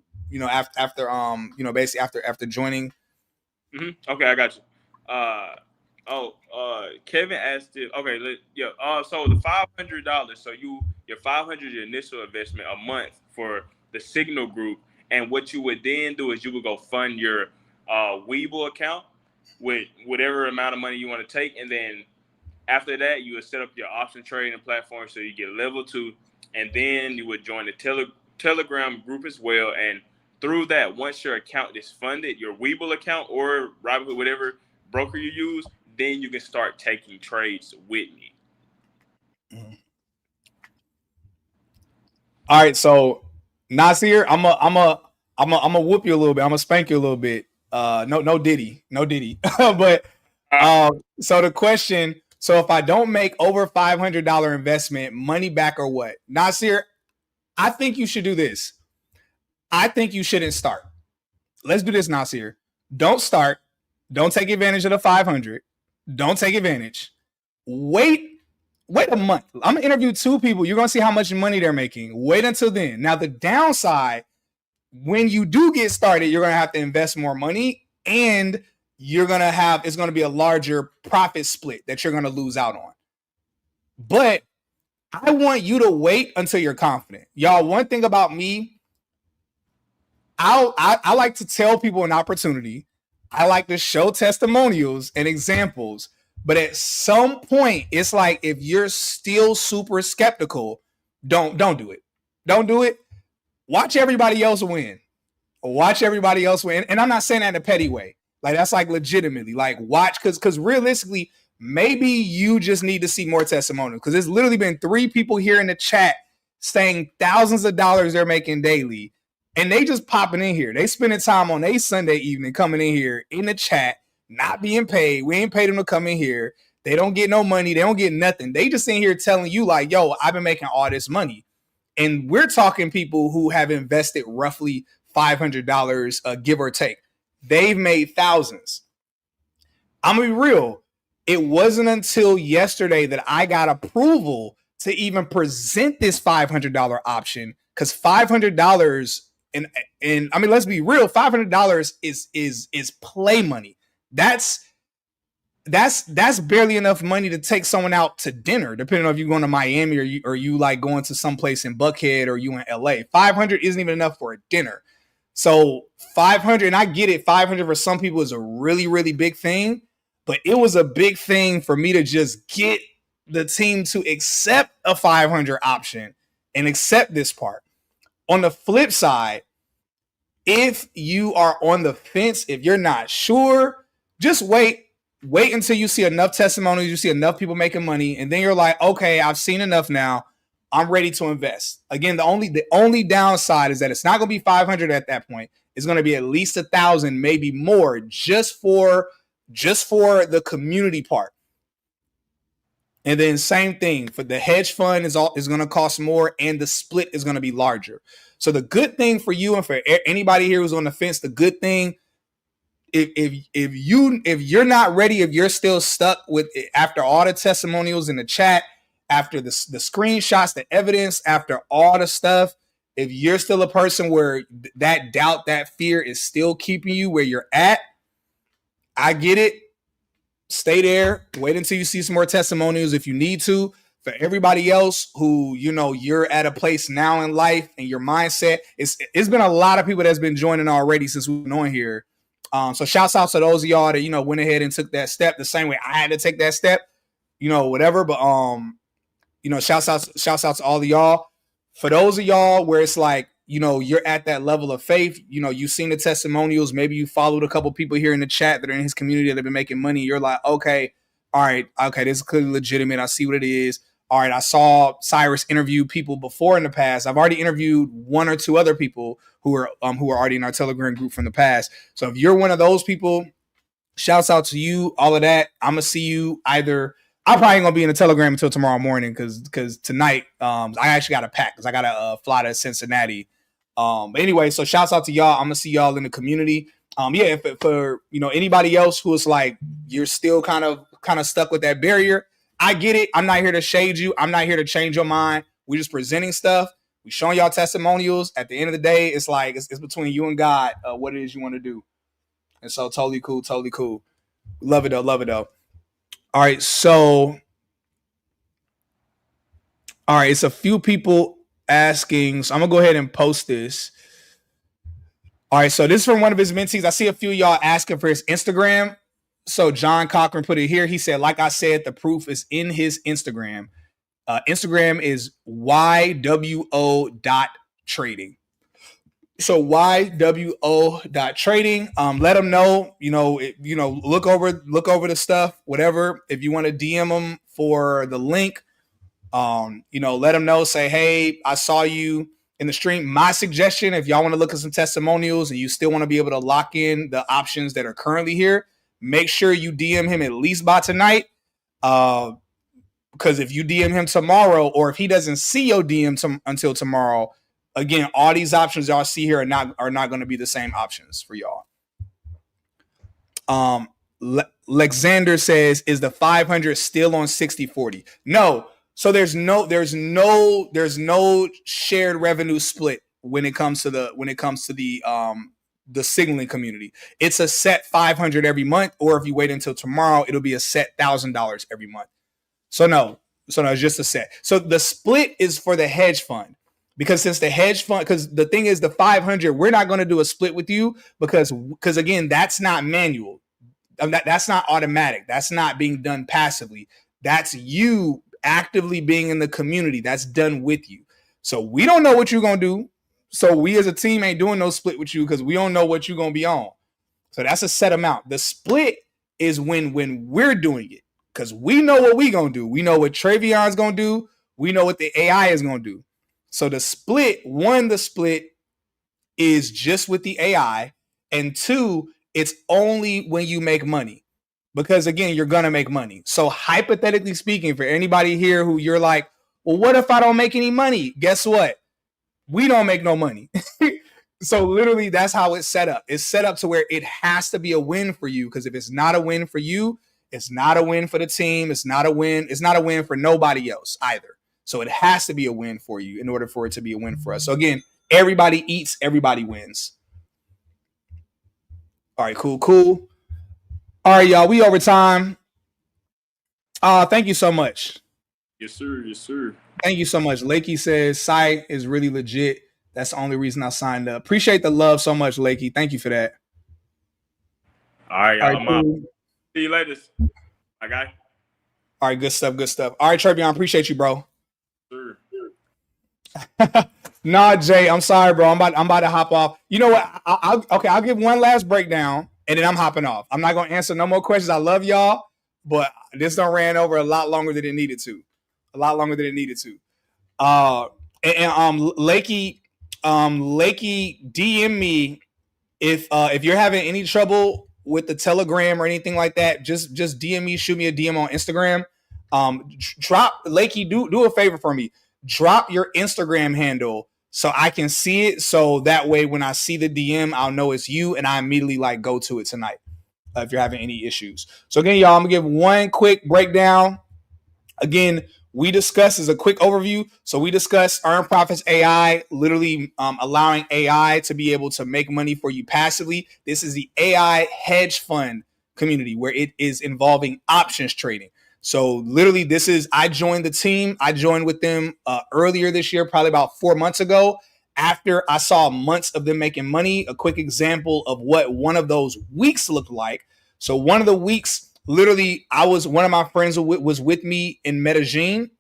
basically after joining? Mm-hmm. Okay, I got you. Kevin asked it. Okay, so the $500. So your $500 your initial investment a month for the Signal group, and what you would then do is you would go fund your Webull account with whatever amount of money you want to take, and then after that you would set up your option trading platform so you get level 2, and then you would join the Telegram group as well, and through that, once your account is funded, your Webull account or Robinhood, whatever broker you use, then you can start taking trades with me. Mm-hmm. All right, so Nasir, I'm a whoop you a little bit. I'm gonna spank you a little bit. No Diddy. But so the question, so if I don't make over $500 investment, money back or what? Nasir, I think you should do this. I think you shouldn't start. Let's do this, Nasir. Don't start. Don't take advantage of the 500. Don't take advantage. Wait a month. I'm gonna interview 2 people. You're gonna see how much money they're making. Wait until then. Now the downside, when you do get started, you're gonna have to invest more money, and it's gonna be a larger profit split that you're gonna lose out on. But I want you to wait until you're confident. Y'all, one thing about me, I like to tell people an opportunity. I like to show testimonials and examples. But at some point, it's like if you're still super skeptical, don't do it. Don't do it. Watch everybody else win. And I'm not saying that in a petty way. Like, that's like legitimately. Like, watch, because realistically, maybe you just need to see more testimonials. Because there's literally been 3 people here in the chat saying thousands of dollars they're making daily. And they just popping in here. They spending time on a Sunday evening coming in here in the chat, not being paid. We ain't paid them to come in here. They don't get no money. They don't get nothing. They just in here telling you like, yo, I've been making all this money. And we're talking people who have invested roughly $500, give or take. They've made thousands. I'm going to be real. It wasn't until yesterday that I got approval to even present this $500 option, because $500 and I mean, let's be real, $500 is play money. That's barely enough money to take someone out to dinner, depending on if you're going to Miami or you like going to someplace in Buckhead or you in LA. 500 isn't even enough for a dinner. So 500, and I get it, 500 for some people is a really, really big thing, but it was a big thing for me to just get the team to accept a 500 option and accept this part. On the flip side, if you are on the fence, if you're not sure, just wait until you see enough testimonials, you see enough people making money, and then you're like, okay, I've seen enough now. I'm ready to invest. Again, the only downside is that it's not going to be 500 at that point. It's going to be at least 1,000, maybe more, just for the community part. And then same thing for the hedge fund is going to cost more, and the split is going to be larger. So the good thing for you and for anybody here who's on the fence, the good thing, if you're not ready, if you're still stuck with it, after all the testimonials in the chat, after the screenshots, the evidence, after all the stuff, if you're still a person where that doubt, that fear is still keeping you where you're at, I get it. Stay there. Wait until you see some more testimonials if you need to. For everybody else who, you're at a place now in life and your mindset, it's been a lot of people that's been joining already since we've been on here. So shouts out to those of y'all that, went ahead and took that step the same way I had to take that step, whatever. But, shouts out to all of y'all. For those of y'all where it's like, you're at that level of faith, you've seen the testimonials. Maybe you followed a couple people here in the chat that are in his community that have been making money. You're like, okay, all right, okay, this is clearly legitimate. I see what it is. All right, I saw Cyrus interview people before in the past. I've already interviewed 1 or 2 other people who are already in our Telegram group from the past. So if you're one of those people, shouts out to you, all of that. I'm going to see you either. I'm probably going to be in the Telegram until tomorrow morning because tonight I actually got to pack because I got to fly to Cincinnati. But anyway, so shouts out to y'all. I'm going to see y'all in the community. Yeah, for anybody else who is like, you're still kind of stuck with that barrier, I get it. I'm not here to shade you. I'm not here to change your mind. We're just presenting stuff. We showing y'all testimonials. At the end of the day, it's like it's between you and God what it is you want to do. And so totally cool. Love it though. All right, so it's a few people asking. So I'm gonna go ahead and post this. All right, so this is from one of his mentees. I see a few of y'all asking for his Instagram. So John Cochran put it here. He said, like I said, the proof is in his Instagram. Instagram is YWO.trading. So YWO.trading. Let them know, look over the stuff, whatever. If you want to DM them for the link, let them know, say, hey, I saw you. in the stream. My suggestion, if y'all want to look at some testimonials and you still want to be able to lock in the options that are currently here, make sure you DM him at least by tonight. Because if you DM him tomorrow, or if he doesn't see your DM until tomorrow, again, all these options y'all see here are not going to be the same options for y'all. Lexander says, is the 500 still on 60-40? No. So there's no shared revenue split when it comes to the signaling community. It's a set 500 every month, or if you wait until tomorrow, it'll be a set $1,000 every month. So no, it's just a set. So the split is for the hedge fund, because since the hedge fund, because the thing is, the 500, we're not going to do a split with you because again, that's not manual. That's not automatic. That's not being done passively. That's you actively being in the community. That's done with you. So we don't know what you're going to do. So we as a team ain't doing no split with you because we don't know what you're going to be on. So that's a set amount. The split is when we're doing it, because we know what we're going to do. We know what Travion's going to do. We know what the AI is going to do. So the split is just with the AI. And 2, it's only when you make money. Because again, you're going to make money. So hypothetically speaking, for anybody here who you're like, well, what if I don't make any money? Guess what? We don't make no money. So literally that's how it's set up. It's set up to where it has to be a win for you. Because if it's not a win for you, it's not a win for the team. It's not a win. It's not a win for nobody else either. So it has to be a win for you in order for it to be a win for us. So again, everybody eats, everybody wins. All right, cool. All right, y'all, we over time. Thank you so much. Yes, sir. Thank you so much. Lakey says site is really legit. That's the only reason I signed up. Appreciate the love so much, Lakey. Thank you for that. All right, y'all. I'm out. Cool. See you later. My guy. All right, good stuff. All right, Trevion, appreciate you, bro. Sure. Nah, Jay, I'm sorry, bro. I'm about to hop off. You know what? I'll give one last breakdown, and then I'm hopping off. I'm not gonna answer no more questions. I love y'all, but this done ran over a lot longer than it needed to. Lakey, DM me if you're having any trouble with the Telegram or anything like that. Just DM me, shoot me a DM on Instagram. Drop Lakey, do a favor for me. Drop your Instagram handle so I can see it. So that way, when I see the DM, I'll know it's you, and I immediately go to it tonight. If you're having any issues. So again, y'all, I'm gonna give one quick breakdown. Again, we discussed as a quick overview. So we discussed Earn Profits AI, literally allowing AI to be able to make money for you passively. This is the AI hedge fund community where it is involving options trading. So literally I joined the team. I joined with them earlier this year, probably about 4 months ago, after I saw months of them making money. A quick example of what one of those weeks looked like. So one of the weeks, literally, one of my friends was with me in Medellin,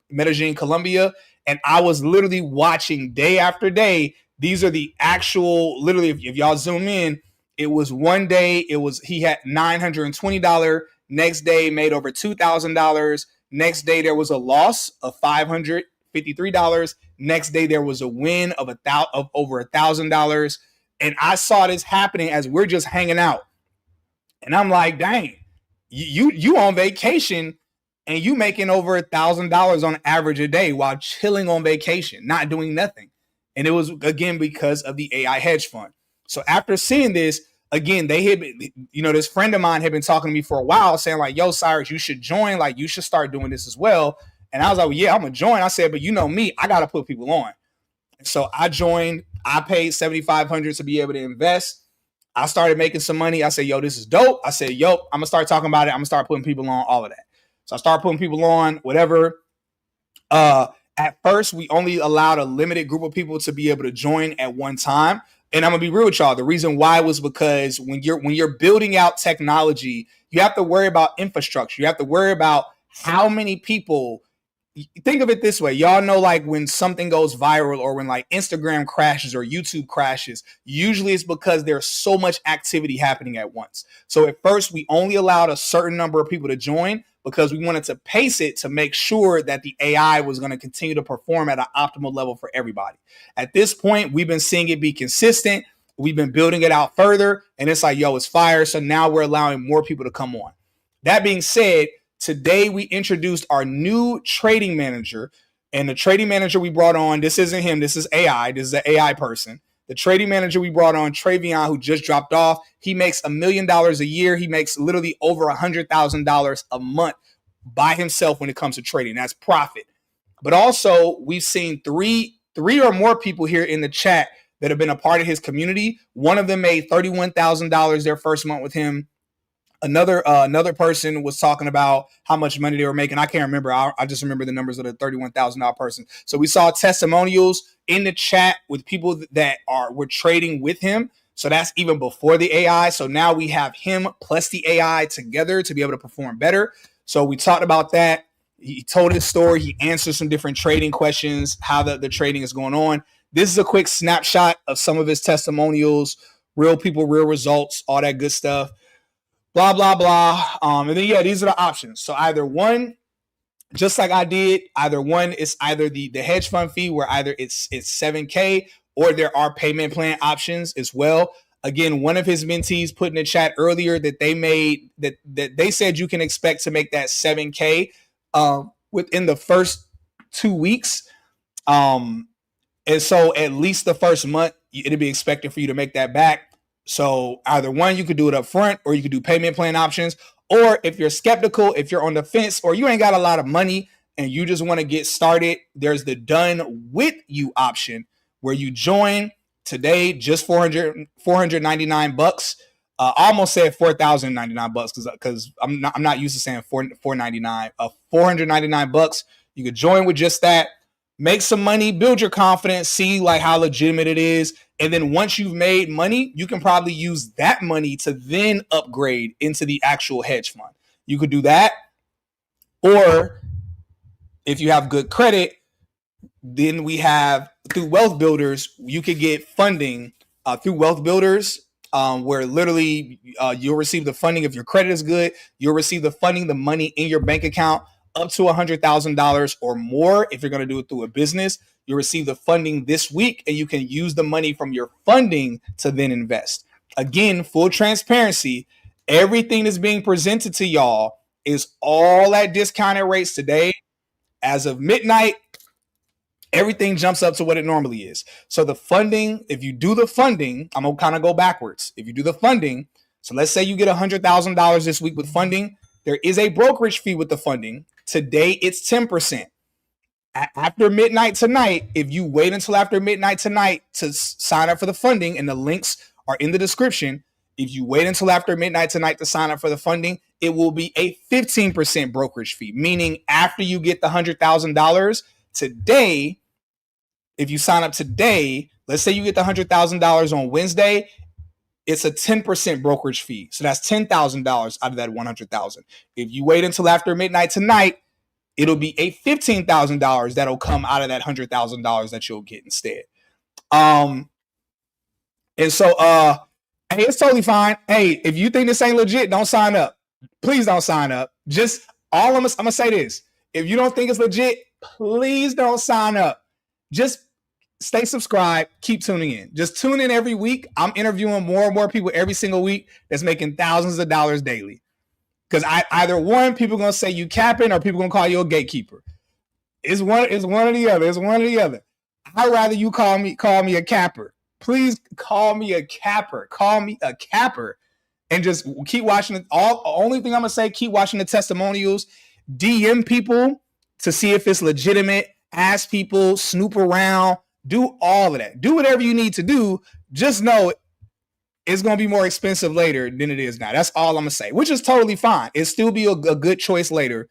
Colombia, and I was literally watching day after day. These are the actual, literally, if y'all zoom in, it was one day, he had $920. Next day, made over $2,000. Next day, there was a loss of $553. Next day, there was a win of over $1,000. And I saw this happening as we're just hanging out. And I'm like, dang, you on vacation and you making over $1,000 on average a day while chilling on vacation, not doing nothing. And it was, again, because of the AI hedge fund. So after seeing this, again, they had been, this friend of mine had been talking to me for a while saying yo, Cyrus, you should join. You should start doing this as well. And I was like, well, yeah, I'm going to join. I said, but you know me, I got to put people on. So I joined. I paid $7,500 to be able to invest. I started making some money. I said, yo, this is dope. I said, yo, I'm going to start talking about it. I'm going to start putting people on, all of that. So I started putting people on, whatever. At first, we only allowed a limited group of people to be able to join at one time. And I'm gonna be real with y'all. The reason why was because when you're building out technology, you have to worry about infrastructure. You have to worry about how many people think of it this way. Y'all know, like, when something goes viral or when like Instagram crashes or YouTube crashes, usually it's because there's so much activity happening at once. So at first we only allowed a certain number of people to join because we wanted to pace it to make sure that the AI was going to continue to perform at an optimal level for everybody. At this point, we've been seeing it be consistent. We've been building it out further, and it's like, yo, it's fire. So now we're allowing more people to come on. That being said, today we introduced our new trading manager, and the trading manager we brought on, this isn't him, this is AI. This is an AI person. The trading manager we brought on, Travion, who just dropped off, he makes $1 million a year. He makes literally over $100,000 a month by himself when it comes to trading. That's profit. But also, we've seen three or more people here in the chat that have been a part of his community. One of them made $31,000 their first month with him. Another person was talking about how much money they were making. I can't remember. I just remember the numbers of the $31,000 person. So we saw testimonials in the chat with people that were trading with him. So that's even before the AI. So now we have him plus the AI together to be able to perform better. So we talked about that. He told his story. He answered some different trading questions, how the trading is going on. This is a quick snapshot of some of his testimonials, real people, real results, all that good stuff. Blah, blah, blah. And then, yeah, these are the options. So either one, just like I did, it's either the hedge fund fee where either it's $7K or there are payment plan options as well. Again, one of his mentees put in the chat earlier that they made that they said you can expect to make that $7K within the first 2 weeks. And so at least the first month, it'll be expected for you to make that back. So either one, you could do it up front or you could do payment plan options. Or if you're skeptical, if you're on the fence or you ain't got a lot of money and you just want to get started, there's the done with you option where you join today, just $499. I almost said $4,099 because I'm not used to saying $499. $499. You could join with just that. Make some money, build your confidence, see like how legitimate it is. And then once you've made money, you can probably use that money to then upgrade into the actual hedge fund. You could do that. Or if you have good credit, then we have through Wealth Builders, you could get funding through Wealth Builders where literally you'll receive the funding. If your credit is good, you'll receive the funding, the money in your bank account up to $100,000 or more. If you're going to do it through a business, you'll receive the funding this week and you can use the money from your funding to then invest. Again, full transparency, everything that's being presented to y'all is all at discounted rates today. As of midnight, everything jumps up to what it normally is. So the funding, if you do the funding, I'm going to kind of go backwards. If you do the funding, so let's say you get $100,000 this week with funding, there is a brokerage fee with the funding. Today, it's 10%. After midnight tonight, if you wait until after midnight tonight to sign up for the funding, and the links are in the description, if you wait until after midnight tonight to sign up for the funding, it will be a 15% brokerage fee, meaning after you get the $100,000 today, if you sign up today, let's say you get the $100,000 on Wednesday, it's a 10% brokerage fee. So that's $10,000 out of that $100,000. If you wait until after midnight tonight, it'll be a $15,000 that'll come out of that $100,000 that you'll get instead. And so, hey, it's totally fine. Hey, if you think this ain't legit, don't sign up. Please don't sign up. Just I'm gonna say this. If you don't think it's legit, please don't sign up. Just stay subscribed. Keep tuning in. Just tune in every week. I'm interviewing more and more people every single week that's making thousands of dollars daily. Because either one, people are gonna say you capping, or people are gonna call you a gatekeeper. It's one or the other. It's one or the other. I'd rather you call me a capper. Please call me a capper. Call me a capper. And just keep watching it. Only thing I'm gonna say, keep watching the testimonials. DM people to see if it's legitimate. Ask people, snoop around, do all of that. Do whatever you need to do. Just know it's going to be more expensive later than it is now. That's all I'm going to say, which is totally fine. It'll still be a good choice later.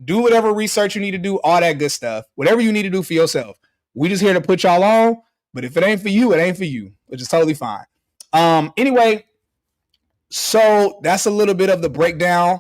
Do whatever research you need to do, all that good stuff. Whatever you need to do for yourself. We just here to put y'all on, but if it ain't for you, it ain't for you, which is totally fine. Anyway, so that's a little bit of the breakdown.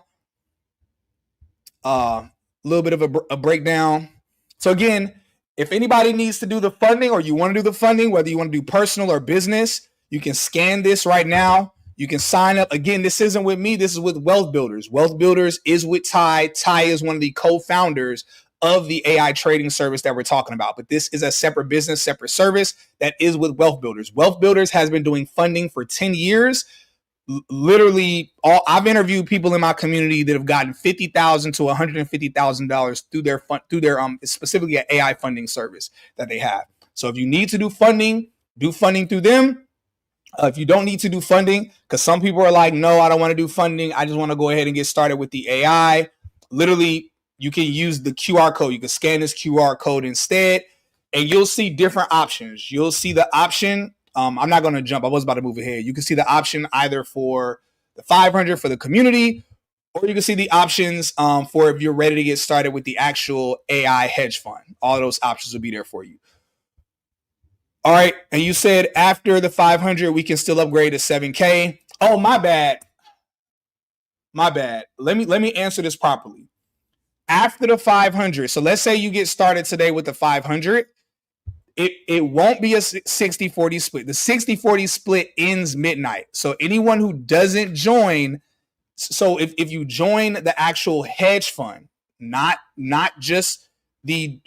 a little bit of a breakdown. So again, if anybody needs to do the funding or you want to do the funding, whether you want to do personal or business, you can scan this right now. You can sign up. Again, this isn't with me. This is with Wealth Builders. Wealth Builders is with Ty. Ty is one of the co-founders of the AI trading service that we're talking about. But this is a separate business, separate service that is with Wealth Builders. Wealth Builders has been doing funding for 10 years. Literally, I've interviewed people in my community that have gotten $50,000 to $150,000 through their specifically an AI funding service that they have. So if you need to do funding through them. If you don't need to do funding, because some people are like, no, I don't want to do funding. I just want to go ahead and get started with the AI. Literally, you can use the QR code. You can scan this QR code instead, and you'll see different options. You'll see the option. I'm not going to jump. I was about to move ahead. You can see the option either for the 500 for the community, or you can see the options for if you're ready to get started with the actual AI hedge fund. All of those options will be there for you. All right, and you said after the 500, we can still upgrade to 7K. Oh, my bad. Let me answer this properly. After the 500, so let's say you get started today with the 500, it won't be a 60-40 split. The 60-40 split ends midnight. So anyone who doesn't join, so if you join the actual hedge fund, not just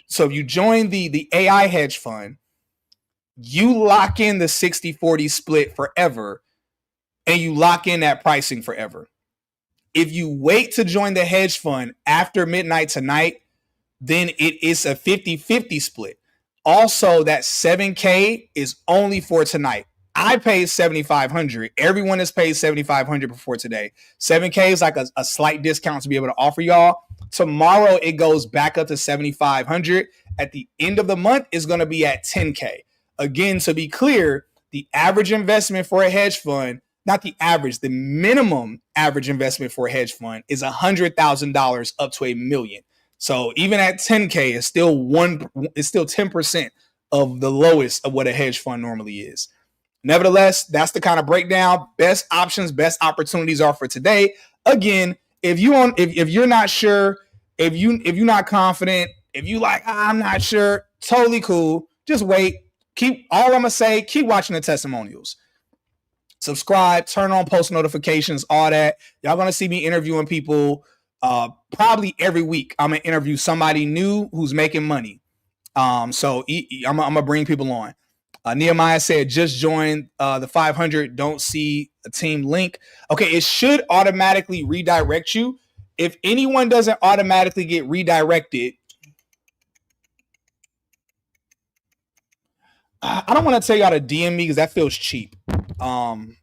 so if you join the AI hedge fund, you lock in the 60-40 split forever, and you lock in that pricing forever. If you wait to join the hedge fund after midnight tonight, then it is a 50-50 split. Also, that 7K is only for tonight. I paid $7,500. Everyone has paid $7,500 before today. 7K is like a slight discount to be able to offer y'all. Tomorrow, it goes back up to $7,500. At the end of the month, it's going to be at 10K. Again, to be clear, the average investment for a hedge fund, not the average, the minimum average investment for a hedge fund is $100,000 up to $1 million. So even at 10K, it's still 10% of the lowest of what a hedge fund normally is. Nevertheless, that's the kind of breakdown. Best options, best opportunities are for today. Again, if you're not sure, if you're not confident, if you like, I'm not sure, totally cool. Just wait. Keep watching the testimonials. Subscribe, turn on post notifications, all that. Y'all gonna see me interviewing people probably every week. I'm gonna interview somebody new who's making money. So I'm gonna bring people on. Nehemiah said, just join the 500. Don't see a team link. Okay, it should automatically redirect you. If anyone doesn't automatically get redirected, I don't want to tell y'all to DM me because that feels cheap. And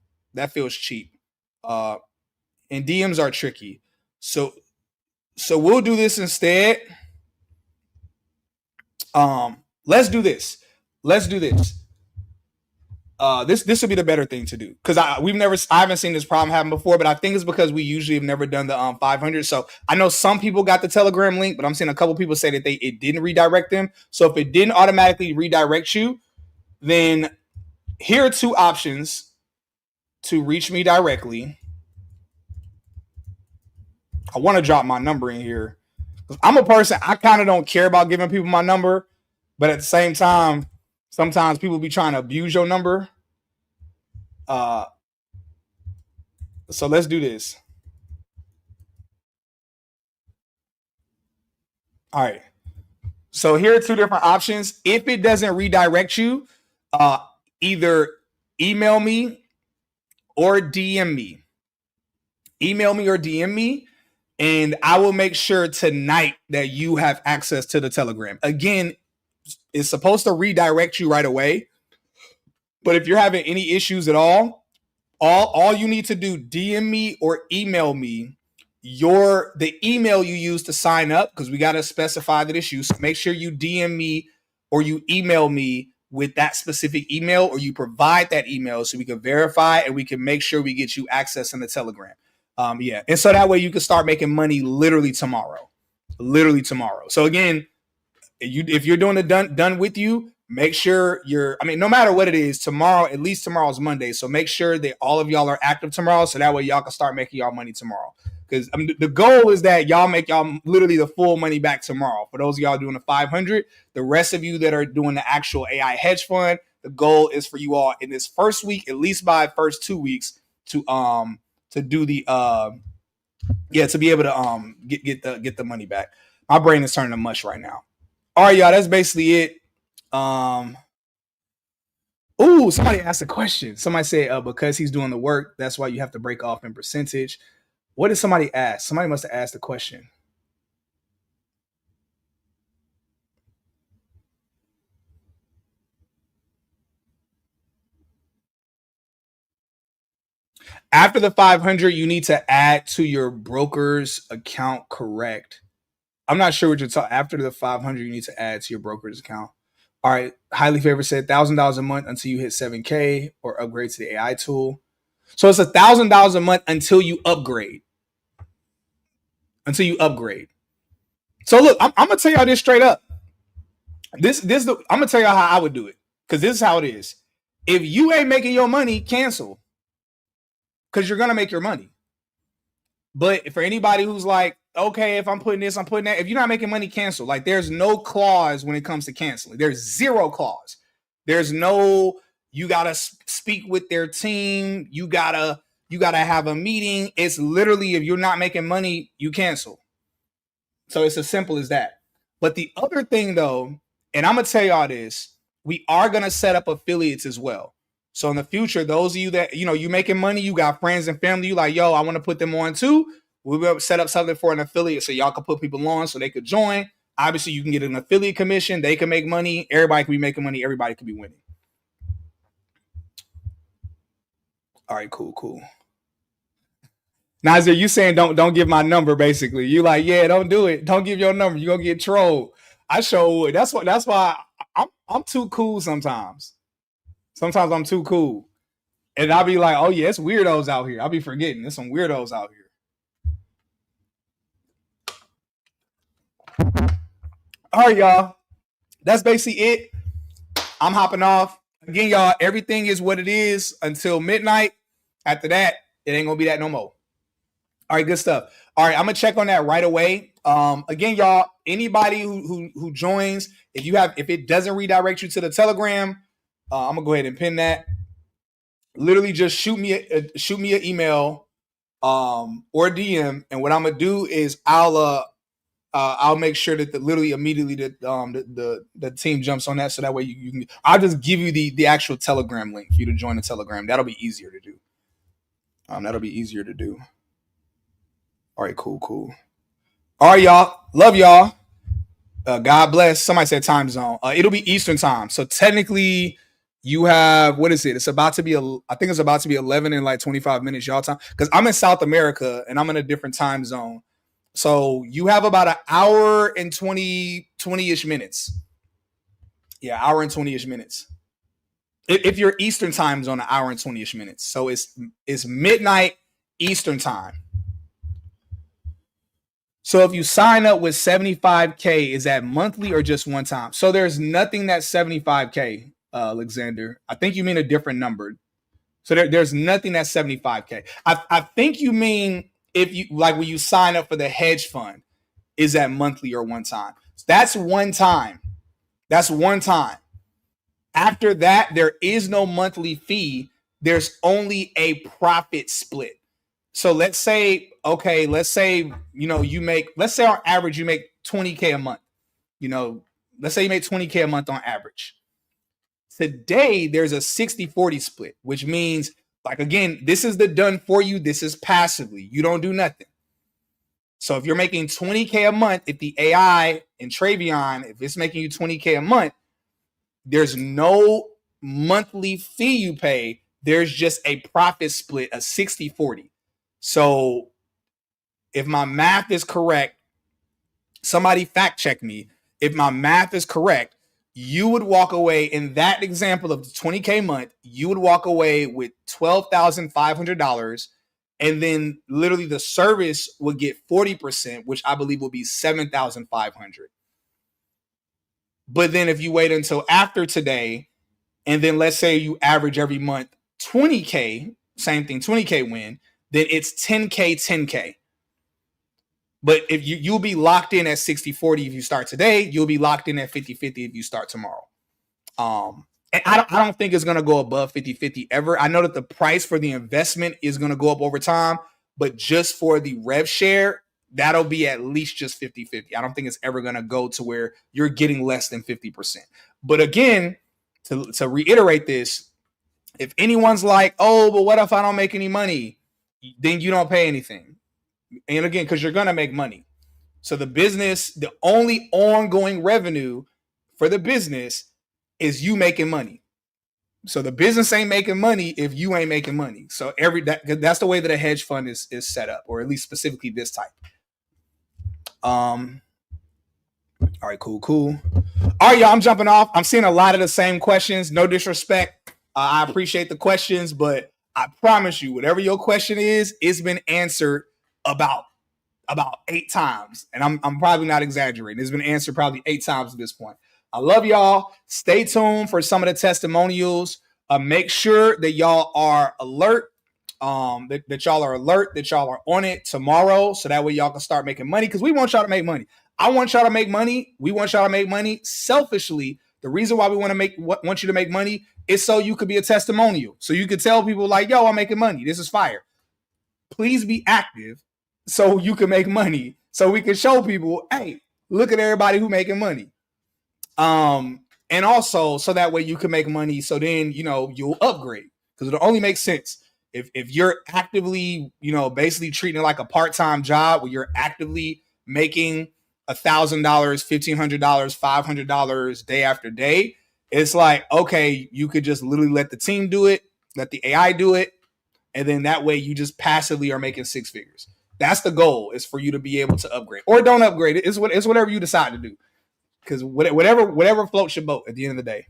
DMs are tricky. So we'll do this instead. Let's do this. This would be the better thing to do because I haven't seen this problem happen before, but I think it's because we usually have never done the 500. So I know some people got the Telegram link, but I'm seeing a couple people say that it didn't redirect them. So if it didn't automatically redirect you, then here are two options to reach me directly. I want to drop my number in here. I'm a person, I kind of don't care about giving people my number, but at the same time, sometimes people be trying to abuse your number. So let's do this. All right. So here are two different options. If it doesn't redirect you, either email me or DM me. And I will make sure tonight that you have access to the Telegram. Again, it's supposed to redirect you right away. But if you're having any issues at all you need to do, DM me or email me the email you use to sign up, because we got to specify that issue. So make sure you DM me or you email me with that specific email, or you provide that email so we can verify and we can make sure we get you access in the Telegram. And so that way you can start making money literally tomorrow. So again, if you're doing the done with you, make sure no matter what it is, tomorrow, at least tomorrow's Monday. So make sure that all of y'all are active tomorrow. So that way y'all can start making y'all money tomorrow. because the goal is that y'all make y'all literally the full money back tomorrow. For those of y'all doing the 500, the rest of you that are doing the actual AI hedge fund, the goal is for you all in this first week, at least by first 2 weeks, to do the to be able to get the money back. My brain is turning to mush right now. All right, y'all, that's basically it. Ooh, somebody asked a question. Somebody said because he's doing the work, that's why you have to break off in percentage. What did somebody ask? Somebody must have asked a question. After the 500, you need to add to your broker's account, correct? I'm not sure what you're talking. After the 500, you need to add to your broker's account. All right. Highly favored said $1,000 a month until you hit 7K or upgrade to the AI tool. So it's $1,000 a month until you upgrade. So look, I'm gonna tell y'all this straight up. I'm gonna tell y'all how I would do it, because this is how it is. If you ain't making your money, cancel, because you're gonna make your money. But for anybody who's like, okay, if I'm putting this, I'm putting that. If you're not making money, cancel. Like, there's no clause when it comes to canceling. There's zero clause. There's no, you gotta speak with their team. You gotta have a meeting. It's literally, if you're not making money, you cancel. So it's as simple as that. But the other thing though, and I'm gonna tell y'all this, we are gonna set up affiliates as well. So in the future, those of you that, you making money, you got friends and family, you like, yo, I want to put them on too. We'll set up something for an affiliate so y'all can put people on so they could join. Obviously, you can get an affiliate commission. They can make money. Everybody can be making money. Everybody can be winning. All right, cool. Nazir, you saying don't give my number, basically. You like, yeah, don't do it. Don't give your number. You're gonna get trolled. I sure would. That's why I'm too cool sometimes. Sometimes I'm too cool. And I'll be like, oh yeah, it's weirdos out here. I'll be forgetting. There's some weirdos out here. All right, y'all. That's basically it. I'm hopping off. Again, y'all, everything is what it is until midnight. After that, it ain't gonna be that no more. All right, good stuff. All right, I'm gonna check on that right away. Again, y'all, anybody who joins, if it doesn't redirect you to the Telegram, I'm gonna go ahead and pin that. Literally, just shoot me an email or DM, and what I'm gonna do is I'll make sure that immediately the team jumps on that, so that way you can. I'll just give you the actual Telegram link for you to join the Telegram. That'll be easier to do. All right, cool. All right, y'all. Love y'all. God bless. Somebody said time zone. It'll be Eastern time. So technically, you have, what is it? It's about to be I think it's about to be 11 in like 25 minutes y'all time, because I'm in South America and I'm in a different time zone. So you have about an hour and 20-ish minutes. Yeah, hour and 20-ish minutes. If you're Eastern time zone, an hour and 20-ish minutes. So it's midnight Eastern time. So if you sign up with 75K, is that monthly or just one time? So there's nothing that's 75K, Alexander. I think you mean a different number. So there's nothing that's 75K. I think you mean if you like when you sign up for the hedge fund, is that monthly or one time? That's one time. After that, there is no monthly fee. There's only a profit split. So let's say you make, let's say on average you make 20K a month. Let's say you make 20K a month on average. Today, there's a 60-40 split, which means, like, again, this is the done for you. This is passively. You don't do nothing. So if you're making 20K a month, if the AI and Travion, if it's making you 20K a month, there's no monthly fee you pay. There's just a profit split, a 60-40. So if my math is correct, somebody fact check me. If my math is correct, you would walk away in that example of the 20K month, you would walk away with $12,500. And then literally the service would get 40%, which I believe will be $7,500. But then if you wait until after today, and then let's say you average every month 20K, same thing, 20K win, then it's 10K, 10K. But if you'll be locked in at 60-40 if you start today, you'll be locked in at 50-50 if you start tomorrow. And I don't think it's going to go above 50-50 ever. I know that the price for the investment is going to go up over time, but just for the rev share, that'll be at least just 50-50. I don't think it's ever going to go to where you're getting less than 50%. But again, to reiterate this, if anyone's like, oh, but what if I don't make any money? Then you don't pay anything. And again, because you're going to make money. So the business, the only ongoing revenue for the business is you making money. So the business ain't making money if you ain't making money. So that's the way that a hedge fund is set up, or at least specifically this type. All right, cool. All right, y'all, I'm jumping off. I'm seeing a lot of the same questions. No disrespect. I appreciate the questions, but I promise you, whatever your question is, it's been answered about 8 times. And I'm probably not exaggerating. It's been answered probably 8 times at this point. I love y'all. Stay tuned for some of the testimonials. Make sure that y'all are alert. That y'all are alert, that y'all are on it tomorrow, so that way y'all can start making money, because we want y'all to make money. I want y'all to make money. We want y'all to make money. Selfishly, the reason why we want you to make money is so you could be a testimonial. So you could tell people like, yo, I'm making money. This is fire. Please be active so you can make money. So we can show people, hey, look at everybody who making money. And also so that way you can make money. So then, you'll upgrade, because it'll only make sense if you're actively, basically treating it like a part-time job where you're actively making $1,000, $1,500, $500 day after day. It's like, okay, you could just literally let the team do it, let the AI do it, and then that way you just passively are making 6 figures. That's the goal, is for you to be able to upgrade, or don't upgrade it. It's whatever you decide to do, because whatever floats your boat at the end of the day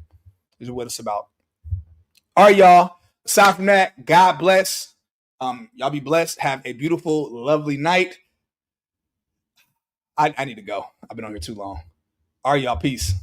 is what it's about. All right, y'all. Aside from that, God bless. Y'all be blessed. Have a beautiful, lovely night. I need to go. I've been on here too long. All right, y'all. Peace.